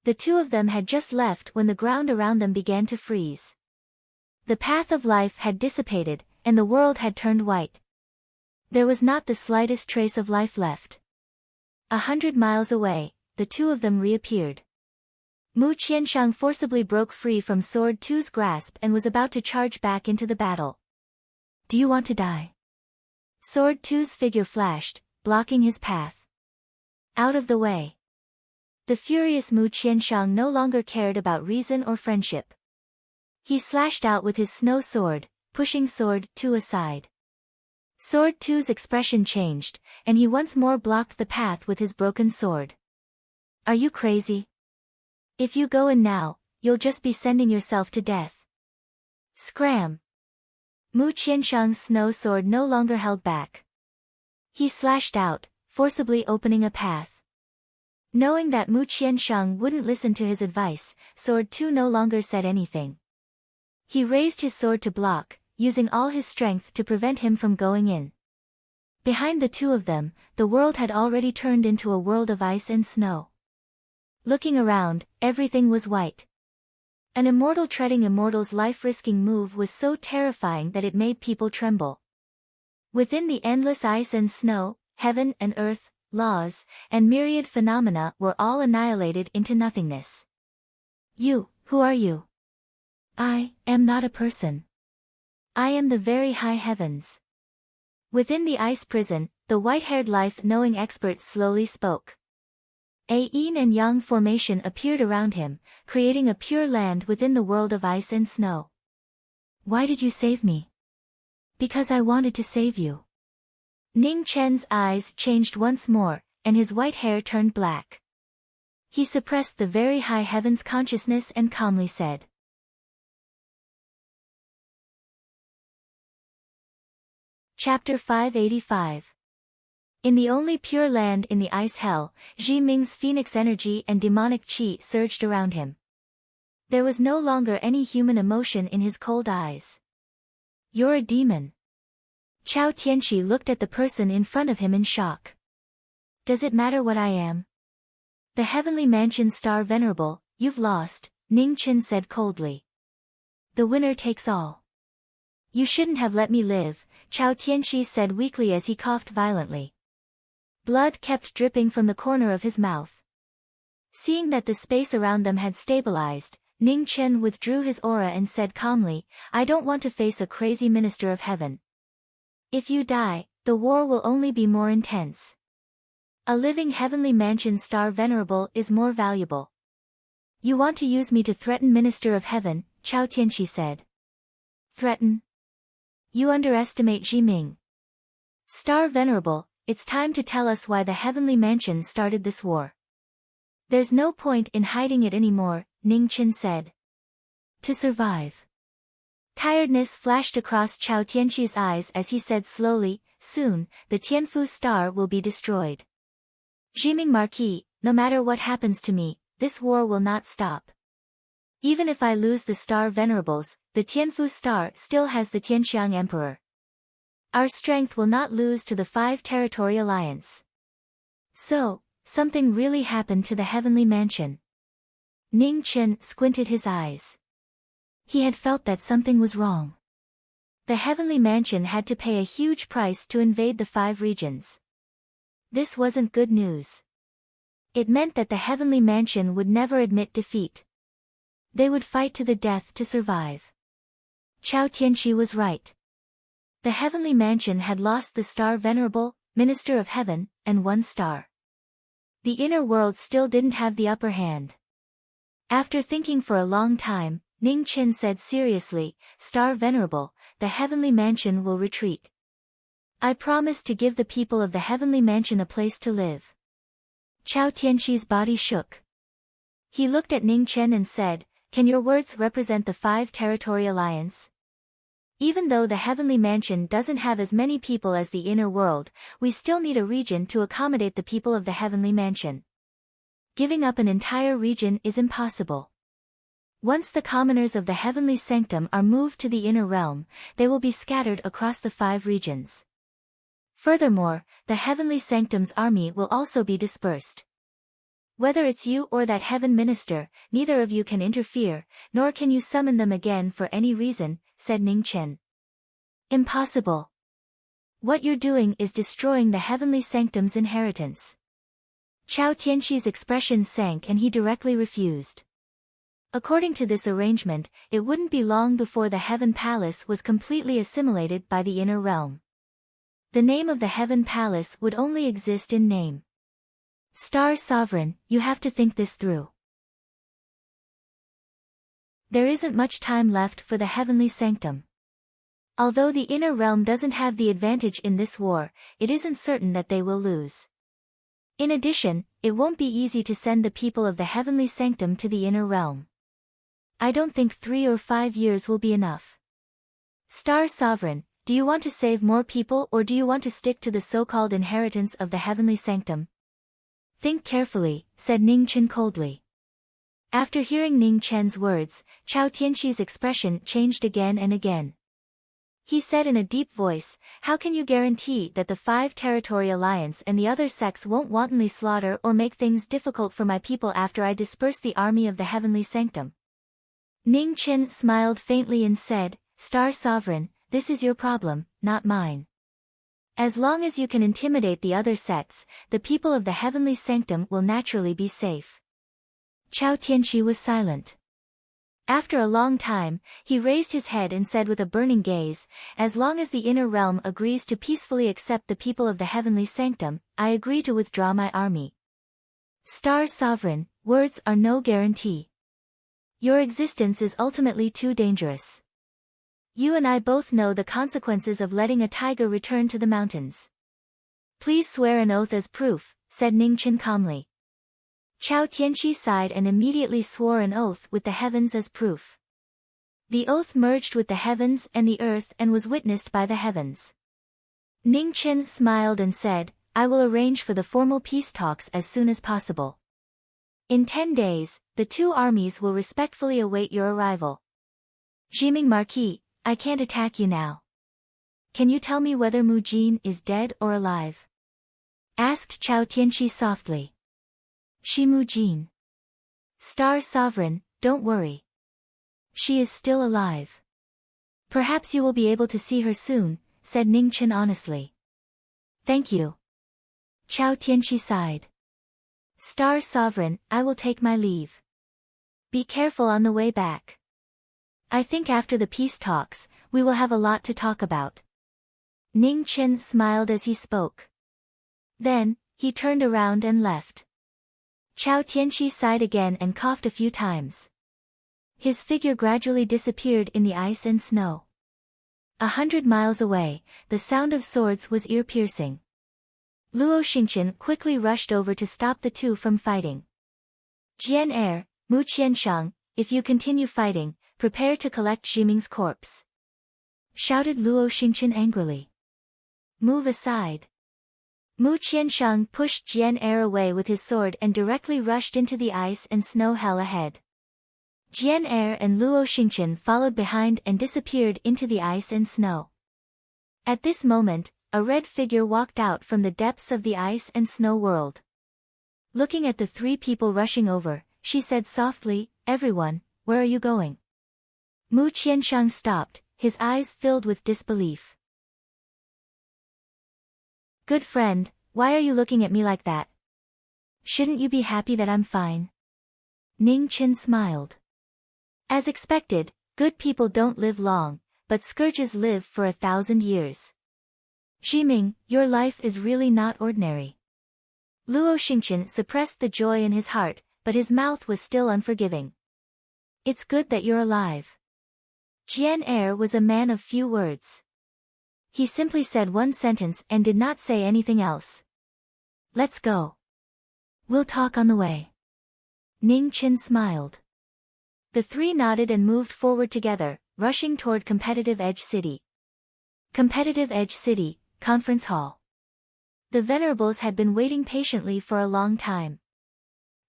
[SPEAKER 1] The two of them had just left when the ground around them began to freeze. The path of life had dissipated, and the world had turned white. There was not the slightest trace of life left. 100 miles away, the two of them reappeared. Mu Qianshang forcibly broke free from Sword 2's grasp and was about to charge back into the battle. "Do you want to die?" Sword 2's figure flashed, blocking his path. "Out of the way." The furious Mu Qianshang no longer cared about reason or friendship. He slashed out with his snow sword, pushing Sword 2 aside. Sword 2's expression changed, and he once more blocked the path with his broken sword. "Are you crazy? If you go in now, you'll just be sending yourself to death." Scram! Mu Qianshang's snow sword no longer held back. He slashed out, forcibly opening a path. Knowing that Mu Qianshang wouldn't listen to his advice, Sword 2 no longer said anything. He raised his sword to block, using all his strength to prevent him from going in. Behind the two of them, the world had already turned into a world of ice and snow. Looking around, everything was white. An immortal treading immortal's life-risking move was so terrifying that it made people tremble. Within the endless ice and snow, heaven and earth, laws, and myriad phenomena were all annihilated into nothingness. "You, who are you?" "I am not a person. I am the very high heavens." Within the ice prison, the white-haired life-knowing expert slowly spoke. A yin and yang formation appeared around him, creating a pure land within the world of ice and snow. "Why did you save me?" "Because I wanted to save you." Ning Chen's eyes changed once more, and his white hair turned black. He suppressed the very high heavens consciousness and calmly said, Chapter 585. In the only pure land in the ice hell, Zhi Ming's phoenix energy and demonic qi surged around him. There was no longer any human emotion in his cold eyes. "You're a demon." Chao Tianxi looked at the person in front of him in shock. "Does it matter what I am?" "The heavenly mansion star venerable, you've lost," Ning Chen said coldly. "The winner takes all." "You shouldn't have let me live," Chao Tianxi said weakly as he coughed violently. Blood kept dripping from the corner of his mouth. Seeing that the space around them had stabilized, Ning Chen withdrew his aura and said calmly, "I don't want to face a crazy minister of heaven. If you die, the war will only be more intense. A living heavenly mansion star venerable is more valuable." "You want to use me to threaten minister of heaven," Chao Tianxi said. "Threaten? You underestimate Zhi Ming. Star venerable, it's time to tell us why the heavenly mansion started this war." "There's no point in hiding it anymore," Ning Chen said. "To survive." Tiredness flashed across Chao Tianxi's eyes as he said slowly, "Soon, the Tianfu star will be destroyed. Zhi Ming Marquis, no matter what happens to me, this war will not stop. Even if I lose the star venerables, the Tianfu star still has the Tianxiang Emperor. Our strength will not lose to the 5-territory alliance. So, something really happened to the heavenly mansion. Ning Chen squinted his eyes. He had felt that something was wrong. The heavenly mansion had to pay a huge price to invade the 5 regions. This wasn't good news. It meant that the heavenly mansion would never admit defeat. They would fight to the death to survive. Chao Tianxi was right. The heavenly mansion had lost the star Venerable, Minister of Heaven, and 1 star. The inner world still didn't have the upper hand. After thinking for a long time, Ning Chen said seriously, "Star Venerable, the heavenly mansion will retreat. I promise to give the people of the heavenly mansion a place to live." Chao Tianxi's body shook. He looked at Ning Chen and said, "Can your words represent the 5-territory alliance? Even though the heavenly mansion doesn't have as many people as the inner world, we still need a region to accommodate the people of the heavenly mansion. Giving up an entire region is impossible. Once the commoners of the heavenly sanctum are moved to the inner realm, they will be scattered across the 5 regions. Furthermore, the heavenly sanctum's army will also be dispersed. Whether it's you or that heaven minister, neither of you can interfere, nor can you summon them again for any reason," said Ning Chen. "Impossible. What you're doing is destroying the heavenly sanctum's inheritance." Chao Tianxi's expression sank and he directly refused. According to this arrangement, it wouldn't be long before the Heaven Palace was completely assimilated by the inner realm. The name of the Heaven Palace would only exist in name. Star Sovereign, you have to think this through. There isn't much time left for the heavenly sanctum. Although the inner realm doesn't have the advantage in this war, it isn't certain that they will lose. In addition, it won't be easy to send the people of the heavenly sanctum to the inner realm. I don't think 3 or 5 years will be enough. Star Sovereign, do you want to save more people or do you want to stick to the so-called inheritance of the heavenly sanctum? Think carefully, said Ning Chen coldly. After hearing Ning Chen's words, Chao Tianxi's expression changed again and again. He said in a deep voice, "How can you guarantee that the 5-territory alliance and the other sects won't wantonly slaughter or make things difficult for my people after I disperse the army of the heavenly sanctum?" Ning Chen smiled faintly and said, "Star Sovereign, this is your problem, not mine. As long as you can intimidate the other sects, the people of the heavenly sanctum will naturally be safe." Chao Tianxi was silent. After a long time, he raised his head and said with a burning gaze, "As long as the inner realm agrees to peacefully accept the people of the heavenly sanctum, I agree to withdraw my army." Star Sovereign, words are no guarantee. Your existence is ultimately too dangerous. You and I both know the consequences of letting a tiger return to the mountains. Please swear an oath as proof, said Ning Chen calmly. Chao Tianxi sighed and immediately swore an oath with the heavens as proof. The oath merged with the heavens and the earth and was witnessed by the heavens. Ning Chen smiled and said, "I will arrange for the formal peace talks as soon as possible. In 10 days, the 2 armies will respectfully await your arrival." "Jiming Marquis, I can't attack you now. Can you tell me whether Mu Jin is dead or alive?" asked Chao Tianxi softly. "Shi Mu Jin. Star Sovereign, don't worry. She is still alive. Perhaps you will be able to see her soon," said Ning Chen honestly. "Thank you." Chao Tianxi sighed. "Star Sovereign, I will take my leave. Be careful on the way back. I think after the peace talks, we will have a lot to talk about." Ning Chen smiled as he spoke. Then, he turned around and left. Chao Tianxi sighed again and coughed a few times. His figure gradually disappeared in the ice and snow. 100 miles away, the sound of swords was ear-piercing. Luo Xingqian quickly rushed over to stop the 2 from fighting. "Jian Er, Mu Qianshang, if you continue fighting, prepare to collect Jiming's corpse," shouted Luo Xingqian angrily. "Move aside." Mu Qianshang pushed Jian Er away with his sword and directly rushed into the ice and snow hell ahead. Jian Er and Luo Xingqian followed behind and disappeared into the ice and snow. At this moment, a red figure walked out from the depths of the ice and snow world. Looking at the three people rushing over, she said softly, "Everyone, where are you going?" Mu Qianshang stopped, his eyes filled with disbelief. "Good friend, why are you looking at me like that? Shouldn't you be happy that I'm fine?" Ning Qin smiled. As expected, good people don't live long, but scourges live for 1,000 years. Jiming, your life is really not ordinary. Luo Xingqian suppressed the joy in his heart, but his mouth was still unforgiving. "It's good that you're alive." Jian Er was a man of few words. He simply said one sentence and did not say anything else. "Let's go. We'll talk on the way." Ning Qin smiled. The three nodded and moved forward together, rushing toward Competitive Edge City. Competitive Edge City, Conference Hall. The Venerables had been waiting patiently for a long time.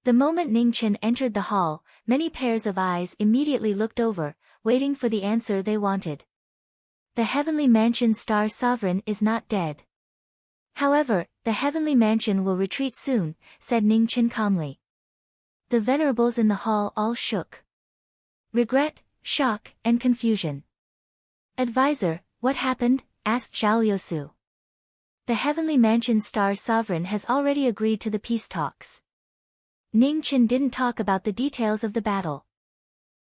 [SPEAKER 1] The moment Ning Qin entered the hall, many pairs of eyes immediately looked over, waiting for the answer they wanted. The Heavenly Mansion Star Sovereign is not dead. However, the Heavenly Mansion will retreat soon, said Ning Qin calmly. The Venerables in the hall all shook. Regret, shock, and confusion. "Advisor, what happened?" asked Zhao Liusu. "The Heavenly Mansion Star Sovereign has already agreed to the peace talks." Ning Qin didn't talk about the details of the battle.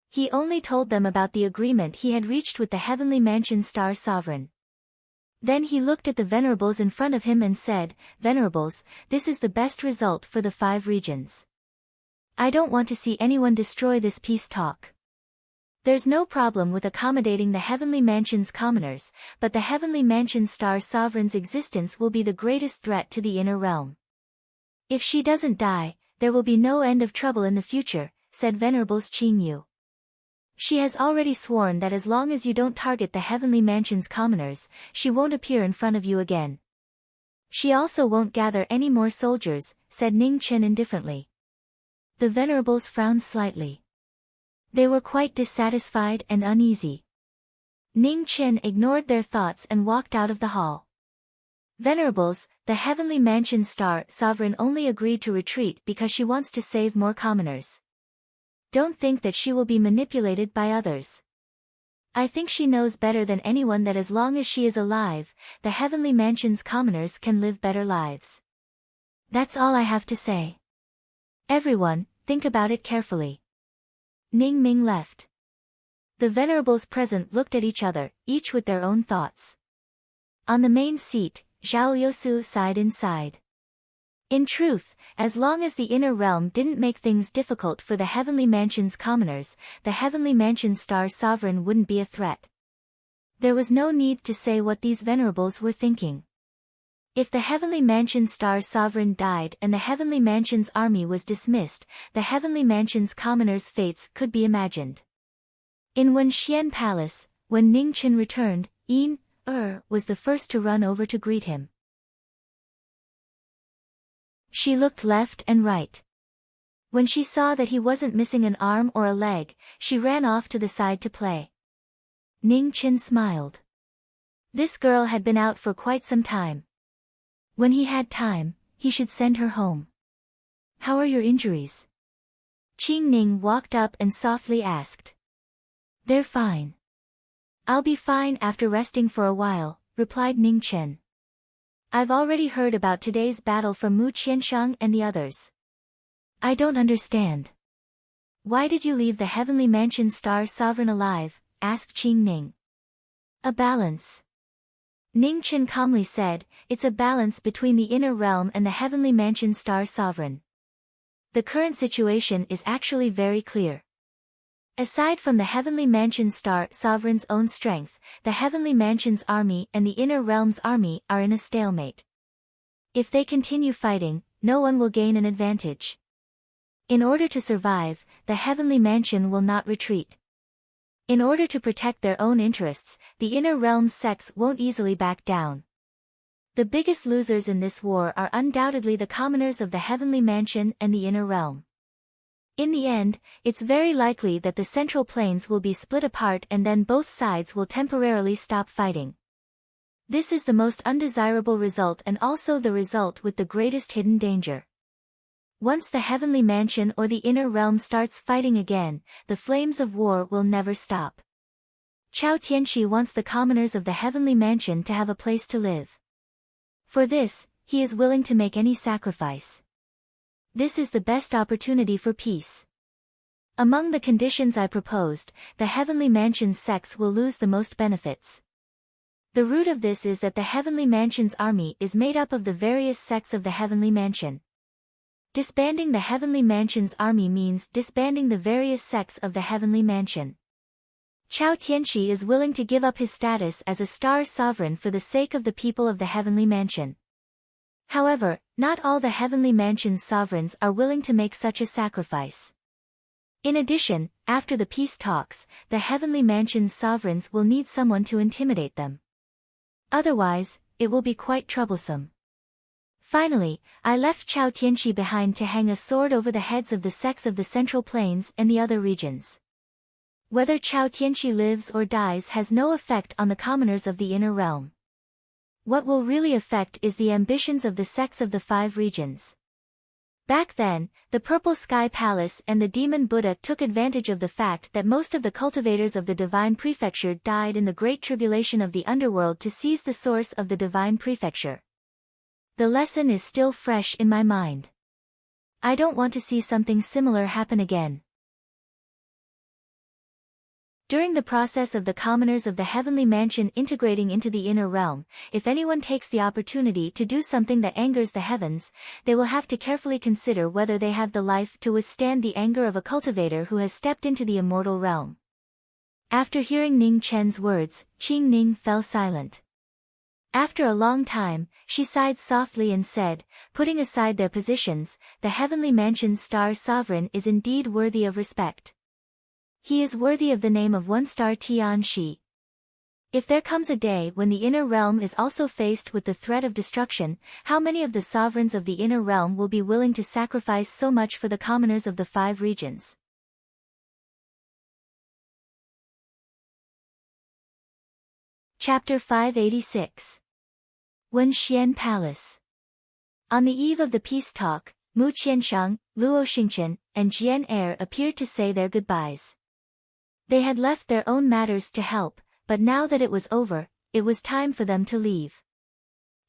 [SPEAKER 1] He only told them about the agreement he had reached with the Heavenly Mansion Star Sovereign. Then he looked at the Venerables in front of him and said, "Venerables, this is the best result for the 5 regions. I don't want to see anyone destroy this peace talk. There's no problem with accommodating the Heavenly Mansion's commoners, but the Heavenly Mansion Star Sovereign's existence will be the greatest threat to the inner realm. If she doesn't die, there will be no end of trouble in the future," said Venerables Qing Yu. "She has already sworn that as long as you don't target the Heavenly Mansion's commoners, she won't appear in front of you again. She also won't gather any more soldiers," said Ning Qin indifferently. The Venerables frowned slightly. They were quite dissatisfied and uneasy. Ning Qin ignored their thoughts and walked out of the hall. "Venerables, the Heavenly Mansion Star Sovereign only agreed to retreat because she wants to save more commoners. Don't think that she will be manipulated by others. I think she knows better than anyone that as long as she is alive, the Heavenly Mansion's commoners can live better lives. That's all I have to say. Everyone, think about it carefully." Ning Ming left. The Venerables present looked at each other, each with their own thoughts. On the main seat, Zhao Liusu sighed inside. In truth, as long as the inner realm didn't make things difficult for the Heavenly Mansion's commoners, the Heavenly Mansion Star Sovereign wouldn't be a threat. There was no need to say what these Venerables were thinking. If the Heavenly Mansion Star Sovereign died and the Heavenly Mansion's army was dismissed, the Heavenly Mansion's commoners' fates could be imagined. In Wenxian Palace, when Ning Qin returned, Yin was the first to run over to greet him. She looked left and right. When she saw that he wasn't missing an arm or a leg, she ran off to the side to play. Ning Qin smiled. This girl had been out for quite some time. When he had time, he should send her home. "How are your injuries?" Qing Ning walked up and softly asked. "They're fine. I'll be fine after resting for a while," replied Ning Chen. "I've already heard about today's battle from Mu Qianshang and the others. I don't understand. Why did you leave the Heavenly Mansion Star Sovereign alive?" asked Qing Ning. "A balance." Ning Chen calmly said, "It's a balance between the inner realm and the Heavenly Mansion Star Sovereign. The current situation is actually very clear. Aside from the Heavenly Mansion Star Sovereign's own strength, the Heavenly Mansion's army and the Inner Realm's army are in a stalemate. If they continue fighting, no one will gain an advantage. In order to survive, the Heavenly Mansion will not retreat. In order to protect their own interests, the Inner Realm's sects won't easily back down. The biggest losers in this war are undoubtedly the commoners of the Heavenly Mansion and the Inner Realm. In the end, it's very likely that the Central Plains will be split apart and then both sides will temporarily stop fighting. This is the most undesirable result and also the result with the greatest hidden danger. Once the heavenly mansion or the inner realm starts fighting again, the flames of war will never stop. Chao Tianqi wants the commoners of the heavenly mansion to have a place to live. For this, he is willing to make any sacrifice. This is the best opportunity for peace. Among the conditions I proposed, the heavenly mansion's sects will lose the most benefits. The root of this is that the heavenly mansion's army is made up of the various sects of the heavenly mansion. Disbanding the heavenly mansion's army means disbanding the various sects of the heavenly mansion. Chao Tianqi is willing to give up his status as a star sovereign for the sake of the people of the heavenly mansion. However, not all the heavenly mansion's sovereigns are willing to make such a sacrifice. In addition, after the peace talks, the heavenly mansion's sovereigns will need someone to intimidate them. Otherwise, it will be quite troublesome. Finally, I left Chao Tianqi behind to hang a sword over the heads of the sects of the Central Plains and the other regions. Whether Chao Tianqi lives or dies has no effect on the commoners of the inner realm. What will really affect is the ambitions of the sects of the 5 regions. Back then, the Purple Sky Palace and the Demon Buddha took advantage of the fact that most of the cultivators of the Divine Prefecture died in the Great Tribulation of the Underworld to seize the source of the Divine Prefecture. The lesson is still fresh in my mind. I don't want to see something similar happen again. During the process of the commoners of the heavenly mansion integrating into the inner realm, if anyone takes the opportunity to do something that angers the heavens, they will have to carefully consider whether they have the life to withstand the anger of a cultivator who has stepped into the immortal realm. After hearing Ning Chen's words, Qing Ning fell silent. After a long time, she sighed softly and said, putting aside their positions, the heavenly mansion's star sovereign is indeed worthy of respect. He is worthy of the name of one-star Tian Shi. If there comes a day when the inner realm is also faced with the threat of destruction, how many of the sovereigns of the inner realm will be willing to sacrifice so much for the commoners of the 5 regions? Chapter 586. Wenxian Palace. On the eve of the peace talk, Mu Qianshang, Luo Xingchen, and Jian Er appeared to say their goodbyes. They had left their own matters to help, but now that it was over, it was time for them to leave.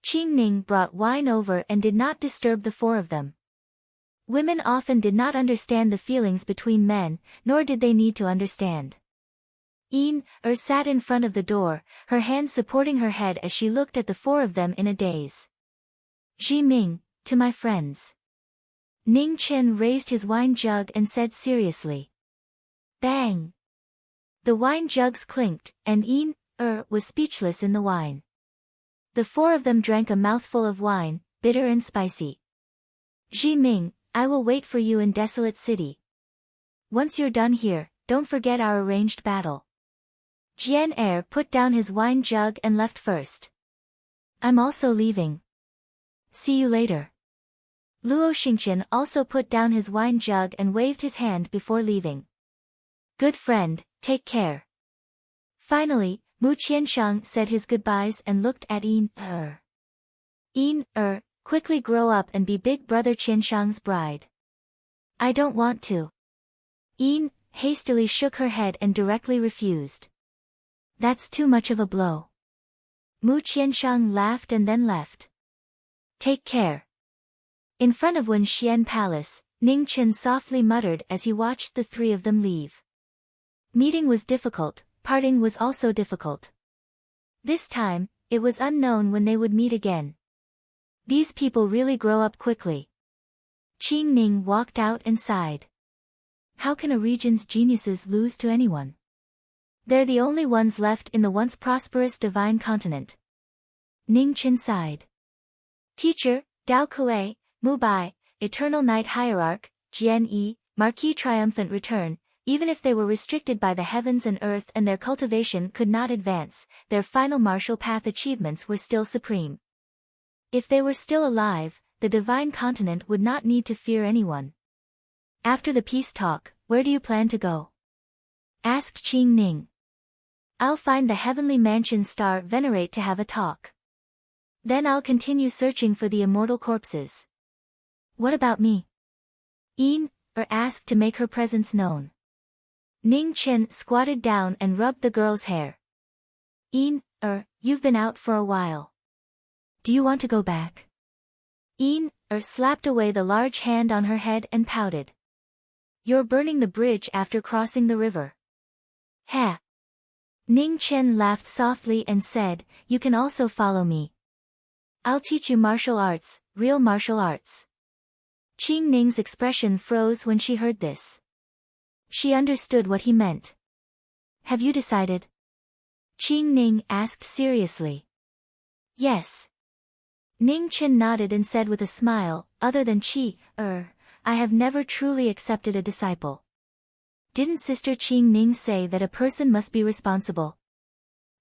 [SPEAKER 1] Qing Ning brought wine over and did not disturb the 4 of them. Women often did not understand the feelings between men, nor did they need to understand. Yin Er sat in front of the door, her hands supporting her head as she looked at the 4 of them in a daze. Ji Ming, to my friends. Ning Chen raised his wine jug and said seriously. Bang! The wine jugs clinked, and Yin Er was speechless in the wine. The 4 of them drank a mouthful of wine, bitter and spicy. Ji Ming, I will wait for you in Desolate City. Once you're done here, don't forget our arranged battle. Jian Er put down his wine jug and left first. I'm also leaving. See you later. Luo Xingchen also put down his wine jug and waved his hand before leaving. Good friend, take care. Finally, Mu Qianshang said his goodbyes and looked at Yin Er. Yin Er, quickly grow up and be big brother Qianshang's bride. I don't want to. Yin hastily shook her head and directly refused. That's too much of a blow. Mu Qianshang laughed and then left. Take care. In front of Wenxian Palace, Ning Chen softly muttered as he watched the 3 of them leave. Meeting was difficult, parting was also difficult. This time, it was unknown when they would meet again. These people really grow up quickly. Qing Ning walked out and sighed. How can a region's geniuses lose to anyone? They're the only ones left in the once prosperous divine continent. Ning Chen sighed. Teacher, Dao Kuei, Mu Bai, Eternal Night Hierarch, Jian Yi, Marquis Triumphant Return, even if they were restricted by the heavens and earth and their cultivation could not advance, their final martial path achievements were still supreme. If they were still alive, the divine continent would not need to fear anyone. After the peace talk, where do you plan to go? Asked Qing Ning. I'll find the heavenly mansion star venerate to have a talk. Then I'll continue searching for the immortal corpses. What about me? Asked to make her presence known. Ning Chen squatted down and rubbed the girl's hair. You've been out for a while. Do you want to go back? Slapped away the large hand on her head and pouted. You're burning the bridge after crossing the river. Ha! Ning Chen laughed softly and said, you can also follow me. I'll teach you martial arts, real martial arts. Qing Ning's expression froze when she heard this. She understood what he meant. Have you decided? Qing Ning asked seriously. Yes. Ning Chen nodded and said with a smile, other than I have never truly accepted a disciple. Didn't Sister Qing Ning say that a person must be responsible?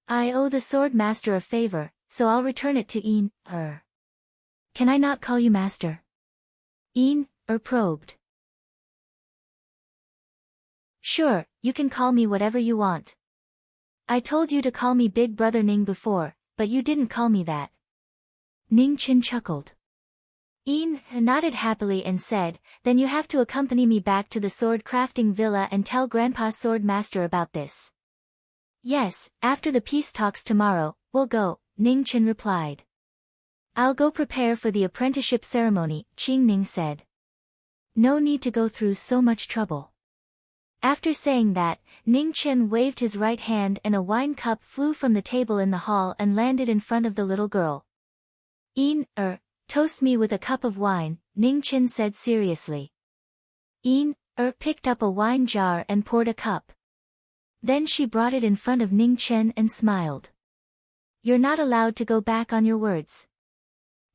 [SPEAKER 1] I owe the sword master a favor, so I'll return it to Can I not call you master? Probed. Sure, you can call me whatever you want. I told you to call me Big Brother Ning before, but you didn't call me that. Ning Chen chuckled. Nodded happily and said, then you have to accompany me back to the sword crafting villa and tell Grandpa Sword Master about this. Yes, after the peace talks tomorrow, we'll go, Ning Chen replied. I'll go prepare for the apprenticeship ceremony, Qing Ning said. No need to go through so much trouble. After saying that, Ning Chen waved his right hand and a wine cup flew from the table in the hall and landed in front of the little girl. Toast me with a cup of wine, Ning Chen said seriously. Picked up a wine jar and poured a cup. Then she brought it in front of Ning Chen and smiled. You're not allowed to go back on your words.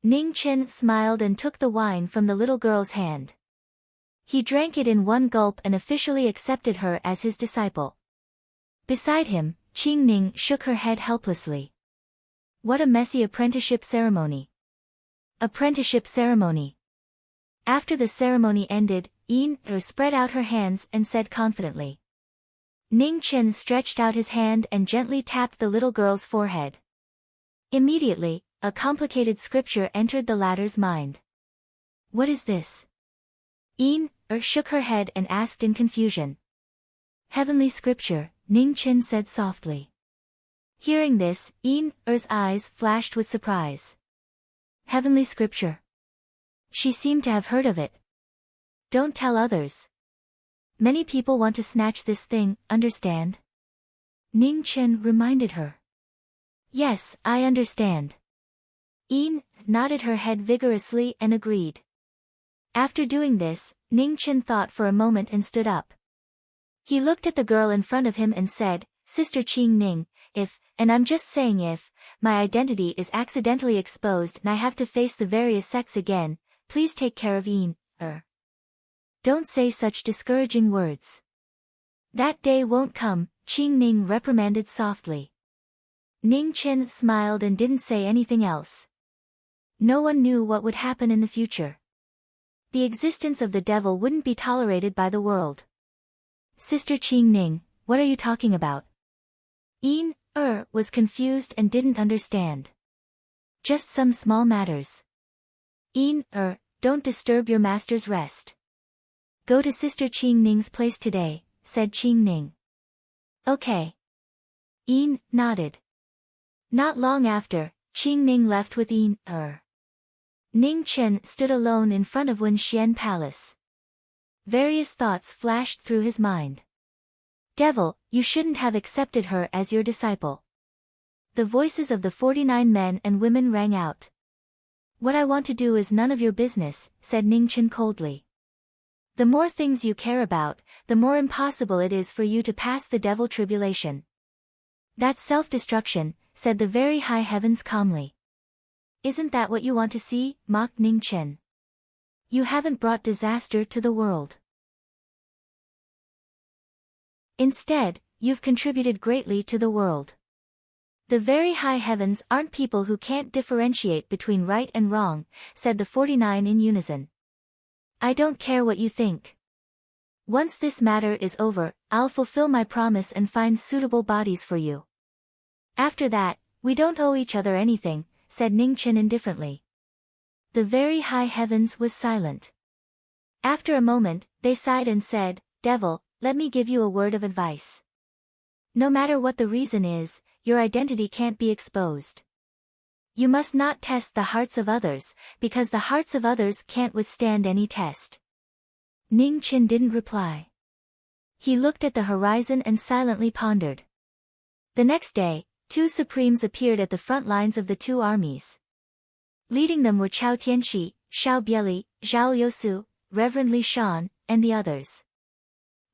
[SPEAKER 1] Ning Chen smiled and took the wine from the little girl's hand. He drank it in one gulp and officially accepted her as his disciple. Beside him, Qing Ning shook her head helplessly. What a messy apprenticeship ceremony. Apprenticeship ceremony. After the ceremony ended, spread out her hands and said confidently. Ning Chen stretched out his hand and gently tapped the little girl's forehead. Immediately, a complicated scripture entered the latter's mind. What is this? Shook her head and asked in confusion. Heavenly scripture, Ning Chen said softly. Hearing this, Er's eyes flashed with surprise. Heavenly scripture. She seemed to have heard of it. Don't tell others. Many people want to snatch this thing, understand? Ning Chen reminded her. Yes, I understand. Nodded her head vigorously and agreed. After doing this, Ning Chen thought for a moment and stood up. He looked at the girl in front of him and said, Sister Qing Ning, and I'm just saying if, my identity is accidentally exposed and I have to face the various sects again, please take care of Don't say such discouraging words. That day won't come, Qing Ning reprimanded softly. Ning Chen smiled and didn't say anything else. No one knew what would happen in the future. The existence of the devil wouldn't be tolerated by the world. Sister Qing Ning, what are you talking about? Was confused and didn't understand. Just some small matters. Don't disturb your master's rest. Go to Sister Qing Ning's place today, said Qing Ning. Okay. Nodded. Not long after, Qing Ning left with Ning Chen stood alone in front of Wenxian Palace. Various thoughts flashed through his mind. Devil, you shouldn't have accepted her as your disciple. The voices of the 49 men and women rang out. What I want to do is none of your business, said Ning Chen coldly. The more things you care about, the more impossible it is for you to pass the devil tribulation. That's self-destruction, said the very high heavens calmly. Isn't that what you want to see, mocked Ning Chen. You haven't brought disaster to the world. Instead, you've contributed greatly to the world. The very high heavens aren't people who can't differentiate between right and wrong, said the 49 in unison. I don't care what you think. Once this matter is over, I'll fulfill my promise and find suitable bodies for you. After that, we don't owe each other anything, said Ningchen indifferently. The very high heavens was silent. After a moment, they sighed and said, Devil, let me give you a word of advice. No matter what the reason is, your identity can't be exposed. You must not test the hearts of others, because the hearts of others can't withstand any test. Ningchen didn't reply. He looked at the horizon and silently pondered. The next day, two supremes appeared at the front lines of the two armies. Leading them were Chao Tianxi, Xiao Bieli, Zhao Yousu, Reverend Li Shan, and the others.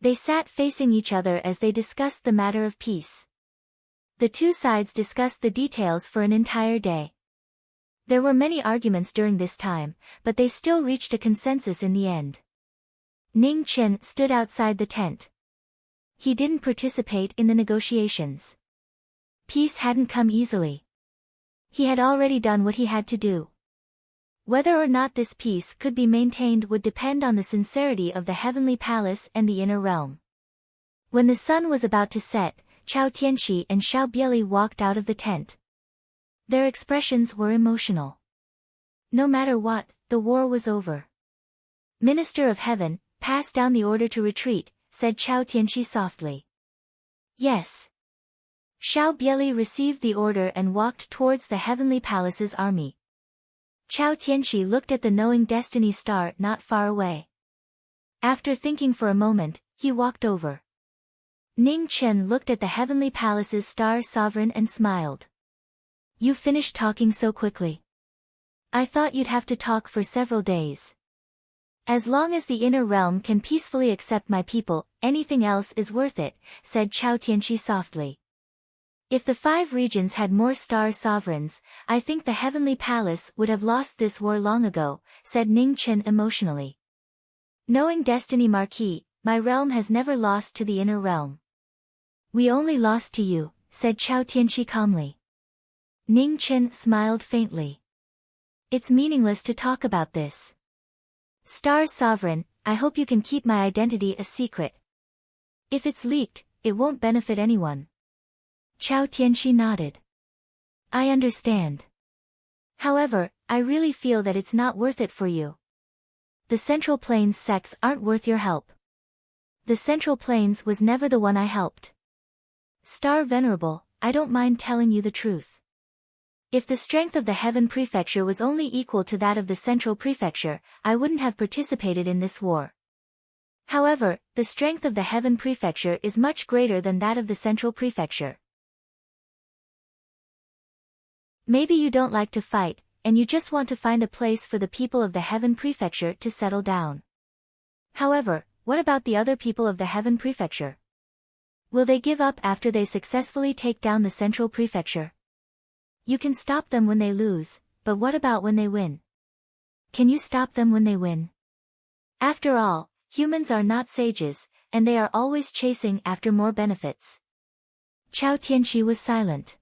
[SPEAKER 1] They sat facing each other as they discussed the matter of peace. The two sides discussed the details for an entire day. There were many arguments during this time, but they still reached a consensus in the end. Ningchen stood outside the tent. He didn't participate in the negotiations. Peace hadn't come easily. He had already done what he had to do. Whether or not this peace could be maintained would depend on the sincerity of the heavenly palace and the inner realm. When the sun was about to set, Chao Tianxi and Xiao Bieli walked out of the tent. Their expressions were emotional. No matter what, the war was over. Minister of Heaven, pass down the order to retreat, said Chao Tianxi softly. Yes. Xiao Bieli received the order and walked towards the heavenly palace's army. Chao Tianxi looked at the knowing destiny star not far away. After thinking for a moment, he walked over. Ningchen looked at the heavenly palace's star sovereign and smiled. You finished talking so quickly. I thought you'd have to talk for several days. As long as the inner realm can peacefully accept my people, anything else is worth it, said Chao Tianxi softly. If the 5 regions had more star sovereigns, I think the heavenly palace would have lost this war long ago, said Ningchen emotionally. Knowing destiny Marquis, my realm has never lost to the inner realm. We only lost to you, said Chao Tianxi calmly. Ningchen smiled faintly. It's meaningless to talk about this. Star Sovereign, I hope you can keep my identity a secret. If it's leaked, it won't benefit anyone. Chao Tianxi nodded. I understand. However, I really feel that it's not worth it for you. The Central Plains sects aren't worth your help. The Central Plains was never the one I helped. Star Venerable, I don't mind telling you the truth. If the strength of the Heaven Prefecture was only equal to that of the Central Prefecture, I wouldn't have participated in this war. However, the strength of the Heaven Prefecture is much greater than that of the Central Prefecture. Maybe you don't like to fight, and you just want to find a place for the people of the Heaven Prefecture to settle down. However, what about the other people of the Heaven Prefecture? Will they give up after they successfully take down the Central Prefecture? You can stop them when they lose, but what about when they win? Can you stop them when they win? After all, humans are not sages, and they are always chasing after more benefits. Chao Tianxi was silent.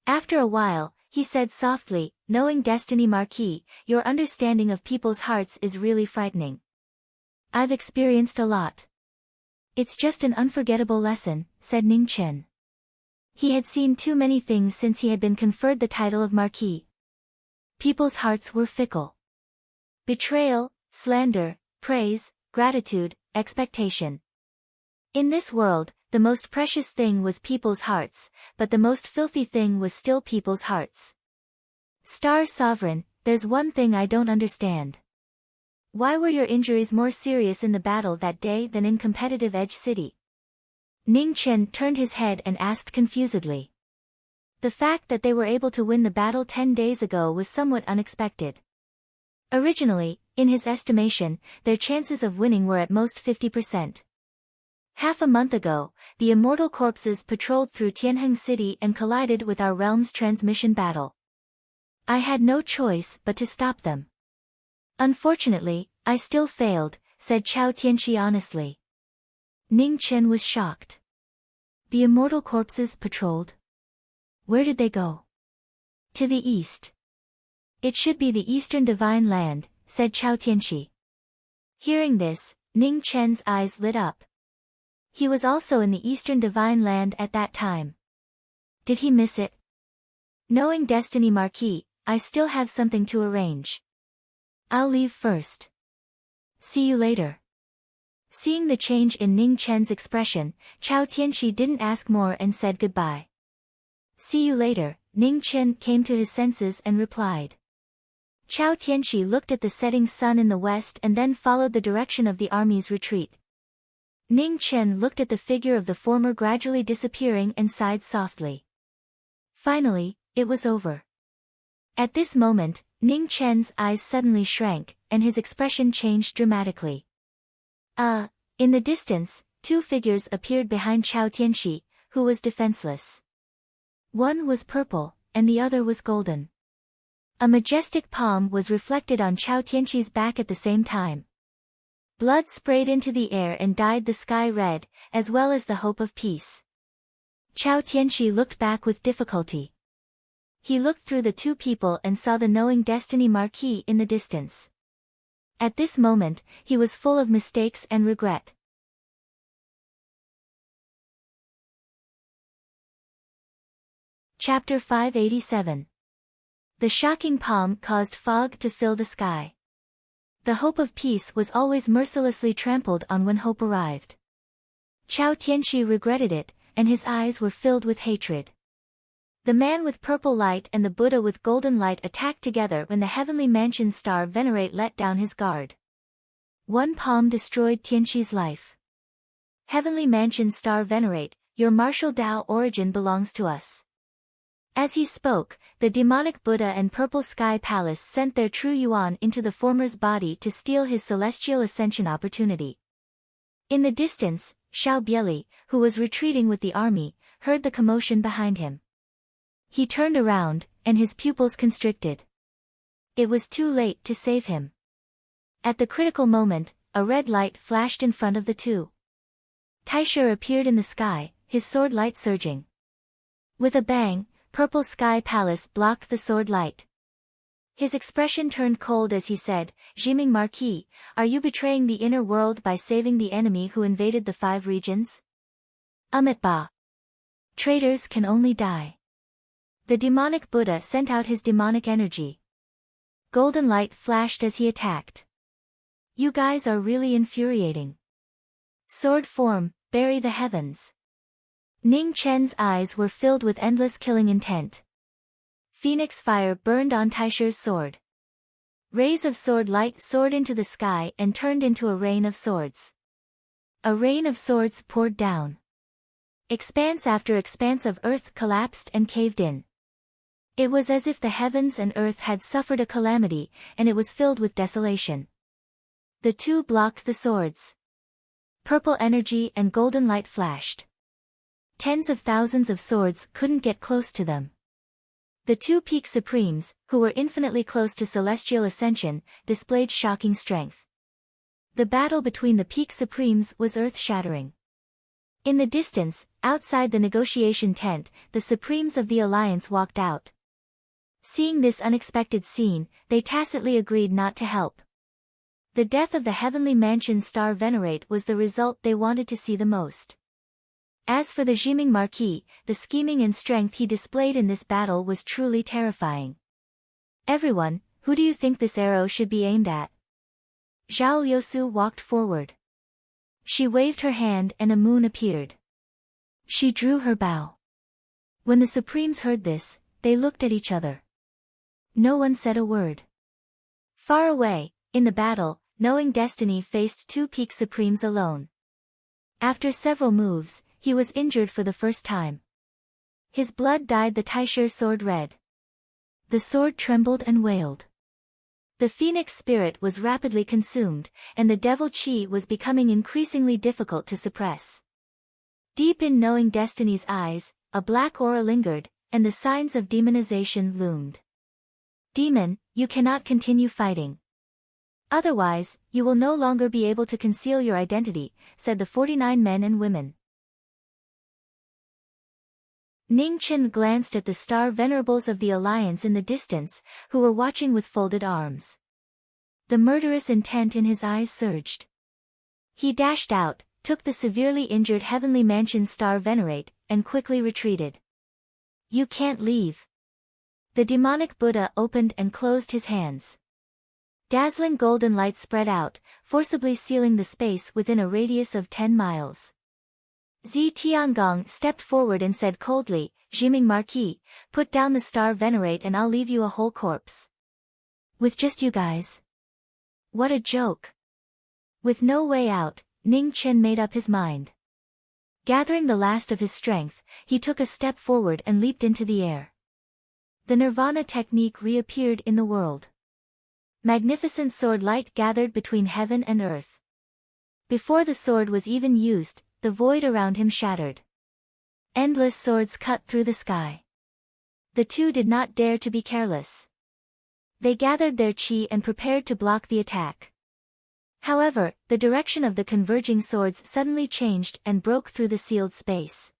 [SPEAKER 1] After a while, he said softly, knowing destiny Marquis, your understanding of people's hearts is really frightening. I've experienced a lot. It's just an unforgettable lesson, said Ningchen. He had seen too many things since he had been conferred the title of Marquis. People's hearts were fickle. Betrayal, slander, praise, gratitude, expectation. In this world, the most precious thing was people's hearts, but the most filthy thing was still people's hearts. Star Sovereign, there's one thing I don't understand. Why were your injuries more serious in the battle that day than in competitive Edge City? Ningchen turned his head and asked confusedly. The fact that they were able to win the battle 10 days ago was somewhat unexpected. Originally, in his estimation, their chances of winning were at most 50%. Half a month ago, the immortal corpses patrolled through Tianheng City and collided with our realm's transmission battle. I had no choice but to stop them. Unfortunately, I still failed, said Chao Tianxi honestly. Ningchen was shocked. The immortal corpses patrolled? Where did they go? To the east. It should be the Eastern Divine Land, said Chao Tianxi. Hearing this, Ningchen's eyes lit up. He was also in the Eastern Divine Land at that time. Did he miss it? Knowing destiny, Marquis, I still have something to arrange. I'll leave first. See you later. Seeing the change in Ning Chen's expression, Chao Tianxi didn't ask more and said goodbye. See you later, Ning Chen came to his senses and replied. Chao Tianxi looked at the setting sun in the west and then followed the direction of the army's retreat. Ning Chen looked at the figure of the former gradually disappearing and sighed softly. Finally, it was over. At this moment, Ning Chen's eyes suddenly shrank, and his expression changed dramatically. In the distance, two figures appeared behind Chao Tianxi, who was defenseless. One was purple, and the other was golden. A majestic palm was reflected on Chao Tianxi's back at the same time. Blood sprayed into the air and dyed the sky red, as well as the hope of peace. Chao Tianxi looked back with difficulty. He looked through the two people and saw the knowing destiny Marquis in the distance. At this moment, he was full of mistakes and regret. Chapter 587. The shocking palm caused fog to fill the sky. The hope of peace was always mercilessly trampled on when hope arrived. Chao Tianxi regretted it, and his eyes were filled with hatred. The man with purple light and the Buddha with golden light attacked together when the heavenly mansion star Venerate let down his guard. One palm destroyed Tianxi's life. Heavenly mansion star Venerate, your martial Tao origin belongs to us. As he spoke, the demonic Buddha and Purple Sky Palace sent their true Yuan into the former's body to steal his celestial ascension opportunity. In the distance, Xiao Bieli, who was retreating with the army, heard the commotion behind him. He turned around, and his pupils constricted. It was too late to save him. At the critical moment, a red light flashed in front of the two. Taisher appeared in the sky, his sword light surging. With a bang, Purple Sky Palace blocked the sword light. His expression turned cold as he said, Jiming Marquis, are you betraying the inner world by saving the enemy who invaded the 5 regions? Ba. Traitors can only die. The demonic Buddha sent out his demonic energy. Golden light flashed as he attacked. You guys are really infuriating. Sword form, bury the heavens. Ning Chen's eyes were filled with endless killing intent. Phoenix fire burned on Taisher's sword. Rays of sword light soared into the sky and turned into a rain of swords. A rain of swords poured down. Expanse after expanse of earth collapsed and caved in. It was as if the heavens and earth had suffered a calamity, and it was filled with desolation. The two blocked the swords. Purple energy and golden light flashed. Tens of thousands of swords couldn't get close to them. The two peak supremes, who were infinitely close to celestial ascension, displayed shocking strength. The battle between the peak supremes was earth-shattering. In the distance, outside the negotiation tent, the supremes of the alliance walked out. Seeing this unexpected scene, they tacitly agreed not to help. The death of the heavenly mansion star Venerate was the result they wanted to see the most. As for the Jiming Marquis, the scheming and strength he displayed in this battle was truly terrifying. Everyone, who do you think this arrow should be aimed at? Zhao Liusu walked forward. She waved her hand and a moon appeared. She drew her bow. When the Supremes heard this, they looked at each other. No one said a word. Far away, in the battle, knowing destiny faced two peak Supremes alone. After several moves, he was injured for the first time. His blood dyed the Taisher sword red. The sword trembled and wailed. The phoenix spirit was rapidly consumed, and the devil chi was becoming increasingly difficult to suppress. Deep in knowing destiny's eyes, a black aura lingered, and the signs of demonization loomed. Demon, you cannot continue fighting. Otherwise, you will no longer be able to conceal your identity, said the 49 men and women. Ning Chen glanced at the star venerables of the alliance in the distance, who were watching with folded arms. The murderous intent in his eyes surged. He dashed out, took the severely injured heavenly mansion star Venerate, and quickly retreated. You can't leave. The demonic Buddha opened and closed his hands. Dazzling golden light spread out, forcibly sealing the space within a radius of 10 miles. Zi Tiangong stepped forward and said coldly, "Jiming Marquis, put down the star venerate and I'll leave you a whole corpse." With just you guys? What a joke. With no way out, Ning Chen made up his mind. Gathering the last of his strength, he took a step forward and leaped into the air. The Nirvana technique reappeared in the world. Magnificent sword light gathered between heaven and earth. Before the sword was even used, the void around him shattered. Endless swords cut through the sky. The two did not dare to be careless. They gathered their chi and prepared to block the attack. However, the direction of the converging swords suddenly changed and broke through the sealed space.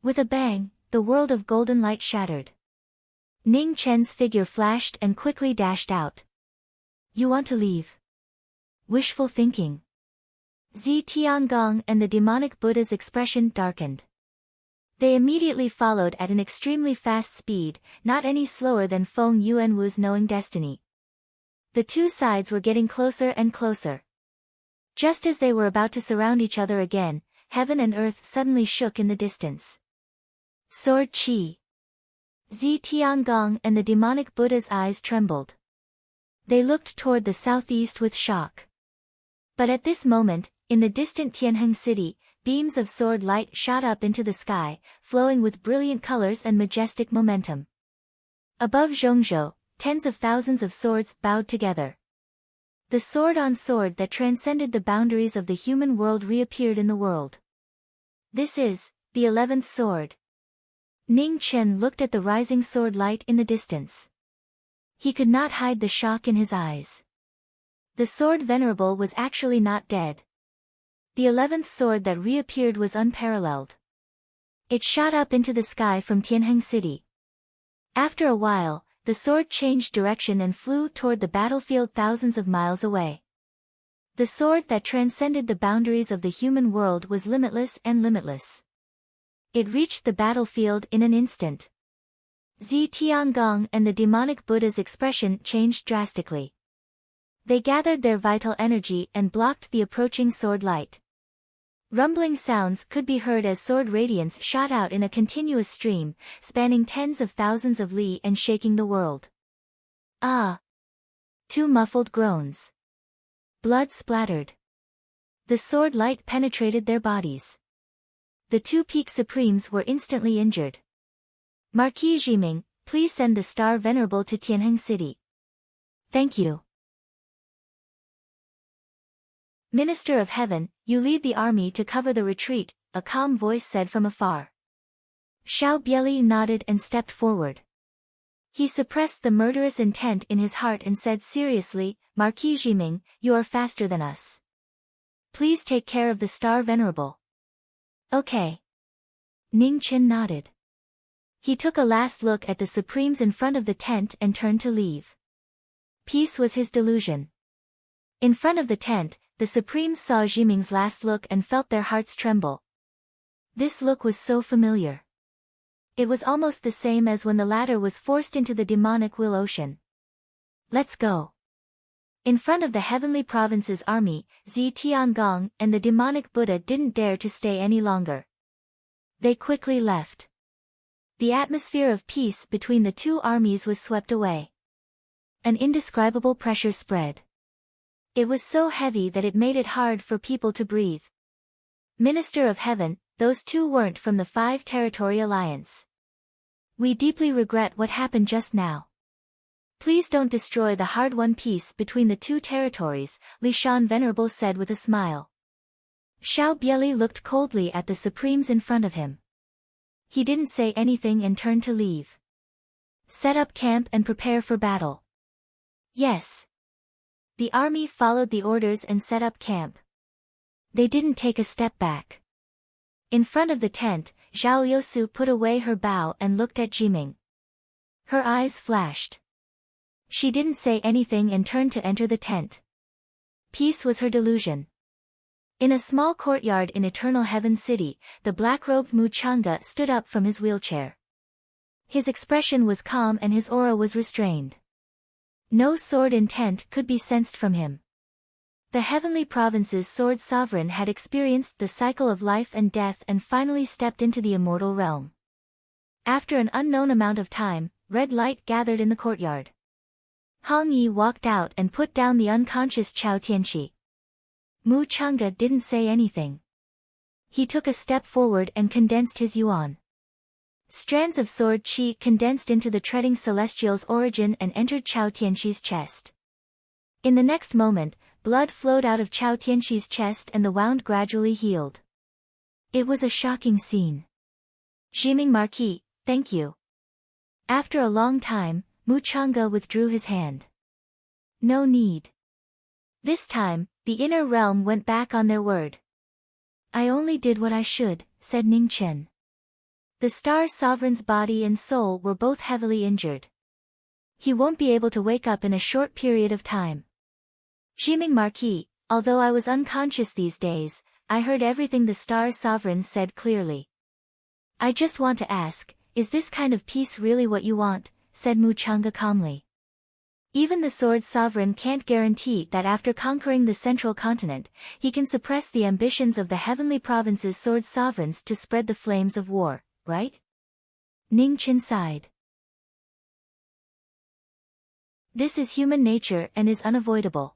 [SPEAKER 1] With a bang, the world of golden light shattered. Ning Chen's figure flashed and quickly dashed out. You want to leave? Wishful thinking. Zi Tiangong and the demonic Buddha's expression darkened. They immediately followed at an extremely fast speed, not any slower than Feng Yuanwu's knowing destiny. The two sides were getting closer and closer. Just as they were about to surround each other again, heaven and earth suddenly shook in the distance. Sword Chi. Zi Tiangong and the demonic Buddha's eyes trembled. They looked toward the southeast with shock. But at this moment, in the distant Tianheng city, beams of sword light shot up into the sky, flowing with brilliant colors and majestic momentum. Above Zhongzhou, tens of thousands of swords bowed together. The sword on sword that transcended the boundaries of the human world reappeared in the world. This is the 11th sword. Ning Chen looked at the rising sword light in the distance. He could not hide the shock in his eyes. The sword venerable was actually not dead. The 11th sword that reappeared was unparalleled. It shot up into the sky from Tianheng City. After a while, the sword changed direction and flew toward the battlefield thousands of miles away. The sword that transcended the boundaries of the human world was limitless and limitless. It reached the battlefield in an instant. Zi Tiangong and the demonic Buddha's expression changed drastically. They gathered their vital energy and blocked the approaching sword light. Rumbling sounds could be heard as sword radiance shot out in a continuous stream, spanning tens of thousands of li and shaking the world. Ah! Two muffled groans. Blood splattered. The sword light penetrated their bodies. The two peak supremes were instantly injured. Marquis Jiming, please send the star venerable to Tianheng City. Thank you. Minister of Heaven, you lead the army to cover the retreat, a calm voice said from afar. Xiao Bieli nodded and stepped forward. He suppressed the murderous intent in his heart and said seriously, Marquis Jiming, you are faster than us. Please take care of the star venerable. Okay. Ning Chen nodded. He took a last look at the supremes in front of the tent and turned to leave. Peace was his delusion. In front of the tent, the supremes saw Jiming's last look and felt their hearts tremble. This look was so familiar. It was almost the same as when the latter was forced into the demonic will ocean. Let's go. In front of the heavenly province's army, Zi Tiangong and the demonic Buddha didn't dare to stay any longer. They quickly left. The atmosphere of peace between the two armies was swept away. An indescribable pressure spread. It was so heavy that it made it hard for people to breathe. Minister of Heaven, those two weren't from the 5 Territory Alliance. We deeply regret what happened just now. Please don't destroy the hard-won peace between the two territories, Li Shan Venerable said with a smile. Xiao Bieli looked coldly at the supremes in front of him. He didn't say anything and turned to leave. Set up camp and prepare for battle. Yes. The army followed the orders and set up camp. They didn't take a step back. In front of the tent, Zhao Yousu put away her bow and looked at Jiming. Her eyes flashed. She didn't say anything and turned to enter the tent. Peace was her delusion. In a small courtyard in Eternal Heaven City, the black-robed Mu Changa stood up from his wheelchair. His expression was calm and his aura was restrained. No sword intent could be sensed from him. The Heavenly Province's sword sovereign had experienced the cycle of life and death and finally stepped into the immortal realm. After an unknown amount of time, red light gathered in the courtyard. Hong Yi walked out and put down the unconscious Chao Tianxi. Mu Chang'e didn't say anything. He took a step forward and condensed his yuan. Strands of sword qi condensed into the treading celestial's origin and entered Chao Tianxi's chest. In the next moment, blood flowed out of Chao Tianxi's chest and the wound gradually healed. It was a shocking scene. Jiming Marquis, thank you. After a long time, Mu Chang'e withdrew his hand. No need. This time, the inner realm went back on their word. I only did what I should, said Ning Chen. The Star Sovereign's body and soul were both heavily injured. He won't be able to wake up in a short period of time. Jiming Marquis, although I was unconscious these days, I heard everything the Star Sovereign said clearly. I just want to ask, is this kind of peace really what you want? Said Mu Chang'e calmly. Even the Sword Sovereign can't guarantee that after conquering the central continent, he can suppress the ambitions of the Heavenly Province's Sword Sovereigns to spread the flames of war, right? Ning Chen sighed. This is human nature and is unavoidable.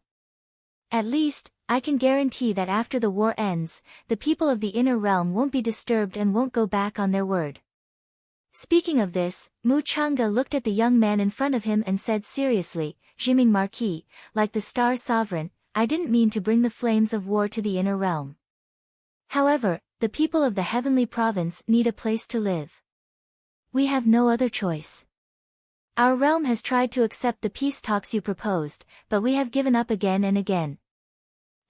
[SPEAKER 1] At least, I can guarantee that after the war ends, the people of the inner realm won't be disturbed and won't go back on their word. Speaking of this, Mu Chang'e looked at the young man in front of him and said seriously, Jiming Marquis, like the Star Sovereign, I didn't mean to bring the flames of war to the inner realm. However, the people of the Heavenly Province need a place to live. We have no other choice. Our realm has tried to accept the peace talks you proposed, but we have given up again and again.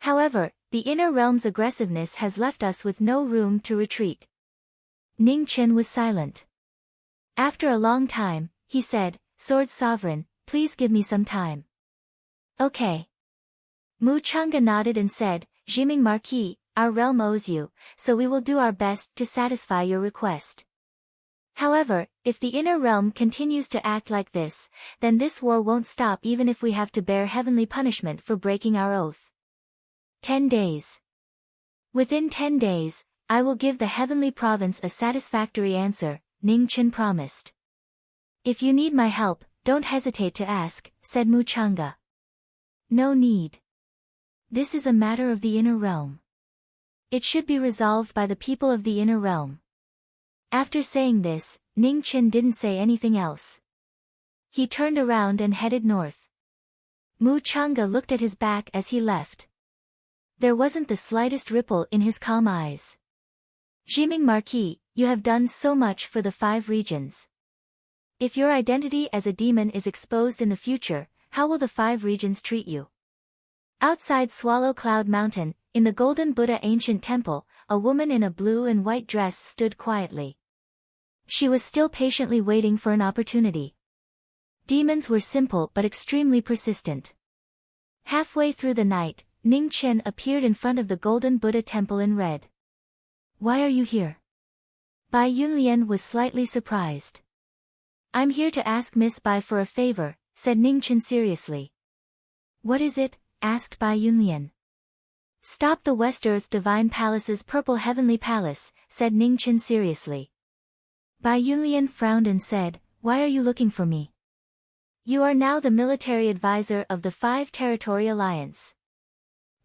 [SPEAKER 1] However, the inner realm's aggressiveness has left us with no room to retreat. Ning Chen was silent. After a long time, he said, Sword Sovereign, please give me some time. Okay. Mu Chang'e nodded and said, Jiming Marquis, our realm owes you, so we will do our best to satisfy your request. However, if the inner realm continues to act like this, then this war won't stop even if we have to bear heavenly punishment for breaking our oath. 10 days. Within 10 days, I will give the Heavenly Province a satisfactory answer, Ning Chen promised. If you need my help, don't hesitate to ask, said Mu Chang'e. No need. This is a matter of the inner realm. It should be resolved by the people of the inner realm. After saying this, Ning Chen didn't say anything else. He turned around and headed north. Mu Chang'e looked at his back as he left. There wasn't the slightest ripple in his calm eyes. Jiming Marquis, you have done so much for the 5 regions. If your identity as a demon is exposed in the future, how will the 5 regions treat you? Outside Swallow Cloud Mountain, in the Golden Buddha Ancient Temple, a woman in a blue and white dress stood quietly. She was still patiently waiting for an opportunity. Demons were simple but extremely persistent. Halfway through the night, Ning Chen appeared in front of the Golden Buddha Temple in red. Why are you here? Bai Yunlian was slightly surprised. I'm here to ask Miss Bai for a favor, said Ning Chen seriously. What is it? Asked Bai Yunlian. Stop the West Earth Divine Palace's Purple Heavenly Palace, said Ning Chen seriously. Bai Yunlian frowned and said, Why are you looking for me? You are now the military advisor of the 5 Territory Alliance.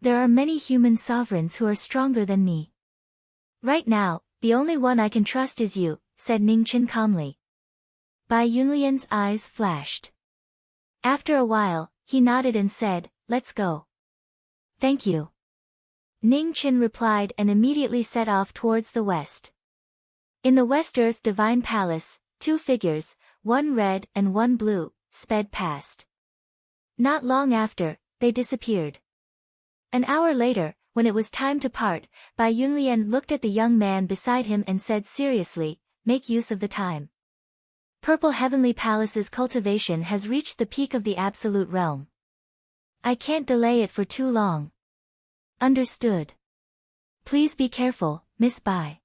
[SPEAKER 1] There are many human sovereigns who are stronger than me. Right now, the only one I can trust is you, said Ning Chen calmly. Bai Yunlian's eyes flashed. After a while, he nodded and said, Let's go. Thank you. Ning Chen replied and immediately set off towards the west. In the West Earth Divine Palace, 2 figures, one red and one blue, sped past. Not long after, they disappeared. An hour later, when it was time to part, Bai Yunlian looked at the young man beside him and said seriously, Make use of the time. Purple Heavenly Palace's cultivation has reached the peak of the Absolute Realm. I can't delay it for too long. Understood. Please be careful, Miss Bai.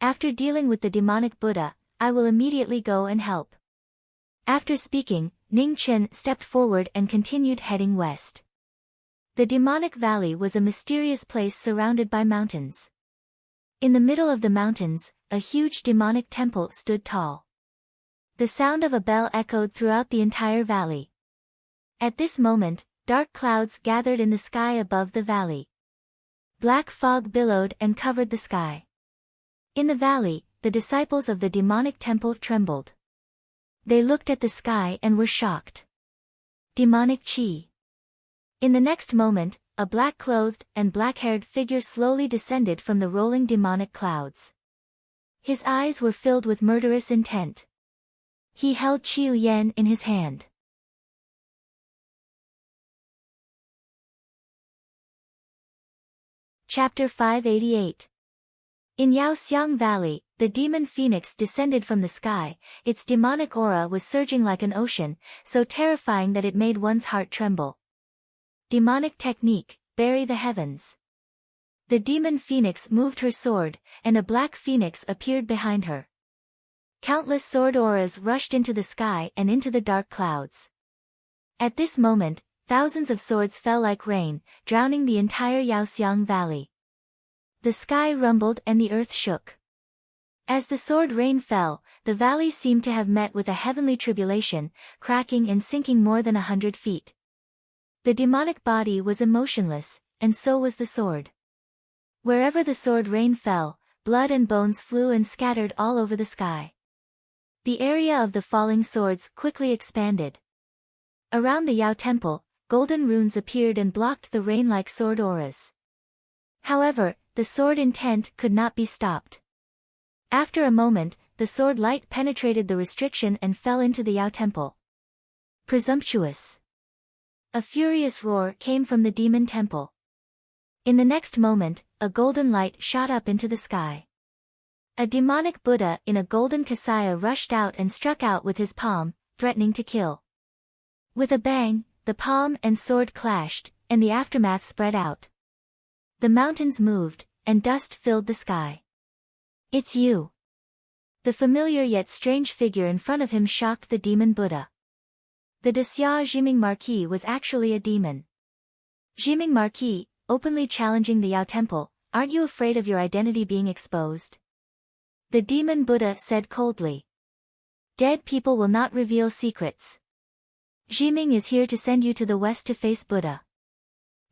[SPEAKER 1] After dealing with the demonic Buddha, I will immediately go and help. After speaking, Ning Chen stepped forward and continued heading west. The demonic valley was a mysterious place surrounded by mountains. In the middle of the mountains, a huge demonic temple stood tall. The sound of a bell echoed throughout the entire valley. At this moment, dark clouds gathered in the sky above the valley. Black fog billowed and covered the sky. In the valley, the disciples of the demonic temple trembled. They looked at the sky and were shocked. Demonic Qi. In the next moment, a black-clothed and black-haired figure slowly descended from the rolling demonic clouds. His eyes were filled with murderous intent. He held Qi Lian in his hand. Chapter 588. In Yaoxiang Valley, the demon phoenix descended from the sky. Its demonic aura was surging like an ocean, so terrifying that it made one's heart tremble. Demonic technique, bury the heavens. The demon phoenix moved her sword, and a black phoenix appeared behind her. Countless sword auras rushed into the sky and into the dark clouds. At this moment, thousands of swords fell like rain, drowning the entire Yaoxiang Valley. The sky rumbled and the earth shook. As the sword rain fell, the valley seemed to have met with a heavenly tribulation, cracking and sinking more than 100 feet. The demonic body was emotionless, and so was the sword. Wherever the sword rain fell, blood and bones flew and scattered all over the sky. The area of the falling swords quickly expanded. Around the Yao Temple, golden runes appeared and blocked the rain like sword auras. However, the sword intent could not be stopped. After a moment, the sword light penetrated the restriction and fell into the Yao Temple. Presumptuous. A furious roar came from the demon temple. In the next moment, a golden light shot up into the sky. A demonic Buddha in a golden kasaya rushed out and struck out with his palm, threatening to kill. With a bang, the palm and sword clashed, and the aftermath spread out. The mountains moved, and dust filled the sky. It's you. The familiar yet strange figure in front of him shocked the demon Buddha. The Xia Jiming Marquis was actually a demon. Jiming Marquis, openly challenging the Yao Temple, aren't you afraid of your identity being exposed? The demon Buddha said coldly. Dead people will not reveal secrets. Jiming is here to send you to the west to face Buddha.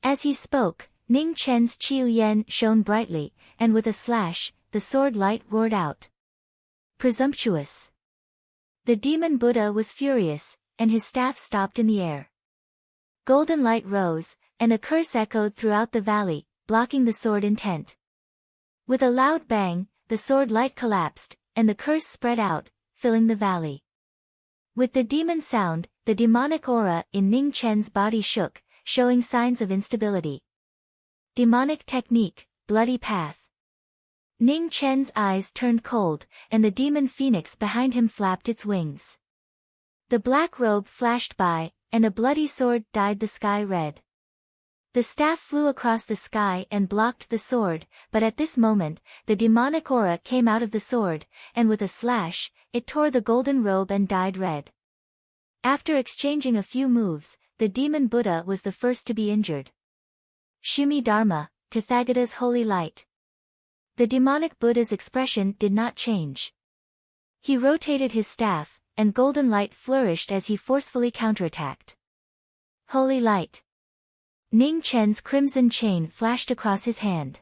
[SPEAKER 1] As he spoke, Ning Chen's Qi Lian shone brightly, and with a slash, the sword light roared out. Presumptuous. The demon Buddha was furious, and his staff stopped in the air. Golden light rose, and a curse echoed throughout the valley, blocking the sword intent. With a loud bang, the sword light collapsed, and the curse spread out, filling the valley. With the demon sound, the demonic aura in Ning Chen's body shook, showing signs of instability. Demonic technique, bloody path. Ning Chen's eyes turned cold, and the demon phoenix behind him flapped its wings. The black robe flashed by, and a bloody sword dyed the sky red. The staff flew across the sky and blocked the sword, but at this moment, the demonic aura came out of the sword, and with a slash, it tore the golden robe and dyed red. After exchanging a few moves, the demon Buddha was the first to be injured. Shimi Dharma, Tathagata's holy light. The demonic Buddha's expression did not change. He rotated his staff, and golden light flourished as he forcefully counterattacked. Holy light. Ning Chen's crimson chain flashed across his hand.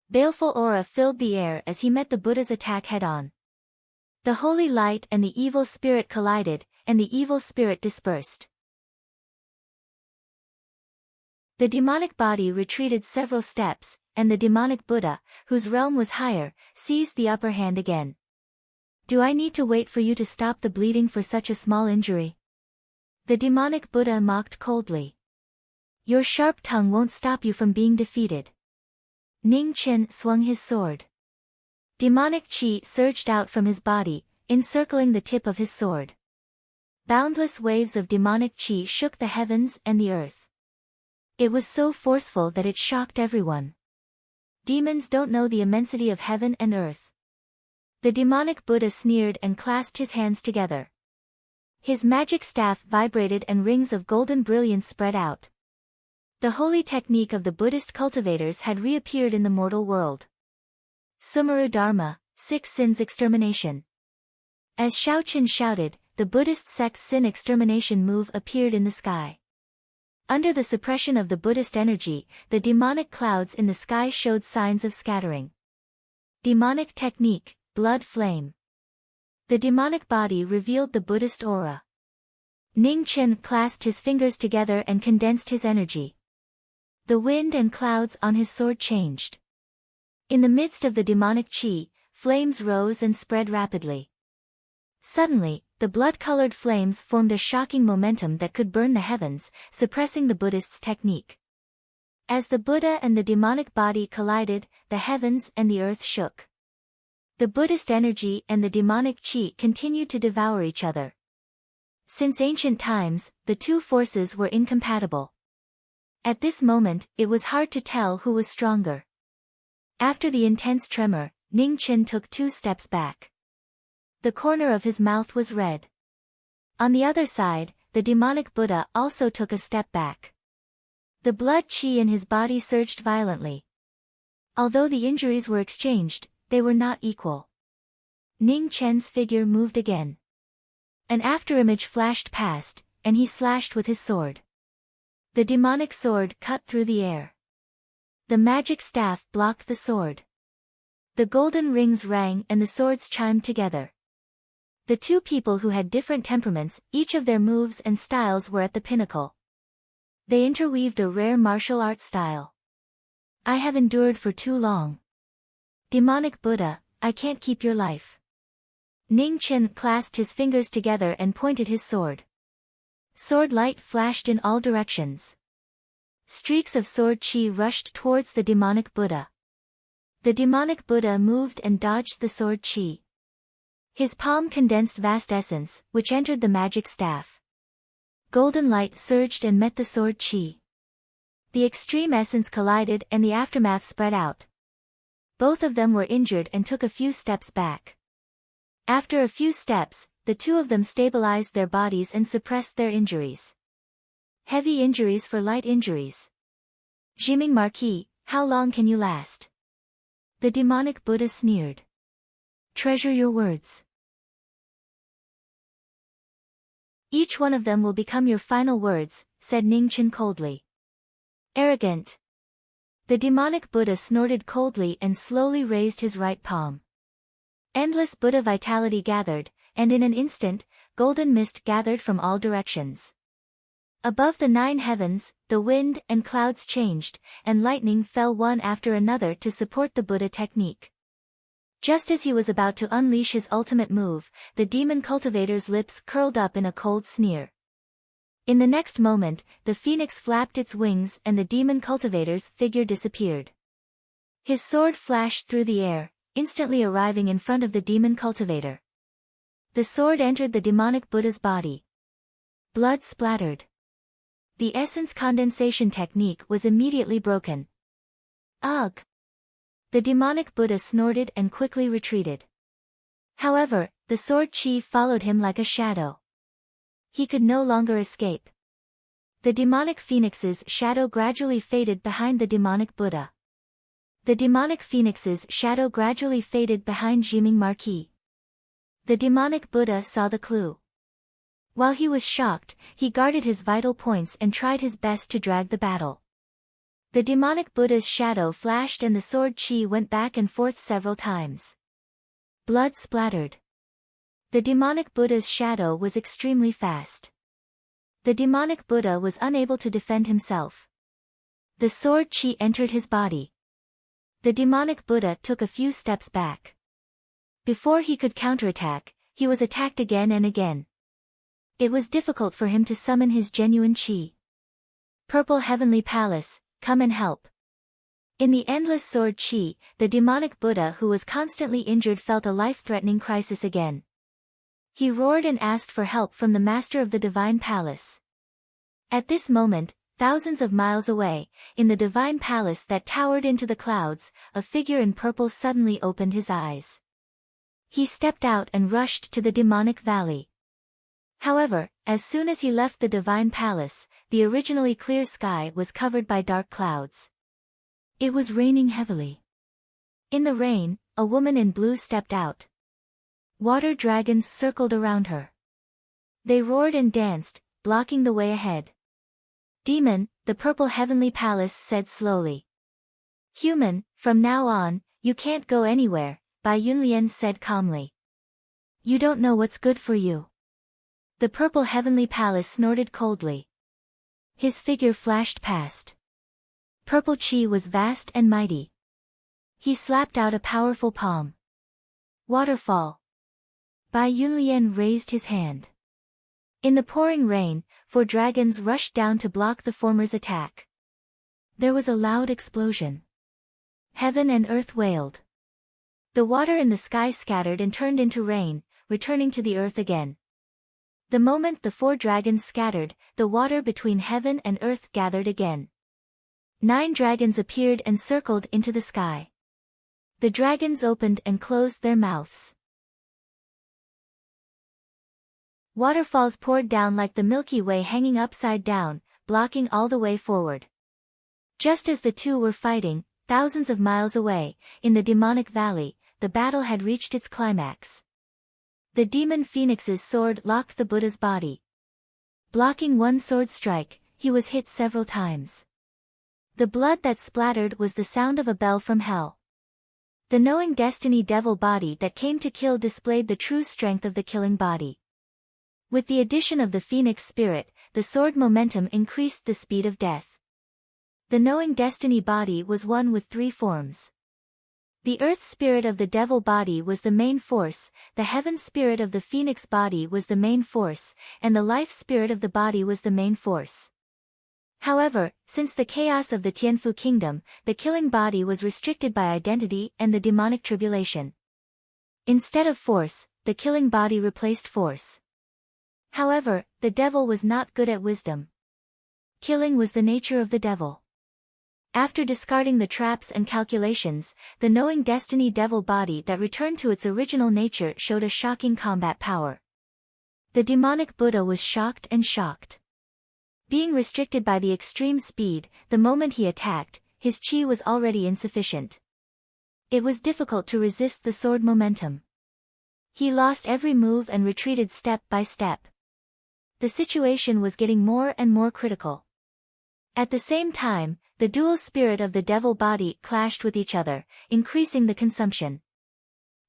[SPEAKER 1] Baleful aura filled the air as he met the Buddha's attack head-on. The holy light and the evil spirit collided, and the evil spirit dispersed. The demonic body retreated several steps, and the demonic Buddha, whose realm was higher, seized the upper hand again. Do I need to wait for you to stop the bleeding for such a small injury? The demonic Buddha mocked coldly. Your sharp tongue won't stop you from being defeated. Ning Chen swung his sword. Demonic qi surged out from his body, encircling the tip of his sword. Boundless waves of demonic qi shook the heavens and the earth. It was so forceful that it shocked everyone. Demons don't know the immensity of heaven and earth. The demonic Buddha sneered and clasped his hands together. His magic staff vibrated and rings of golden brilliance spread out. The holy technique of the Buddhist cultivators had reappeared in the mortal world. Sumaru Dharma, 6 Sins Extermination. As Shaoqin shouted, the Buddhist sect's sin extermination move appeared in the sky. Under the suppression of the Buddhist energy, the demonic clouds in the sky showed signs of scattering. Demonic technique, blood flame. The demonic body revealed the Buddhist aura. Ning Chen clasped his fingers together and condensed his energy. The wind and clouds on his sword changed. In the midst of the demonic qi, flames rose and spread rapidly. Suddenly, the blood-colored flames formed a shocking momentum that could burn the heavens, suppressing the Buddhist's technique. As the Buddha and the demonic body collided, the heavens and the earth shook. The Buddhist energy and the demonic qi continued to devour each other. Since ancient times, the two forces were incompatible. At this moment, it was hard to tell who was stronger. After the intense tremor, Ning Chen took 2 steps back. The corner of his mouth was red. On the other side, the demonic Buddha also took a step back. The blood qi in his body surged violently. Although the injuries were exchanged, they were not equal. Ning Chen's figure moved again. An afterimage flashed past, and he slashed with his sword. The demonic sword cut through the air. The magic staff blocked the sword. The golden rings rang and the swords chimed together. The two people who had different temperaments, each of their moves and styles were at the pinnacle. They interweaved a rare martial art style. I have endured for too long. Demonic Buddha, I can't keep your life. Ning Chen clasped his fingers together and pointed his sword. Sword light flashed in all directions. Streaks of sword qi rushed towards the demonic Buddha. The demonic Buddha moved and dodged the sword qi. His palm condensed vast essence, which entered the magic staff. Golden light surged and met the sword qi. The extreme essence collided and the aftermath spread out. Both of them were injured and took a few steps back. After a few steps, the two of them stabilized their bodies and suppressed their injuries. Heavy injuries for light injuries. Jiming Marquis, how long can you last? The demonic Buddha sneered. Treasure your words. Each one of them will become your final words, said Ning Chen coldly. Arrogant. The demonic Buddha snorted coldly and slowly raised his right palm. Endless Buddha vitality gathered, and in an instant, golden mist gathered from all directions. Above the 9 heavens, the wind and clouds changed, and lightning fell one after another to support the Buddha technique. Just as he was about to unleash his ultimate move, the demon cultivator's lips curled up in a cold sneer. In the next moment, the phoenix flapped its wings and the demon cultivator's figure disappeared. His sword flashed through the air, instantly arriving in front of the demon cultivator. The sword entered the demonic Buddha's body. Blood splattered. The essence condensation technique was immediately broken. Ugh! The demonic Buddha snorted and quickly retreated. However, the sword qi followed him like a shadow. He could no longer escape. The demonic phoenix's shadow gradually faded behind the demonic Buddha. The demonic phoenix's shadow gradually faded behind Jiming Marquis. The demonic Buddha saw the clue. While he was shocked, he guarded his vital points and tried his best to drag the battle. The demonic Buddha's shadow flashed and the sword qi went back and forth several times. Blood splattered. The demonic Buddha's shadow was extremely fast. The demonic Buddha was unable to defend himself. The sword qi entered his body. The demonic Buddha took a few steps back. Before he could counterattack, he was attacked again and again. It was difficult for him to summon his genuine qi. Purple Heavenly Palace, come and help. In the endless sword qi, the demonic Buddha who was constantly injured felt a life-threatening crisis again. He roared and asked for help from the master of the divine palace. At this moment, thousands of miles away, in the divine palace that towered into the clouds, a figure in purple suddenly opened his eyes. He stepped out and rushed to the demonic valley. However, as soon as he left the divine palace, the originally clear sky was covered by dark clouds. It was raining heavily. In the rain, a woman in blue stepped out. Water dragons circled around her. They roared and danced, blocking the way ahead. Demon, the purple heavenly palace said slowly. Human, from now on, you can't go anywhere, Bai Yunlian said calmly. You don't know what's good for you. The purple heavenly palace snorted coldly. His figure flashed past. Purple Qi was vast and mighty. He slapped out a powerful palm. Waterfall. Bai Yunlian raised his hand. In the pouring rain, 4 dragons rushed down to block the former's attack. There was a loud explosion. Heaven and earth wailed. The water in the sky scattered and turned into rain, returning to the earth again. The moment the 4 dragons scattered, the water between heaven and earth gathered again. 9 dragons appeared and circled into the sky. The dragons opened and closed their mouths. Waterfalls poured down like the Milky Way hanging upside down, blocking all the way forward. Just as the two were fighting, thousands of miles away, in the demonic valley, the battle had reached its climax. The demon phoenix's sword locked the Buddha's body. Blocking one sword strike, he was hit several times. The blood that splattered was the sound of a bell from hell. The knowing destiny devil body that came to kill displayed the true strength of the killing body. With the addition of the phoenix spirit, the sword momentum increased the speed of death. The knowing destiny body was one with 3 forms. The earth spirit of the devil body was the main force, the heaven spirit of the phoenix body was the main force, and the life spirit of the body was the main force. However, since the chaos of the Tianfu kingdom, the killing body was restricted by identity and the demonic tribulation. Instead of force, the killing body replaced force. However, the devil was not good at wisdom. Killing was the nature of the devil. After discarding the traps and calculations, the knowing destiny devil body that returned to its original nature showed a shocking combat power. The demonic Buddha was shocked and shocked. Being restricted by the extreme speed, the moment he attacked, his chi was already insufficient. It was difficult to resist the sword momentum. He lost every move and retreated step by step. The situation was getting more and more critical. At the same time, the dual spirit of the devil body clashed with each other, increasing the consumption.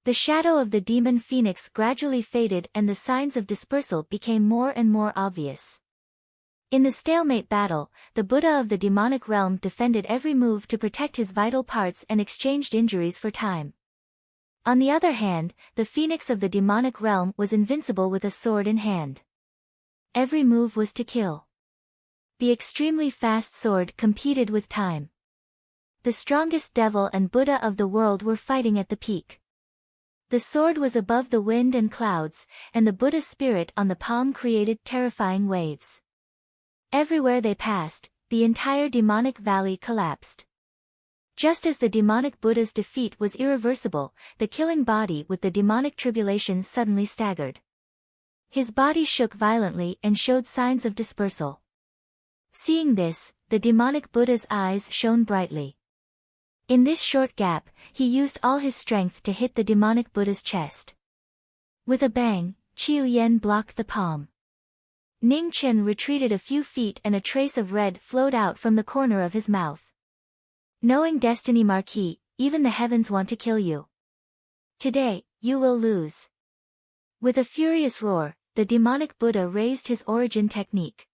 [SPEAKER 1] The shadow of the demon phoenix gradually faded and the signs of dispersal became more and more obvious. In the stalemate battle, the Buddha of the demonic realm defended every move to protect his vital parts and exchanged injuries for time. On the other hand, the phoenix of the demonic realm was invincible with a sword in hand. Every move was to kill. The extremely fast sword competed with time. The strongest devil and Buddha of the world were fighting at the peak. The sword was above the wind and clouds, and the Buddha spirit on the palm created terrifying waves. Everywhere they passed, the entire demonic valley collapsed. Just as the demonic Buddha's defeat was irreversible, the killing body with the demonic tribulation suddenly staggered. His body shook violently and showed signs of dispersal. Seeing this, the demonic Buddha's eyes shone brightly. In this short gap, he used all his strength to hit the demonic Buddha's chest. With a bang, Qiu Yen blocked the palm. Ning Chen retreated a few feet and a trace of red flowed out from the corner of his mouth. Knowing destiny Marquis, even the heavens want to kill you. Today, you will lose. With a furious roar, the demonic Buddha raised his origin technique.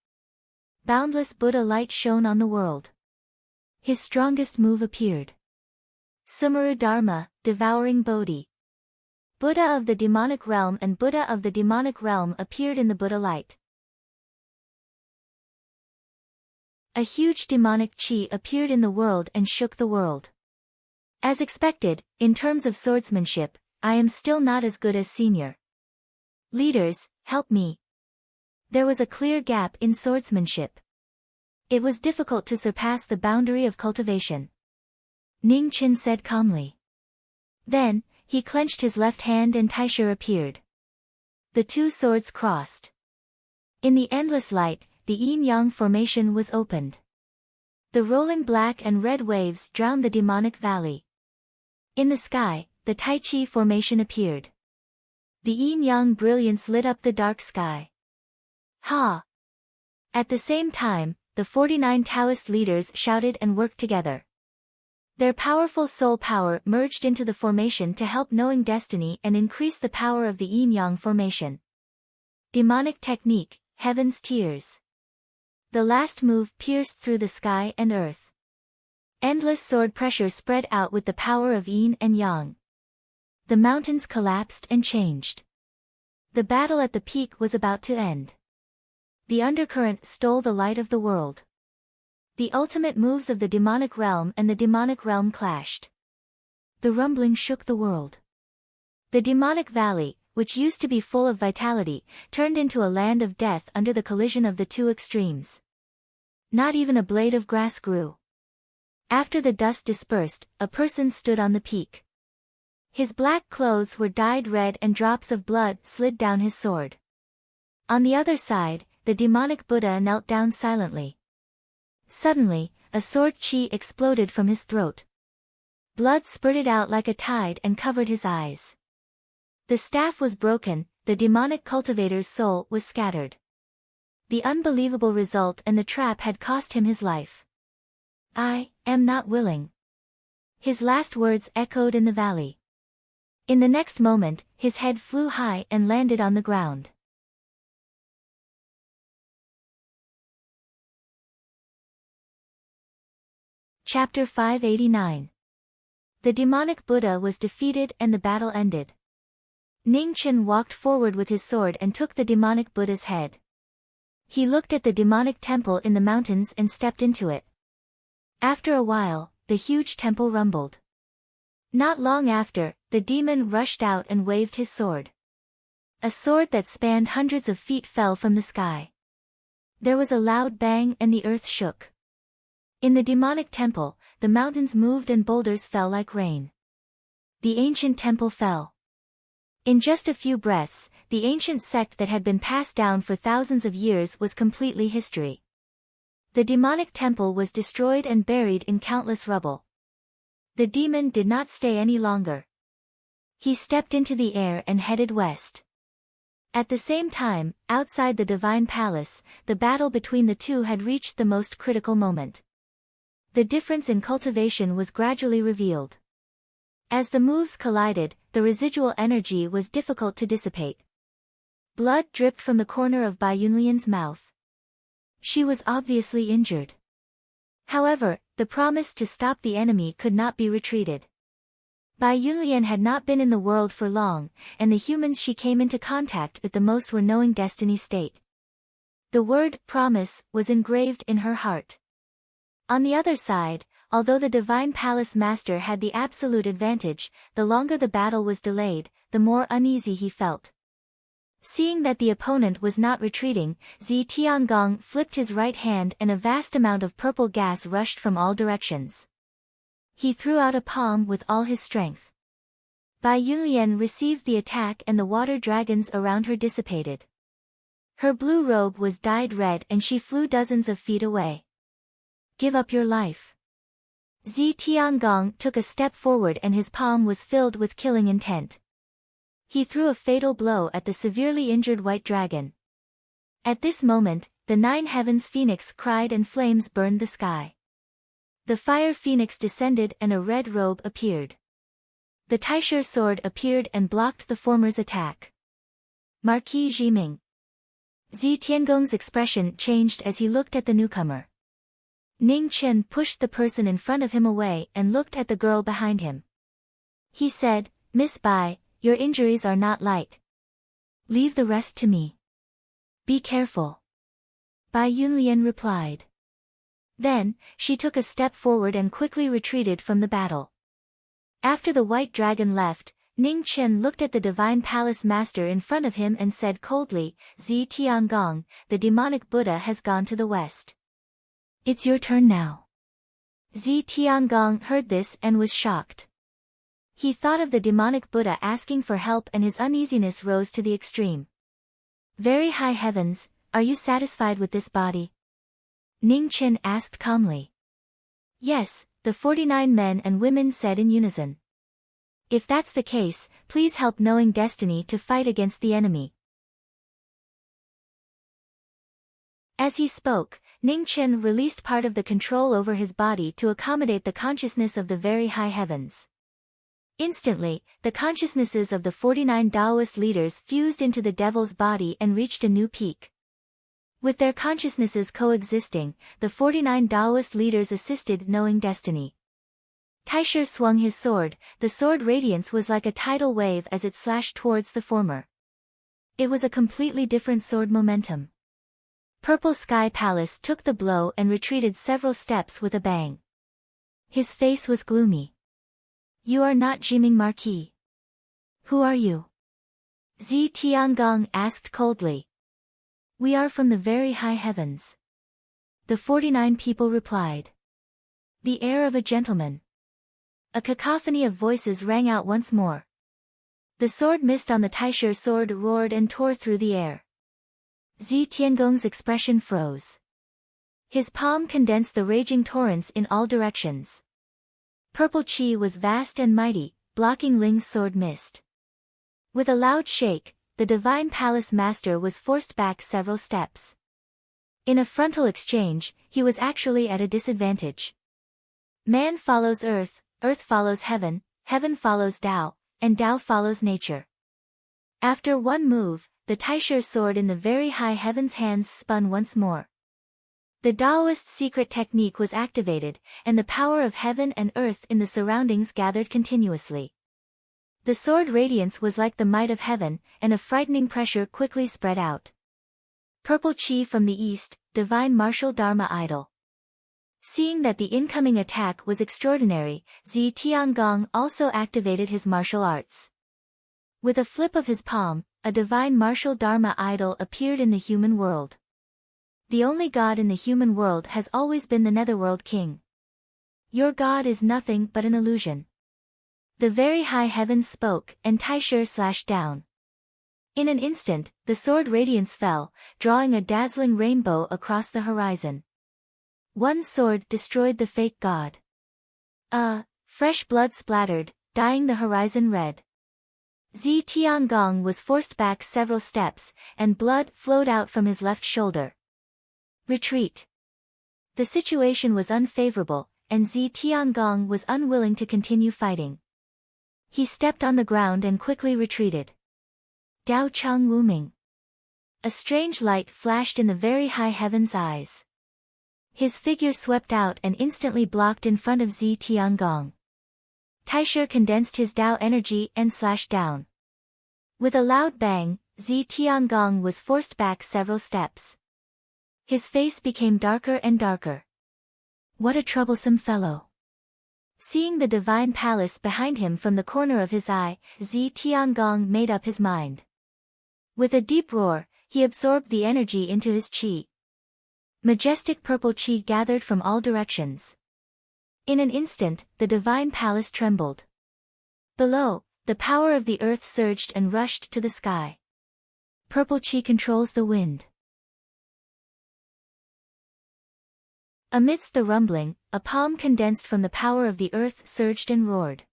[SPEAKER 1] Boundless Buddha light shone on the world. His strongest move appeared. Sumaru Dharma, devouring Bodhi. Buddha of the demonic realm and Buddha of the demonic realm appeared in the Buddha light. A huge demonic chi appeared in the world and shook the world. As expected, in terms of swordsmanship, I am still not as good as senior. Leaders, help me. There was a clear gap in swordsmanship. It was difficult to surpass the boundary of cultivation. Ning Chen said calmly. Then, he clenched his left hand and Taisha appeared. The two swords crossed. In the endless light, the yin-yang formation was opened. The rolling black and red waves drowned the demonic valley. In the sky, the Tai Chi formation appeared. The yin-yang brilliance lit up the dark sky. Ha! At the same time, the 49 Taoist leaders shouted and worked together. Their powerful soul power merged into the formation to help knowing destiny and increase the power of the yin-yang formation. Demonic technique, Heaven's Tears. The last move pierced through the sky and earth. Endless sword pressure spread out with the power of yin and yang. The mountains collapsed and changed. The battle at the peak was about to end. The undercurrent stole the light of the world. The ultimate moves of the demonic realm and the demonic realm clashed. The rumbling shook the world. The demonic valley, which used to be full of vitality, turned into a land of death under the collision of the two extremes. Not even a blade of grass grew. After the dust dispersed, a person stood on the peak. His black clothes were dyed red and drops of blood slid down his sword. On the other side, the demonic Buddha knelt down silently. Suddenly, a sword chi exploded from his throat. Blood spurted out like a tide and covered his eyes. The staff was broken, the demonic cultivator's soul was scattered. The unbelievable result and the trap had cost him his life. I am not willing. His last words echoed in the valley. In the next moment, his head flew high and landed on the ground. Chapter 589. The demonic Buddha was defeated and the battle ended. Ning Chen walked forward with his sword and took the demonic Buddha's head. He looked at the demonic temple in the mountains and stepped into it. After a while, the huge temple rumbled. Not long after, the demon rushed out and waved his sword. A sword that spanned hundreds of feet fell from the sky. There was a loud bang and the earth shook. In the demonic temple, the mountains moved and boulders fell like rain. The ancient temple fell. In just a few breaths, the ancient sect that had been passed down for thousands of years was completely history. The demonic temple was destroyed and buried in countless rubble. The demon did not stay any longer. He stepped into the air and headed west. At the same time, outside the divine palace, the battle between the two had reached the most critical moment. The difference in cultivation was gradually revealed. As the moves collided, the residual energy was difficult to dissipate. Blood dripped from the corner of Bai Yunlian's mouth. She was obviously injured. However, the promise to stop the enemy could not be retreated. Bai Yunlian had not been in the world for long, and the humans she came into contact with the most were knowing destiny state. The word promise was engraved in her heart. On the other side, although the Divine Palace Master had the absolute advantage, the longer the battle was delayed, the more uneasy he felt. Seeing that the opponent was not retreating, Zi Tiangong flipped his right hand and a vast amount of purple gas rushed from all directions. He threw out a palm with all his strength. Bai Yunlian received the attack and the water dragons around her dissipated. Her blue robe was dyed red and she flew dozens of feet away. Give up your life. Zi Tiangong took a step forward and his palm was filled with killing intent. He threw a fatal blow at the severely injured white dragon. At this moment, the 9 heavens phoenix cried and flames burned the sky. The fire phoenix descended and a red robe appeared. The Taisha sword appeared and blocked the former's attack. Marquis Jiming. Zi Tiangong's expression changed as he looked at the newcomer. Ning Chen pushed the person in front of him away and looked at the girl behind him. He said, Miss Bai, your injuries are not light. Leave the rest to me. Be careful. Bai Yunlian replied. Then, she took a step forward and quickly retreated from the battle. After the white dragon left, Ning Chen looked at the Divine Palace Master in front of him and said coldly, Zi Tiangong, the demonic Buddha has gone to the west. It's your turn now. Zi Tiangong heard this and was shocked. He thought of the demonic Buddha asking for help and his uneasiness rose to the extreme. Very high heavens, are you satisfied with this body? Ning Chen asked calmly. Yes, the 49 men and women said in unison. If that's the case, please help knowing destiny to fight against the enemy. As he spoke, Ning Chen released part of the control over his body to accommodate the consciousness of the very high heavens. Instantly, the consciousnesses of the 49 Taoist leaders fused into the devil's body and reached a new peak. With their consciousnesses coexisting, the 49 Taoist leaders assisted knowing destiny. Taisher swung his sword, the sword radiance was like a tidal wave as it slashed towards the former. It was a completely different sword momentum. Purple Sky Palace took the blow and retreated several steps with a bang. His face was gloomy. You are not Jiming Marquis. Who are you? Zi Tiangong asked coldly. We are from the very high heavens. The 49 people replied. The air of a gentleman. A cacophony of voices rang out once more. The sword missed on the Taisher sword roared and tore through the air. Zi Tiangong's expression froze. His palm condensed the raging torrents in all directions. Purple Qi was vast and mighty, blocking Ling's sword missed. With a loud shake, the Divine Palace Master was forced back several steps. In a frontal exchange, he was actually at a disadvantage. Man follows earth, earth follows heaven, heaven follows Tao, and Tao follows nature. After one move, the Taisher sword in the very high heavens hands spun once more. The Taoist secret technique was activated, and the power of heaven and earth in the surroundings gathered continuously. The sword radiance was like the might of heaven, and a frightening pressure quickly spread out. Purple Qi from the east, divine martial Dharma idol. Seeing that the incoming attack was extraordinary, Zi Tiangong also activated his martial arts. With a flip of his palm, a divine martial Dharma idol appeared in the human world. The only god in the human world has always been the Netherworld King. Your god is nothing but an illusion. The very high heavens spoke, and Taisher slashed down. In an instant, the sword radiance fell, drawing a dazzling rainbow across the horizon. One sword destroyed the fake god. Fresh blood splattered, dyeing the horizon red. Zi Tiangong was forced back several steps, and blood flowed out from his left shoulder. Retreat. The situation was unfavorable, and Zi Tiangong was unwilling to continue fighting. He stepped on the ground and quickly retreated. Dao Chang Wuming. A strange light flashed in the very high heavens' eyes. His figure swept out and instantly blocked in front of Zi Tiangong. Taisher condensed his Dao energy and slashed down. With a loud bang, Zi Tiangong was forced back several steps. His face became darker and darker. What a troublesome fellow. Seeing the divine palace behind him from the corner of his eye, Zi Tiangong made up his mind. With a deep roar, he absorbed the energy into his qi. Majestic purple qi gathered from all directions. In an instant, the divine palace trembled. Below, the power of the earth surged and rushed to the sky. Purple qi controls the wind. Amidst the rumbling, a palm condensed from the power of the earth surged and roared.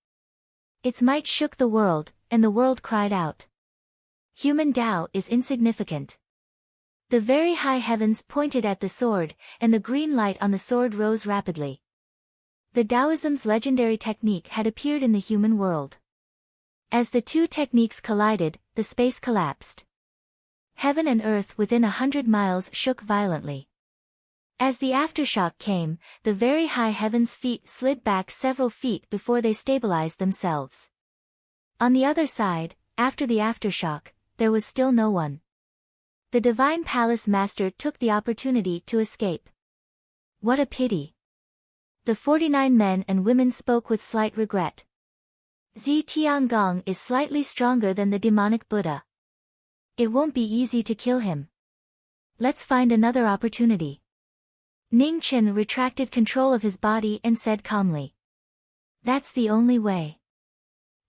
[SPEAKER 1] Its might shook the world, and the world cried out. Human Tao is insignificant. The very high heavens pointed at the sword, and the green light on the sword rose rapidly. The Taoism's legendary technique had appeared in the human world. As the two techniques collided, the space collapsed. Heaven and earth within 100 miles shook violently. As the aftershock came, the very high heavens' feet slid back several feet before they stabilized themselves. On the other side, after the aftershock, there was still no one. The Divine Palace Master took the opportunity to escape. What a pity. The 49 men and women spoke with slight regret. Zi Tiangong is slightly stronger than the demonic Buddha. It won't be easy to kill him. Let's find another opportunity. Ning Chen retracted control of his body and said calmly. That's the only way.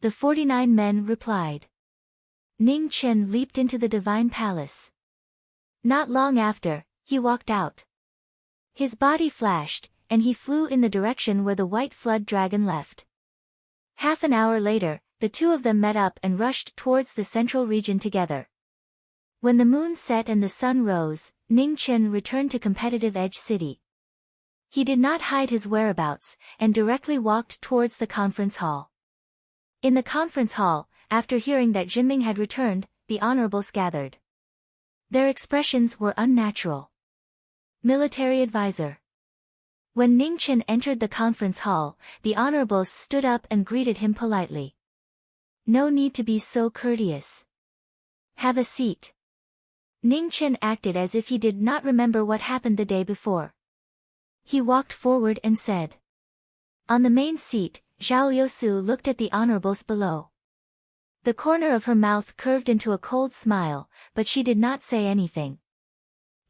[SPEAKER 1] the 49 men replied. Ning Chen leaped into the divine palace. Not long after, he walked out. His body flashed, and he flew in the direction where the white flood dragon left. Half an hour later, the two of them met up and rushed towards the central region together. When the moon set and the sun rose, Ning Chen returned to Competitive Edge City. He did not hide his whereabouts, and directly walked towards the conference hall. In the conference hall, after hearing that Jinming had returned, the honorables gathered. Their expressions were unnatural. Military advisor. When Ning Chen entered the conference hall, the honorables stood up and greeted him politely. No need to be so courteous. Have a seat. Ning Chen acted as if he did not remember what happened the day before. He walked forward and said. On the main seat, Zhao Liusu looked at the honorables below. The corner of her mouth curved into a cold smile, but she did not say anything.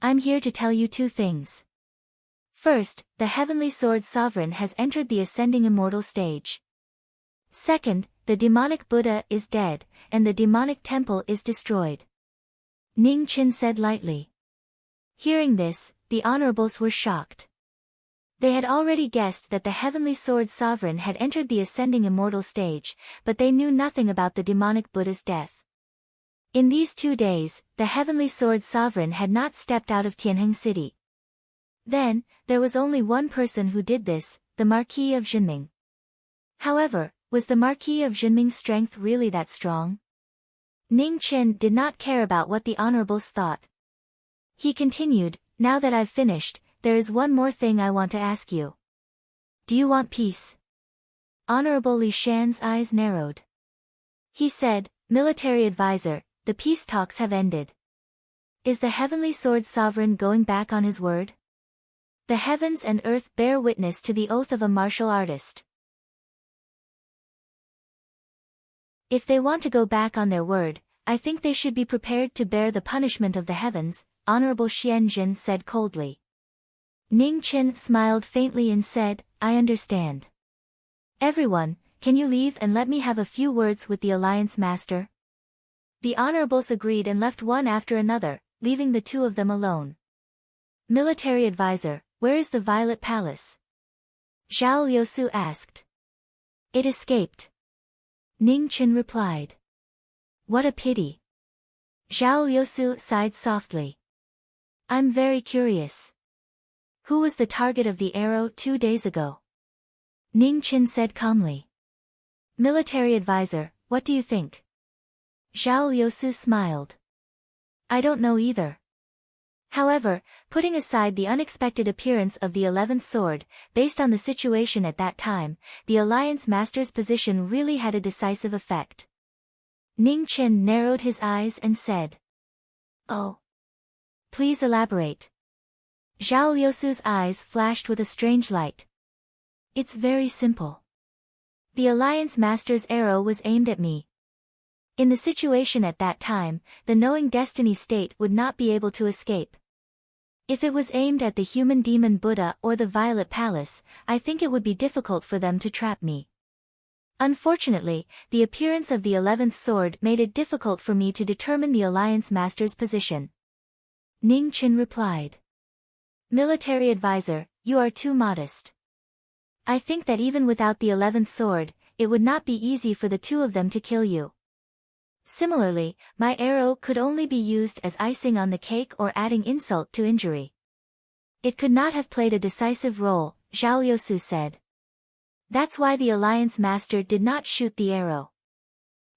[SPEAKER 1] I'm here to tell you two things. First, the Heavenly Sword Sovereign has entered the ascending immortal stage. Second, the demonic Buddha is dead, and the demonic temple is destroyed. Ning Chen said lightly. Hearing this, the honorables were shocked. They had already guessed that the Heavenly Sword Sovereign had entered the ascending immortal stage, but they knew nothing about the demonic Buddha's death. In these 2 days, the Heavenly Sword Sovereign had not stepped out of Tianheng City. Then, there was only one person who did this, the Marquis of Jinming. However, was the Marquis of Jinming's strength really that strong? Ning Chen did not care about what the honorables thought. He continued, now that I've finished, there is one more thing I want to ask you. Do you want peace? Honorable Li Shan's eyes narrowed. He said, military advisor, the peace talks have ended. Is the Heavenly Sword Sovereign going back on his word? The heavens and earth bear witness to the oath of a martial artist. If they want to go back on their word, I think they should be prepared to bear the punishment of the heavens, Honorable Xian Jin said coldly. Ning Chen smiled faintly and said, I understand. Everyone, can you leave and let me have a few words with the Alliance Master? The honorables agreed and left one after another, leaving the two of them alone. Military advisor, where is the Violet Palace? Zhao Liusu asked. It escaped. Ning Chen replied. What a pity. Zhao Liusu sighed softly. I'm very curious. Who was the target of the arrow 2 days ago? Ning Chen said calmly. Military advisor, what do you think? Zhao Liusu smiled. I don't know either. However, putting aside the unexpected appearance of the 11th sword, based on the situation at that time, the Alliance Master's position really had a decisive effect. Ning Chen narrowed his eyes and said. Oh. Please elaborate. Zhao Liusu's eyes flashed with a strange light. It's very simple. The Alliance Master's arrow was aimed at me. In the situation at that time, the knowing destiny state would not be able to escape. If it was aimed at the human demon Buddha or the Violet Palace, I think it would be difficult for them to trap me. Unfortunately, the appearance of the 11th sword made it difficult for me to determine the Alliance Master's position. Ning Chen replied. Military advisor, you are too modest. I think that even without the 11th sword, it would not be easy for the two of them to kill you. Similarly, my arrow could only be used as icing on the cake or adding insult to injury. It could not have played a decisive role, Zhao Liusu said. That's why the Alliance Master did not shoot the arrow.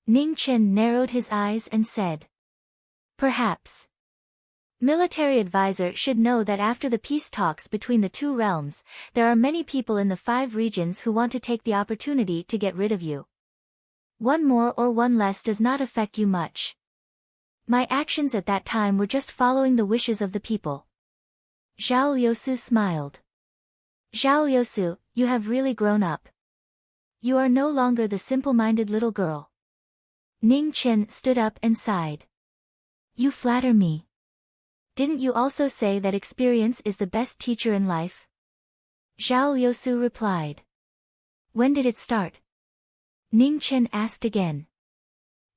[SPEAKER 1] Ning Chen narrowed his eyes and said. Perhaps. Military advisor should know that after the peace talks between the two realms, there are many people in the 5 regions who want to take the opportunity to get rid of you. One more or one less does not affect you much. My actions at that time were just following the wishes of the people. Zhao Liusu smiled. Zhao Liusu, you have really grown up. You are no longer the simple-minded little girl. Ning Chen stood up and sighed. You flatter me. Didn't you also say that experience is the best teacher in life? Zhao Liusu replied. When did it start? Ning Chen asked again.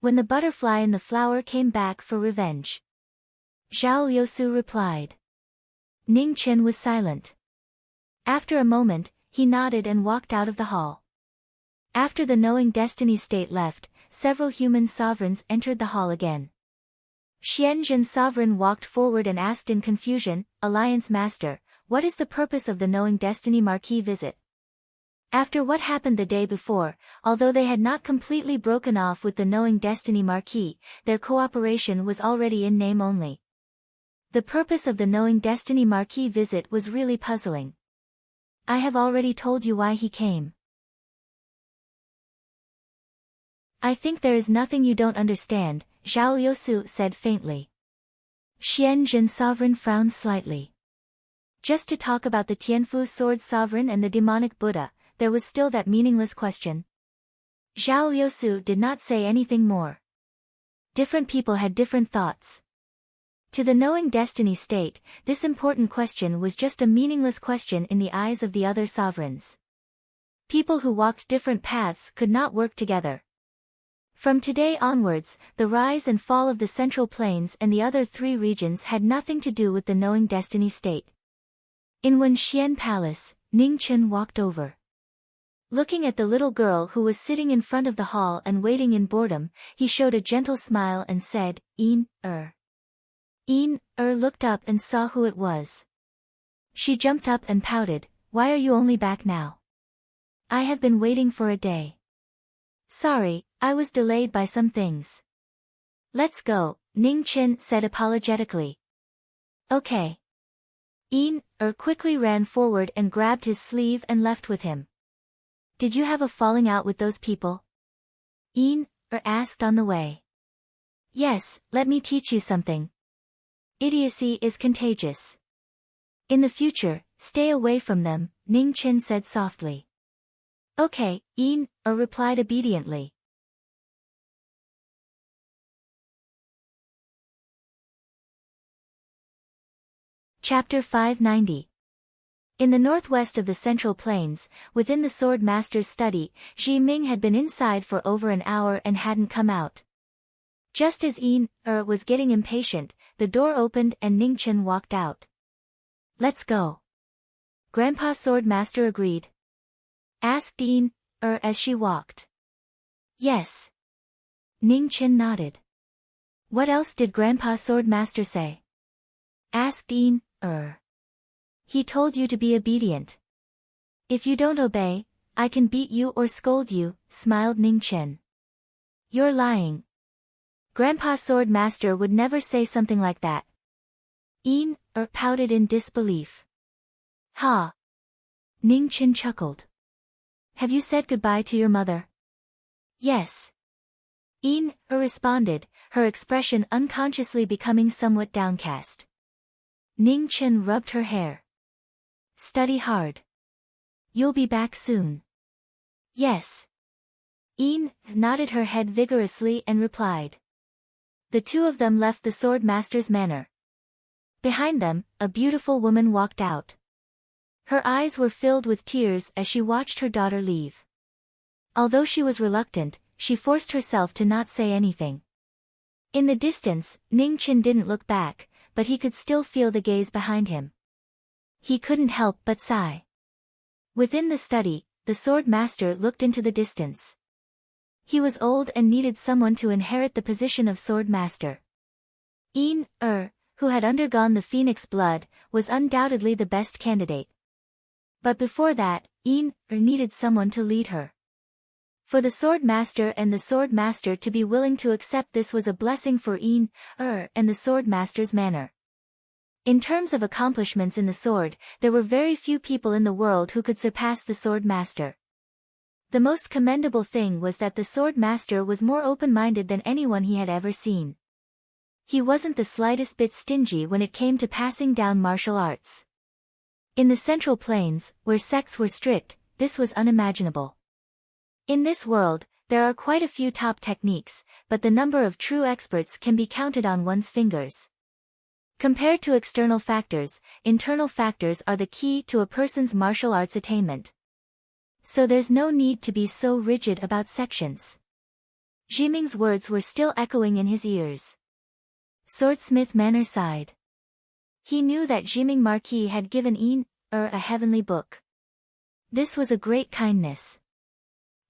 [SPEAKER 1] When the butterfly in the flower came back for revenge. Zhao Liusu replied. Ning Chen was silent. After a moment, he nodded and walked out of the hall. After the knowing destiny state left, several human sovereigns entered the hall again. Xianzhen sovereign walked forward and asked in confusion, Alliance Master, what is the purpose of the knowing destiny Marquis visit? After what happened the day before, although they had not completely broken off with the knowing destiny Marquis, their cooperation was already in name only. The purpose of the knowing destiny Marquis visit was really puzzling. I have already told you why he came. I think there is nothing you don't understand, Zhao Liusu said faintly. Xianzhen sovereign frowned slightly. Just to talk about the Tianfu sword sovereign and the demonic Buddha, there was still that meaningless question. Zhao Liusu did not say anything more. Different people had different thoughts. To the knowing destiny state, this important question was just a meaningless question in the eyes of the other sovereigns. People who walked different paths could not work together. From today onwards, the rise and fall of the Central Plains and the other three regions had nothing to do with the knowing destiny state. In Wenxian Palace, Ning Chen walked over. Looking at the little girl who was sitting in front of the hall and waiting in boredom, he showed a gentle smile and said, Yin-er. Yin-er looked up and saw who it was. She jumped up and pouted, why are you only back now? I have been waiting for a day. Sorry, I was delayed by some things. Let's go, Ning Chen said apologetically. Okay. Yin-er quickly ran forward and grabbed his sleeve and left with him. Did you have a falling out with those people? Yin-er asked on the way. Yes, let me teach you something. Idiocy is contagious. In the future, stay away from them, Ning Chen said softly. Okay, Yin-er replied obediently. Chapter 590. In the northwest of the Central Plains, within the Sword Master's study, Ji Ming had been inside for over an hour and hadn't come out. Just as Yin-er was getting impatient, the door opened and Ning Chen walked out. Let's go. Grandpa Sword Master agreed. Asked Yin-er as she walked. Yes. Ning Chen nodded. What else did Grandpa Sword Master say? Asked Yin-er. He told you to be obedient. If you don't obey, I can beat you or scold you, smiled Ning Chen. You're lying. Grandpa Sword Master would never say something like that. Yin-er pouted in disbelief. Ha! Ning Chen chuckled. Have you said goodbye to your mother? Yes. Yin-er responded, her expression unconsciously becoming somewhat downcast. Ning Chen rubbed her hair. Study hard. You'll be back soon. Yes. Yin nodded her head vigorously and replied. The two of them left the Sword Master's manor. Behind them, a beautiful woman walked out. Her eyes were filled with tears as she watched her daughter leave. Although she was reluctant, she forced herself to not say anything. In the distance, Ning Chen didn't look back, but he could still feel the gaze behind him. He couldn't help but sigh. Within the study, the Sword Master looked into the distance. He was old and needed someone to inherit the position of Sword Master. Yin-er, who had undergone the Phoenix blood, was undoubtedly the best candidate. But before that, Yin-er needed someone to lead her. For the Sword Master and the Sword Master to be willing to accept this was a blessing for Yin-er and the Sword Master's manor. In terms of accomplishments in the sword, there were very few people in the world who could surpass the Sword Master. The most commendable thing was that the Sword Master was more open-minded than anyone he had ever seen. He wasn't the slightest bit stingy when it came to passing down martial arts. In the Central Plains, where sects were strict, this was unimaginable. In this world, there are quite a few top techniques, but the number of true experts can be counted on one's fingers. Compared to external factors, internal factors are the key to a person's martial arts attainment. So there's no need to be so rigid about sections. Jiming's words were still echoing in his ears. Swordsmith Manor sighed. He knew that Jiming Marquis had given a heavenly book. This was a great kindness.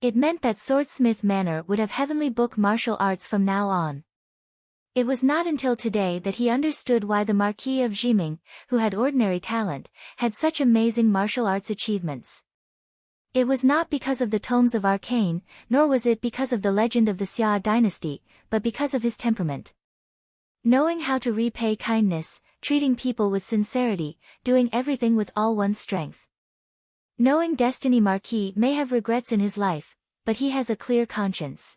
[SPEAKER 1] It meant that Swordsmith Manor would have heavenly book martial arts from now on. It was not until today that he understood why the Marquis of Jiming, who had ordinary talent, had such amazing martial arts achievements. It was not because of the tomes of arcane, nor was it because of the legend of the Xia dynasty, but because of his temperament. Knowing how to repay kindness, treating people with sincerity, doing everything with all one's strength. Knowing Destiny Marquis may have regrets in his life, but he has a clear conscience.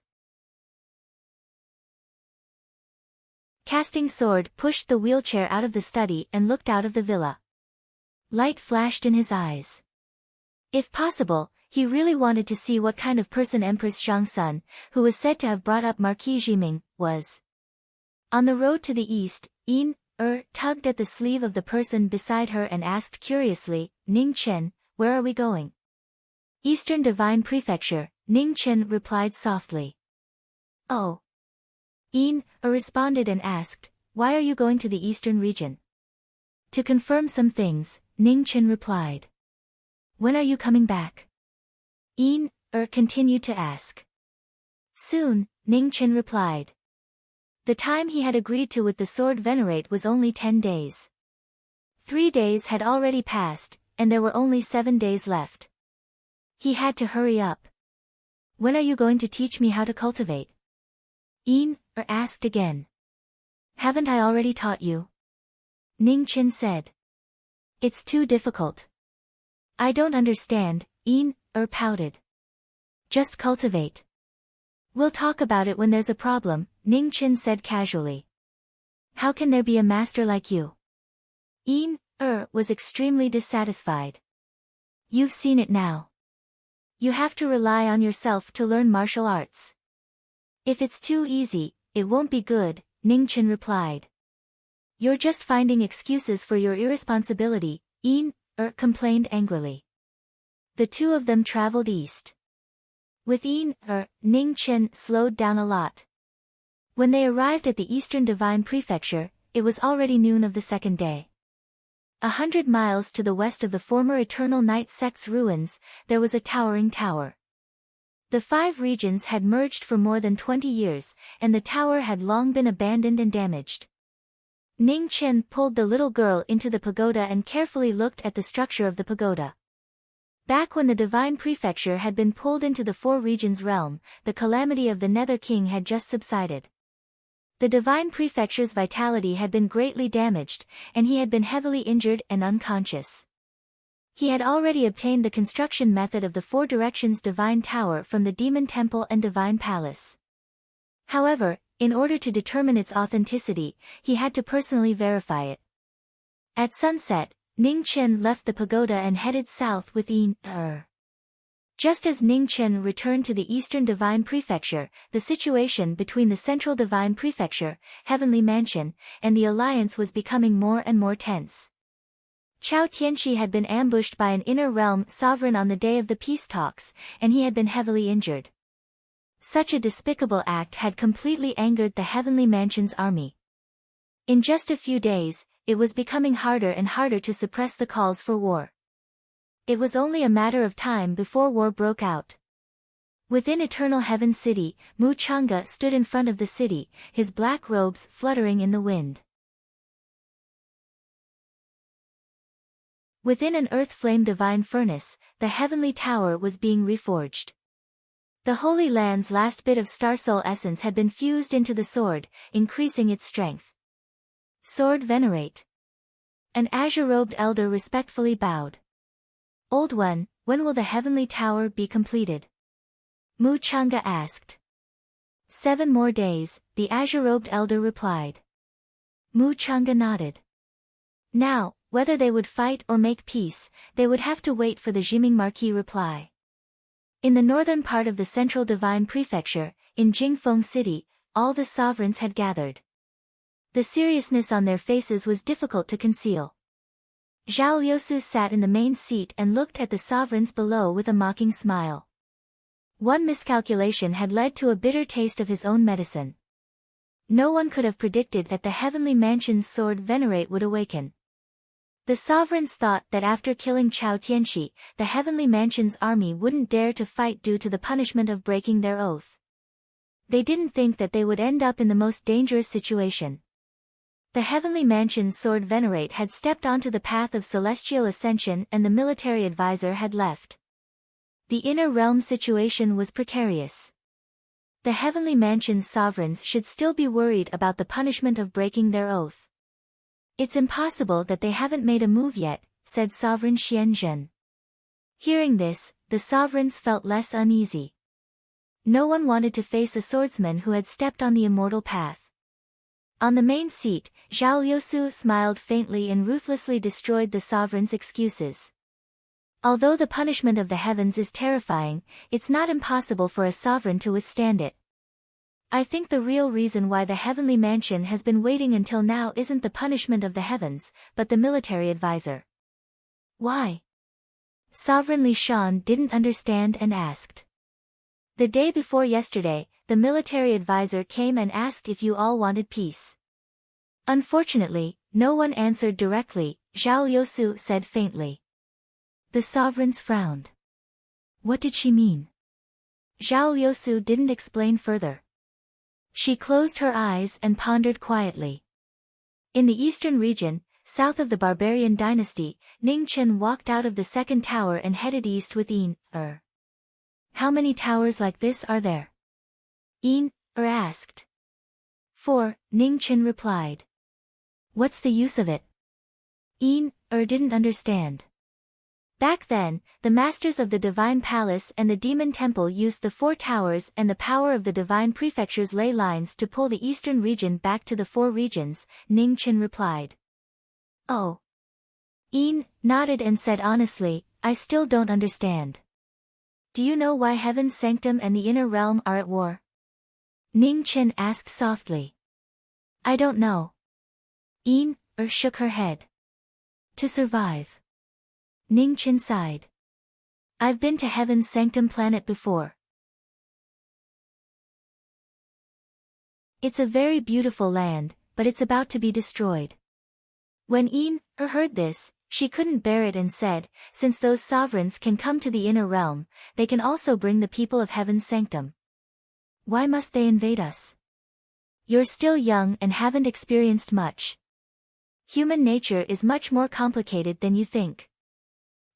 [SPEAKER 1] Casting Sword pushed the wheelchair out of the study and looked out of the villa. Light flashed in his eyes. If possible, he really wanted to see what kind of person Empress Zhangsun, who was said to have brought up Marquis Jiming, was. On the road to the east, tugged at the sleeve of the person beside her and asked curiously, Ning Chen, where are we going? Eastern Divine Prefecture, Ning Chen replied softly. Oh. Responded and asked, why are you going to the eastern region? To confirm some things, Ning Chen replied. When are you coming back? Continued to ask. Soon, Ning Chen replied. The time he had agreed to with the sword venerate was only 10 days. 3 days had already passed, and there were only 7 days left. He had to hurry up. When are you going to teach me how to cultivate? Asked again. Haven't I already taught you? Ning Chen said. It's too difficult. I don't understand, pouted. Just cultivate. We'll talk about it when there's a problem, Ning Chen said casually. How can there be a master like you? Was extremely dissatisfied. You've seen it now. You have to rely on yourself to learn martial arts. If it's too easy, it won't be good, Ning Chen replied. You're just finding excuses for your irresponsibility, complained angrily. The two of them traveled east. With Ning Chen slowed down a lot. When they arrived at the Eastern Divine Prefecture, it was already noon of the second day. 100 miles to the west of the former Eternal Night Sect's ruins, there was a towering tower. The 5 regions had merged for more than 20 years, and the tower had long been abandoned and damaged. Ning Chen pulled the little girl into the pagoda and carefully looked at the structure of the pagoda. Back when the Divine Prefecture had been pulled into the 4 regions realm, the calamity of the Nether King had just subsided. The Divine Prefecture's vitality had been greatly damaged, and he had been heavily injured and unconscious. He had already obtained the construction method of the 4 Directions Divine Tower from the Demon Temple and Divine Palace. However, in order to determine its authenticity, he had to personally verify it. At sunset, Ning Chen left the pagoda and headed south with Just as Ning Chen returned to the Eastern Divine Prefecture, the situation between the Central Divine Prefecture, Heavenly Mansion, and the Alliance was becoming more and more tense. Chao Tianxi had been ambushed by an inner realm sovereign on the day of the peace talks, and he had been heavily injured. Such a despicable act had completely angered the Heavenly Mansion's army. In just a few days, it was becoming harder and harder to suppress the calls for war. It was only a matter of time before war broke out. Within Eternal Heaven City, Mu Chang'e stood in front of the city, his black robes fluttering in the wind. Within an earth flame divine furnace, the heavenly tower was being reforged. The Holy Land's last bit of Star Soul essence had been fused into the sword, increasing its strength. Sword venerate. An azure-robed elder respectfully bowed. Old One, when will the heavenly tower be completed? Mu Chang'e asked. 7 more days, the azure-robed elder replied. Mu Chang'e nodded. Now, whether they would fight or make peace, they would have to wait for the Jiming Marquis reply. In the northern part of the Central Divine Prefecture, in Jingfeng City, all the sovereigns had gathered. The seriousness on their faces was difficult to conceal. Zhao Liusu sat in the main seat and looked at the sovereigns below with a mocking smile. One miscalculation had led to a bitter taste of his own medicine. No one could have predicted that the heavenly mansion's sword venerate would awaken. The sovereigns thought that after killing Chao Tianxi, the heavenly mansion's army wouldn't dare to fight due to the punishment of breaking their oath. They didn't think that they would end up in the most dangerous situation. The heavenly mansion's sword venerate had stepped onto the path of celestial ascension and the military advisor had left. The inner realm situation was precarious. The heavenly mansion's sovereigns should still be worried about the punishment of breaking their oath. It's impossible that they haven't made a move yet, said Sovereign Xianzhen. Hearing this, the sovereigns felt less uneasy. No one wanted to face a swordsman who had stepped on the immortal path. On the main seat, Zhao Liusu smiled faintly and ruthlessly destroyed the sovereign's excuses. Although the punishment of the heavens is terrifying, it's not impossible for a sovereign to withstand it. I think the real reason why the heavenly mansion has been waiting until now isn't the punishment of the heavens, but the military advisor. Why? Sovereign Li Shan didn't understand and asked. The day before yesterday, the military advisor came and asked if you all wanted peace. Unfortunately, no one answered directly, Zhao Liusu said faintly. The sovereigns frowned. What did she mean? Zhao Liusu didn't explain further. She closed her eyes and pondered quietly. In the eastern region, south of the barbarian dynasty, Ning Chen walked out of the second tower and headed east with Yin-Er. How many towers like this are there? Yin-Er asked. 4, Ning Chen replied. What's the use of it? Yin-Er didn't understand. Back then, the masters of the Divine Palace and the Demon Temple used the 4 towers and the power of the Divine Prefecture's ley lines to pull the eastern region back to the 4 regions, Ning Chen replied. Oh. Yin nodded and said honestly, I still don't understand. Do you know why Heaven's Sanctum and the Inner Realm are at war? Ning Chen asked softly. I don't know. Yin-Er shook her head. To survive. Ning Chen sighed. I've been to Heaven's Sanctum planet before. It's a very beautiful land, but it's about to be destroyed. When Yin-Er heard this, she couldn't bear it and said, since those sovereigns can come to the inner realm, they can also bring the people of Heaven's Sanctum. Why must they invade us? You're still young and haven't experienced much. Human nature is much more complicated than you think.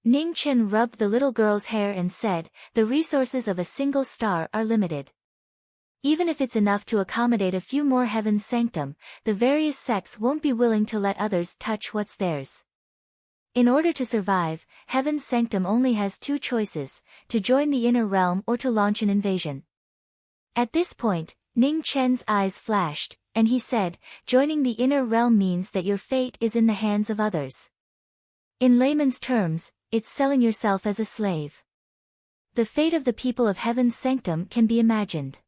[SPEAKER 1] Ning Chen rubbed the little girl's hair and said, the resources of a single star are limited. Even if it's enough to accommodate a few more Heaven's Sanctum, the various sects won't be willing to let others touch what's theirs. In order to survive, Heaven's Sanctum only has 2 choices, to join the inner realm or to launch an invasion. At this point, Ning Chen's eyes flashed, and he said, joining the inner realm means that your fate is in the hands of others. In layman's terms, it's selling yourself as a slave. The fate of the people of Heaven's Sanctum can be imagined.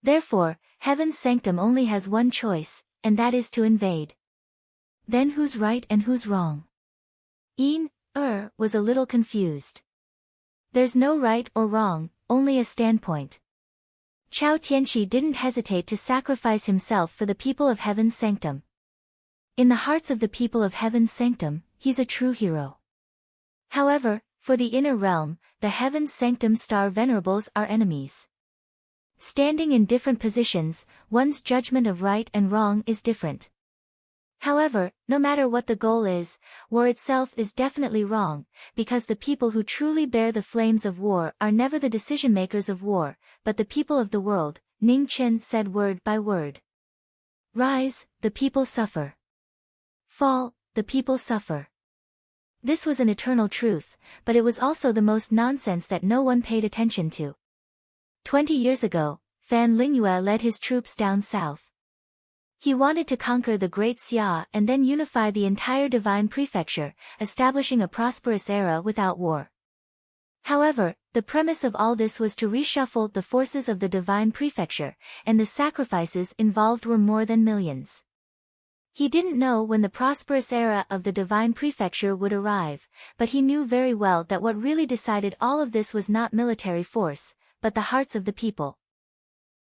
[SPEAKER 1] Therefore, Heaven's Sanctum only has one choice, and that is to invade. Then who's right and who's wrong? Yin-Er was a little confused. There's no right or wrong, only a standpoint. Chao Tianxi didn't hesitate to sacrifice himself for the people of Heaven's Sanctum. In the hearts of the people of Heaven's Sanctum, he's a true hero. However, for the inner realm, the Heaven's Sanctum star venerables are enemies. Standing in different positions, one's judgment of right and wrong is different. However, no matter what the goal is, war itself is definitely wrong, because the people who truly bear the flames of war are never the decision-makers of war, but the people of the world, Ning Chen said word by word. Rise, the people suffer. Fall, the people suffer. This was an eternal truth, but it was also the most nonsense that no one paid attention to. 20 years ago, Fan Lingyue led his troops down south. He wanted to conquer the Great Xia and then unify the entire Divine Prefecture, establishing a prosperous era without war. However, the premise of all this was to reshuffle the forces of the Divine Prefecture, and the sacrifices involved were more than millions. He didn't know when the prosperous era of the divine prefecture would arrive, but he knew very well that what really decided all of this was not military force, but the hearts of the people.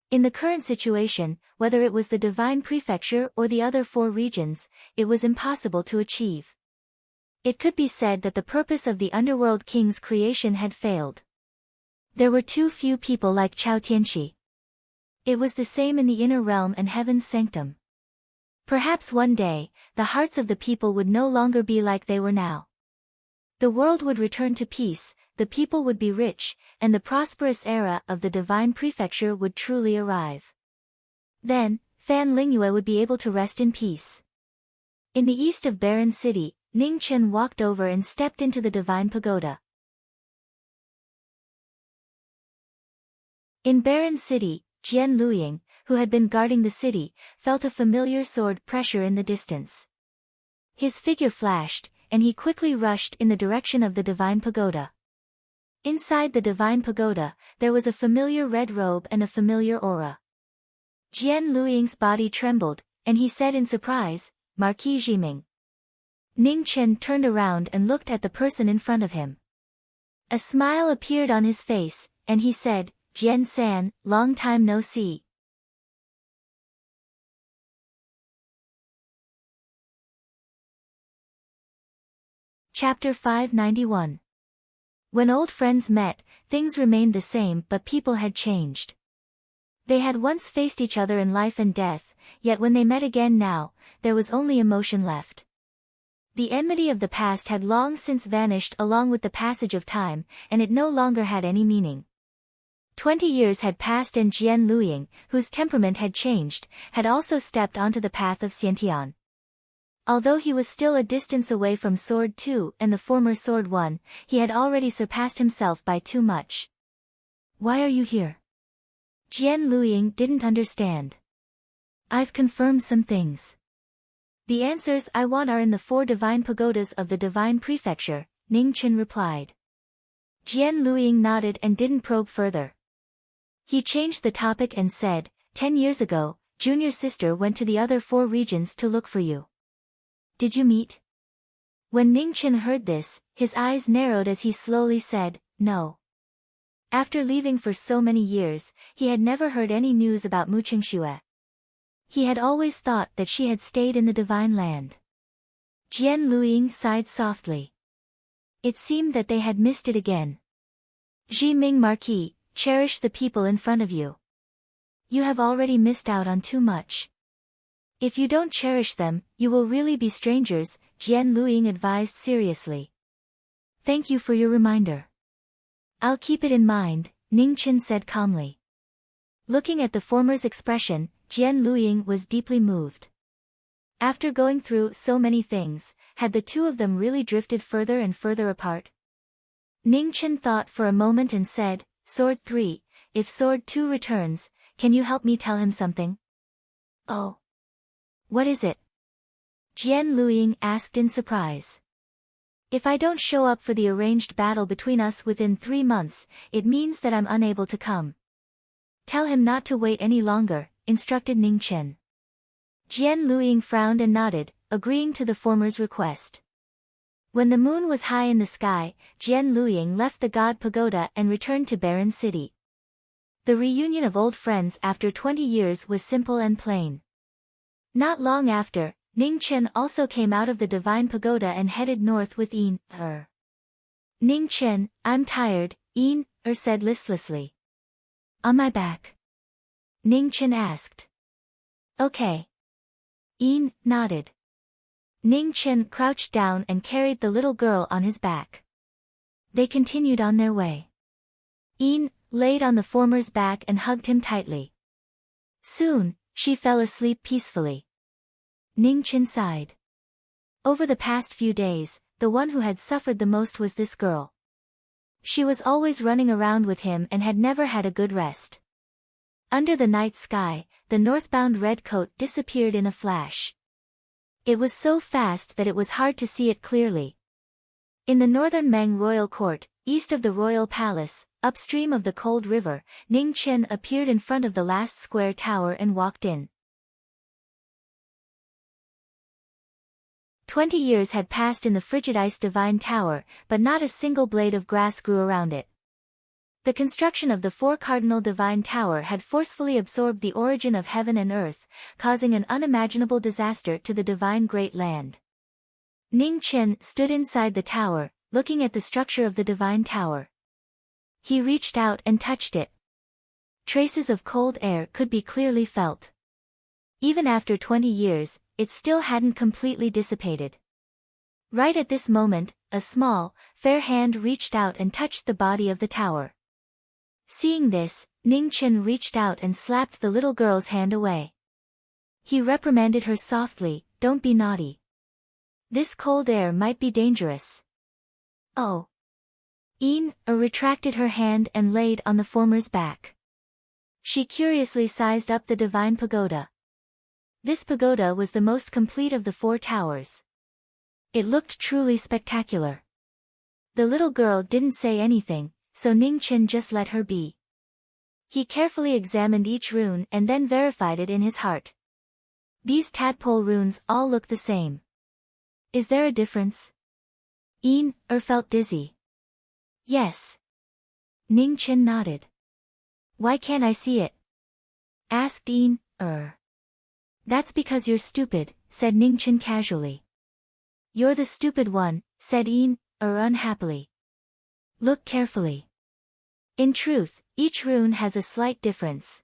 [SPEAKER 1] In the current situation, whether it was the divine prefecture or the other 4 regions, it was impossible to achieve. It could be said that the purpose of the underworld king's creation had failed. There were too few people like Chao Tianxi. It was the same in the inner realm and heaven's sanctum. Perhaps one day, the hearts of the people would no longer be like they were now. The world would return to peace, the people would be rich, and the prosperous era of the divine prefecture would truly arrive. Then, Fan Lingyue would be able to rest in peace. In the east of Barren City, Ning Chen walked over and stepped into the divine pagoda. In Barren City, Jian Luying, who had been guarding the city, felt a familiar sword pressure in the distance. His figure flashed, and he quickly rushed in the direction of the divine pagoda. Inside the divine pagoda, there was a familiar red robe and a familiar aura. Jian Luying's body trembled, and he said in surprise, "Marquis Jiming." Ning Chen turned around and looked at the person in front of him. A smile appeared on his face, and he said, "Jian San, long time no see." Chapter 591. When old friends met, things remained the same but people had changed. They had once faced each other in life and death, yet when they met again now, there was only emotion left. The enmity of the past had long since vanished along with the passage of time, and it no longer had any meaning. 20 years had passed and Jian Luying, whose temperament had changed, had also stepped onto the path of Xiantian. Although he was still a distance away from Sword 2 and the former Sword 1, he had already surpassed himself by too much. "Why are you here?" Jian Luying didn't understand. "I've confirmed some things. The answers I want are in the 4 divine pagodas of the divine prefecture," Ning Chen replied. Jian Luying nodded and didn't probe further. He changed the topic and said, 10 years ago, junior sister went to the other 4 regions to look for you. Did you meet?" When Ning Chen heard this, his eyes narrowed as he slowly said, "No." After leaving for so many years, he had never heard any news about Mu Qingxue. He had always thought that she had stayed in the divine land. Jian Luying sighed softly. It seemed that they had missed it again. "Jiming Marquis, cherish the people in front of you. You have already missed out on too much. If you don't cherish them, you will really be strangers," Jian Luying advised seriously. "Thank you for your reminder. I'll keep it in mind," Ning Chen said calmly. Looking at the former's expression, Jian Luying was deeply moved. After going through so many things, had the two of them really drifted further and further apart? Ning Chen thought for a moment and said, "Sword 3, if Sword 2 returns, can you help me tell him something?" "Oh. What is it?" Jian Luying asked in surprise. "If I don't show up for the arranged battle between us within 3 months, it means that I'm unable to come." "Tell him not to wait any longer," instructed Ning Chen. Jian Luying frowned and nodded, agreeing to the former's request. When the moon was high in the sky, Jian Luying left the God Pagoda and returned to Barren City. The reunion of old friends after 20 years was simple and plain. Not long after, Ning Chen also came out of the divine pagoda and headed north with Yin-er. "Ning Chen, I'm tired," Yin-er said listlessly. "On my back?" Ning Chen asked. "Okay." Yin nodded. Ning Chen crouched down and carried the little girl on his back. They continued on their way. Yin laid on the former's back and hugged him tightly. Soon, she fell asleep peacefully. Ning Chen sighed. Over the past few days, the one who had suffered the most was this girl. She was always running around with him and had never had a good rest. Under the night sky, the northbound red coat disappeared in a flash. It was so fast that it was hard to see it clearly. In the northern Meng royal court, east of the royal palace, upstream of the cold river, Ning Chen appeared in front of the last square tower and walked in. 20 years had passed in the frigid ice divine tower, but not a single blade of grass grew around it. The construction of the four cardinal divine tower had forcefully absorbed the origin of heaven and earth, causing an unimaginable disaster to the divine great land. Ning Chen stood inside the tower, looking at the structure of the divine tower. He reached out and touched it. Traces of cold air could be clearly felt. Even after 20 years, it still hadn't completely dissipated. Right at this moment, a small, fair hand reached out and touched the body of the tower. Seeing this, Ning Chen reached out and slapped the little girl's hand away. He reprimanded her softly, "Don't be naughty. This cold air might be dangerous." Oh. Retracted her hand and laid on the former's back. She curiously sized up the divine pagoda. This pagoda was the most complete of the four towers. It looked truly spectacular. The little girl didn't say anything, so Ning Chen just let her be. He carefully examined each rune and then verified it in his heart. These tadpole runes all look the same. Is there a difference? Felt dizzy. Yes. Ning Chen nodded. Why can't I see it? Asked That's because you're stupid, said Ning Chen casually. You're the stupid one, said unhappily. Look carefully. In truth, each rune has a slight difference.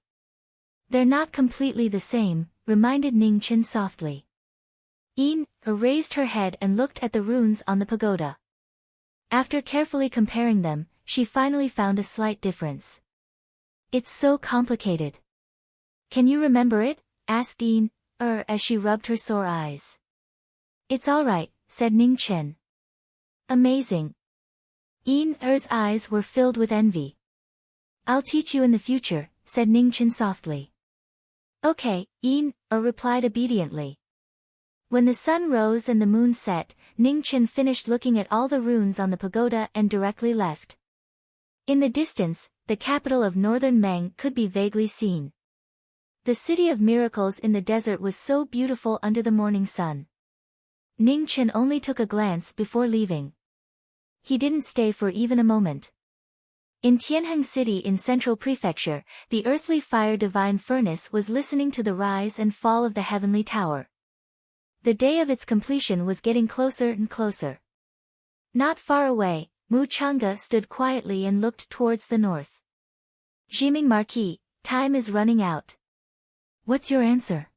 [SPEAKER 1] They're not completely the same, reminded Ning Chen softly. Raised her head and looked at the runes on the pagoda. After carefully comparing them, she finally found a slight difference. It's so complicated. Can you remember it? Asked as she rubbed her sore eyes. It's all right, said Ning Chen. Amazing. Er's eyes were filled with envy. I'll teach you in the future, said Ning Chen softly. Okay, replied obediently. When the sun rose and the moon set, Ning Chen finished looking at all the runes on the pagoda and directly left. In the distance, the capital of northern Meng could be vaguely seen. The city of miracles in the desert was so beautiful under the morning sun. Ning Chen only took a glance before leaving. He didn't stay for even a moment. In Tianheng City in Central Prefecture, the earthly fire divine furnace was listening to the rise and fall of the heavenly tower. The day of its completion was getting closer and closer. Not far away, Mu Chang'e stood quietly and looked towards the north. Jiming Marquis, time is running out. What's your answer?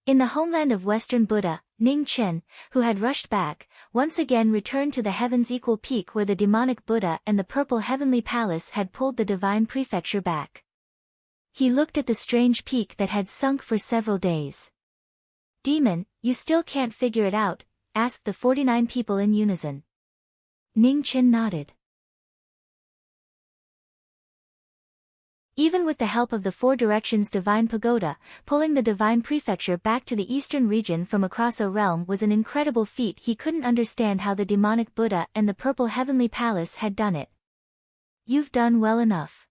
[SPEAKER 1] In the homeland of Western Buddha, Ning Chen, who had rushed back, once again returned to the heaven's equal peak where the demonic Buddha and the purple heavenly palace had pulled the divine prefecture back. He looked at the strange peak that had sunk for several days. Demon, you still can't figure it out? Asked the 49 people in unison. Ning Chen nodded. Even with the help of the Four Directions Divine Pagoda, pulling the Divine Prefecture back to the eastern region from across a realm was an incredible feat. He couldn't understand how the demonic Buddha and the Purple Heavenly Palace had done it. You've done well enough.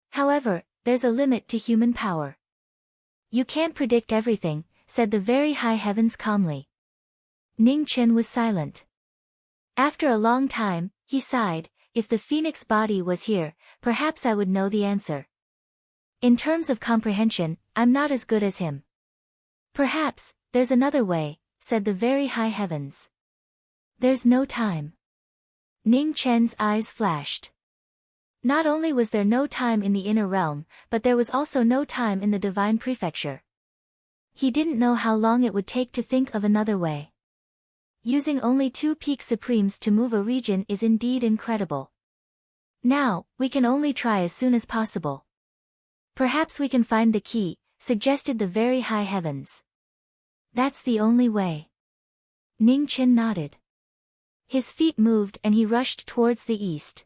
[SPEAKER 1] However, there's a limit to human power. You can't predict everything, said the very high heavens calmly. Ning Chen was silent. After a long time, he sighed. If the phoenix body was here, perhaps I would know the answer. In terms of comprehension, I'm not as good as him. Perhaps, there's another way, said the very high heavens. There's no time. Ning Chen's eyes flashed. Not only was there no time in the inner realm, but there was also no time in the divine prefecture. He didn't know how long it would take to think of another way. Using only 2 peak supremes to move a region is indeed incredible. Now, we can only try as soon as possible. Perhaps we can find the key, suggested the very high heavens. That's the only way. Ning Chen nodded. His feet moved and he rushed towards the east.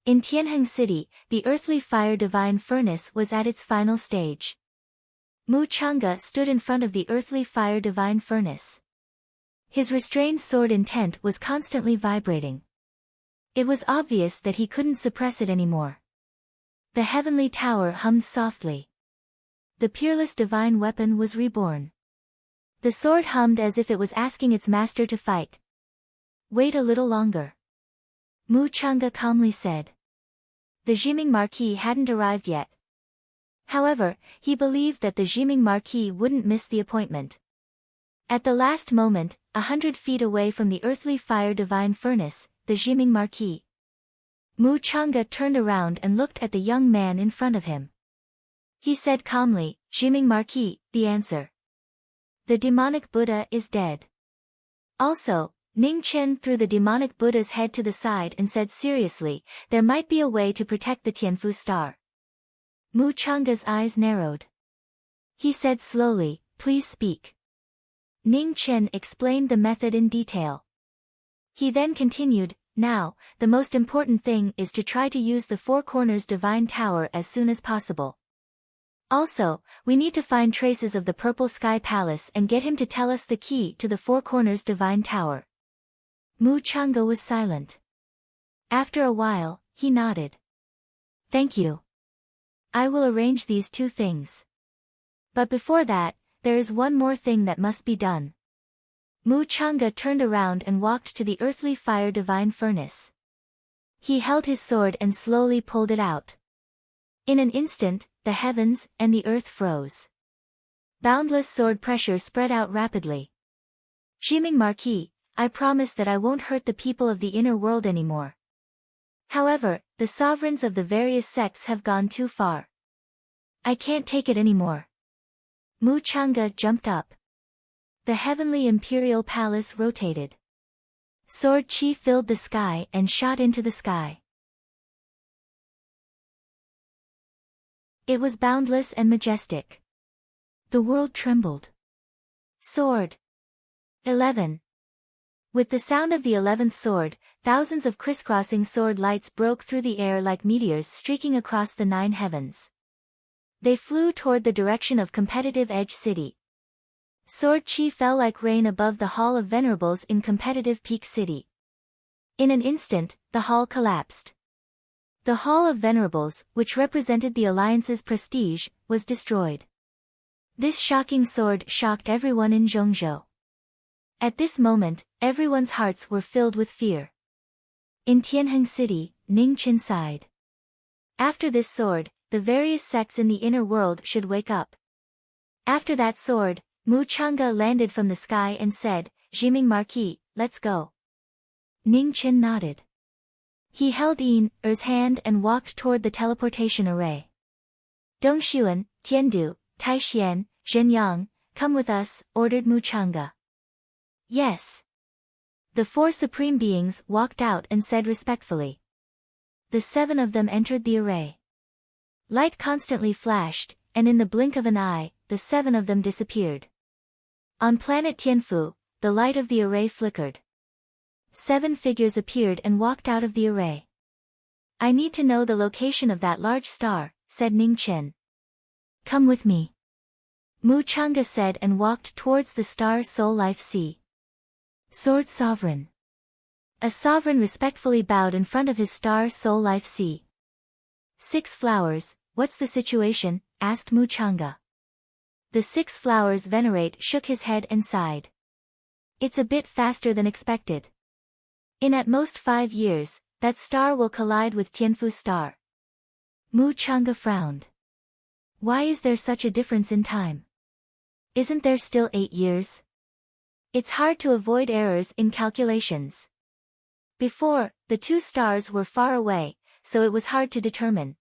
[SPEAKER 1] In Tianheng City, the earthly fire divine furnace was at its final stage. Mu Chang'e stood in front of the earthly fire divine furnace. His restrained sword intent was constantly vibrating. It was obvious that he couldn't suppress it anymore. The heavenly tower hummed softly. The peerless divine weapon was reborn. The sword hummed as if it was asking its master to fight. Wait a little longer. Mu Chang'e calmly said. The Jiming Marquis hadn't arrived yet. However, he believed that the Jiming Marquis wouldn't miss the appointment. At the last moment, 100 feet away from the earthly fire divine furnace, the Jiming Marquis. Mu Chang'e turned around and looked at the young man in front of him. He said calmly, Jiming Marquis, the answer. The demonic Buddha is dead. Also, Ning Chen threw the demonic Buddha's head to the side and said seriously, there might be a way to protect the Tianfu star. Mu Chang'e's eyes narrowed. He said slowly, please speak. Ning Chen explained the method in detail. He then continued, now, the most important thing is to try to use the Four Corners Divine Tower as soon as possible. Also, we need to find traces of the Purple Sky Palace and get him to tell us the key to the Four Corners Divine Tower. Mu Chang'e was silent. After a while, he nodded. Thank you. I will arrange these two things. But before that, there is one more thing that must be done. Mu Chang'e turned around and walked to the earthly fire divine furnace. He held his sword and slowly pulled it out. In an instant, the heavens and the earth froze. Boundless sword pressure spread out rapidly. Jiming Marquis, I promise that I won't hurt the people of the inner world anymore. However, the sovereigns of the various sects have gone too far. I can't take it anymore. Mu Chang'e jumped up. The heavenly imperial palace rotated. Sword chi filled the sky and shot into the sky. It was boundless and majestic. The world trembled. Sword. 11. With the sound of the 11th sword, thousands of crisscrossing sword lights broke through the air like meteors streaking across the 9 heavens. They flew toward the direction of Competitive Edge City. Sword chi fell like rain above the Hall of Venerables in Competitive Peak City. In an instant, the hall collapsed. The Hall of Venerables, which represented the Alliance's prestige, was destroyed. This shocking sword shocked everyone in Zhongzhou. At this moment, everyone's hearts were filled with fear. In Tianheng City, Ning Chen sighed. After this sword, the various sects in the inner world should wake up. After that sword, Mu Chang'e landed from the sky and said, Jiming Marquis, let's go. Ning Chen nodded. He held Er's hand and walked toward the teleportation array. Dong Xuan, Tiandu, Tai Xian, Zhenyang, come with us, ordered Mu Chang'e. Yes. The 4 supreme beings walked out and said respectfully. The 7 of them entered the array. Light constantly flashed, and in the blink of an eye, the 7 of them disappeared. On planet Tianfu, the light of the array flickered. 7 figures appeared and walked out of the array. I need to know the location of that large star, said Ning Chen. Come with me. Mu Chang'e said and walked towards the star Soul Life Sea. Sword Sovereign. A sovereign respectfully bowed in front of his star Soul Life Sea. 6 flowers, what's the situation? Asked Mu Chang'e. The 6 flowers venerate shook his head and sighed. It's a bit faster than expected. In at most 5 years, that star will collide with Tianfu star. Mu Chang'e frowned. Why is there such a difference in time? Isn't there still 8 years? It's hard to avoid errors in calculations. Before, the 2 stars were far away, so it was hard to determine.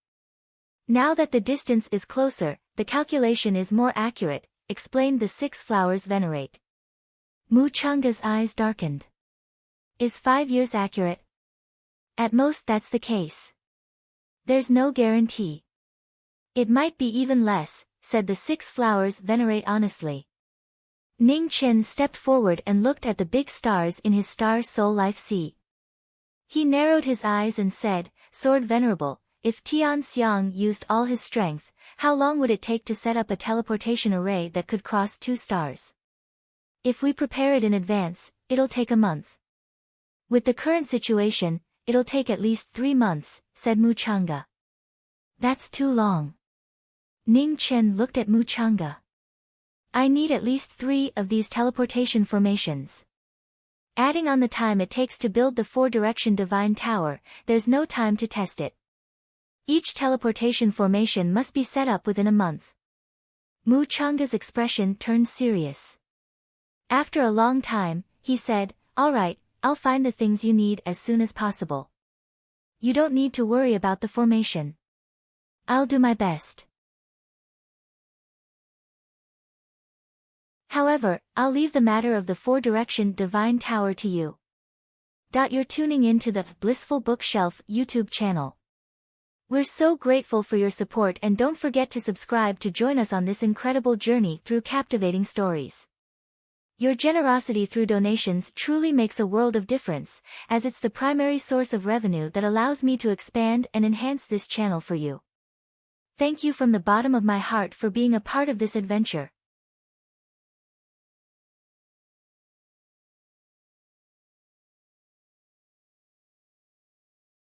[SPEAKER 1] Now that the distance is closer, the calculation is more accurate, explained the 6 flowers venerate. Mu Chang'e's eyes darkened. Is 5 years accurate? At most that's the case. There's no guarantee. It might be even less, said the 6 flowers venerate honestly. Ning Chen stepped forward and looked at the big stars in his star Soul Life Sea. He narrowed his eyes and said, Sword Venerable, if Tian Xiang used all his strength, how long would it take to set up a teleportation array that could cross 2 stars? If we prepare it in advance, it'll take a month. With the current situation, it'll take at least 3 months, said Mu Chang'e. That's too long. Ning Chen looked at Mu Chang'e. I need at least 3 of these teleportation formations. Adding on the time it takes to build the 4-direction divine tower, there's no time to test it. Each teleportation formation must be set up within a month. Mu Changa's expression turned serious. After a long time, he said, "All right, I'll find the things you need as soon as possible. You don't need to worry about the formation. I'll do my best. However, I'll leave the matter of the 4-direction divine tower to you." You're tuning in to the Blissful Bookshelf YouTube channel. We're so grateful for your support, and don't forget to subscribe to join us on this incredible journey through captivating stories. Your generosity through donations truly makes a world of difference, as it's the primary source of revenue that allows me to expand and enhance this channel for you. Thank you from the bottom of my heart for being a part of this adventure.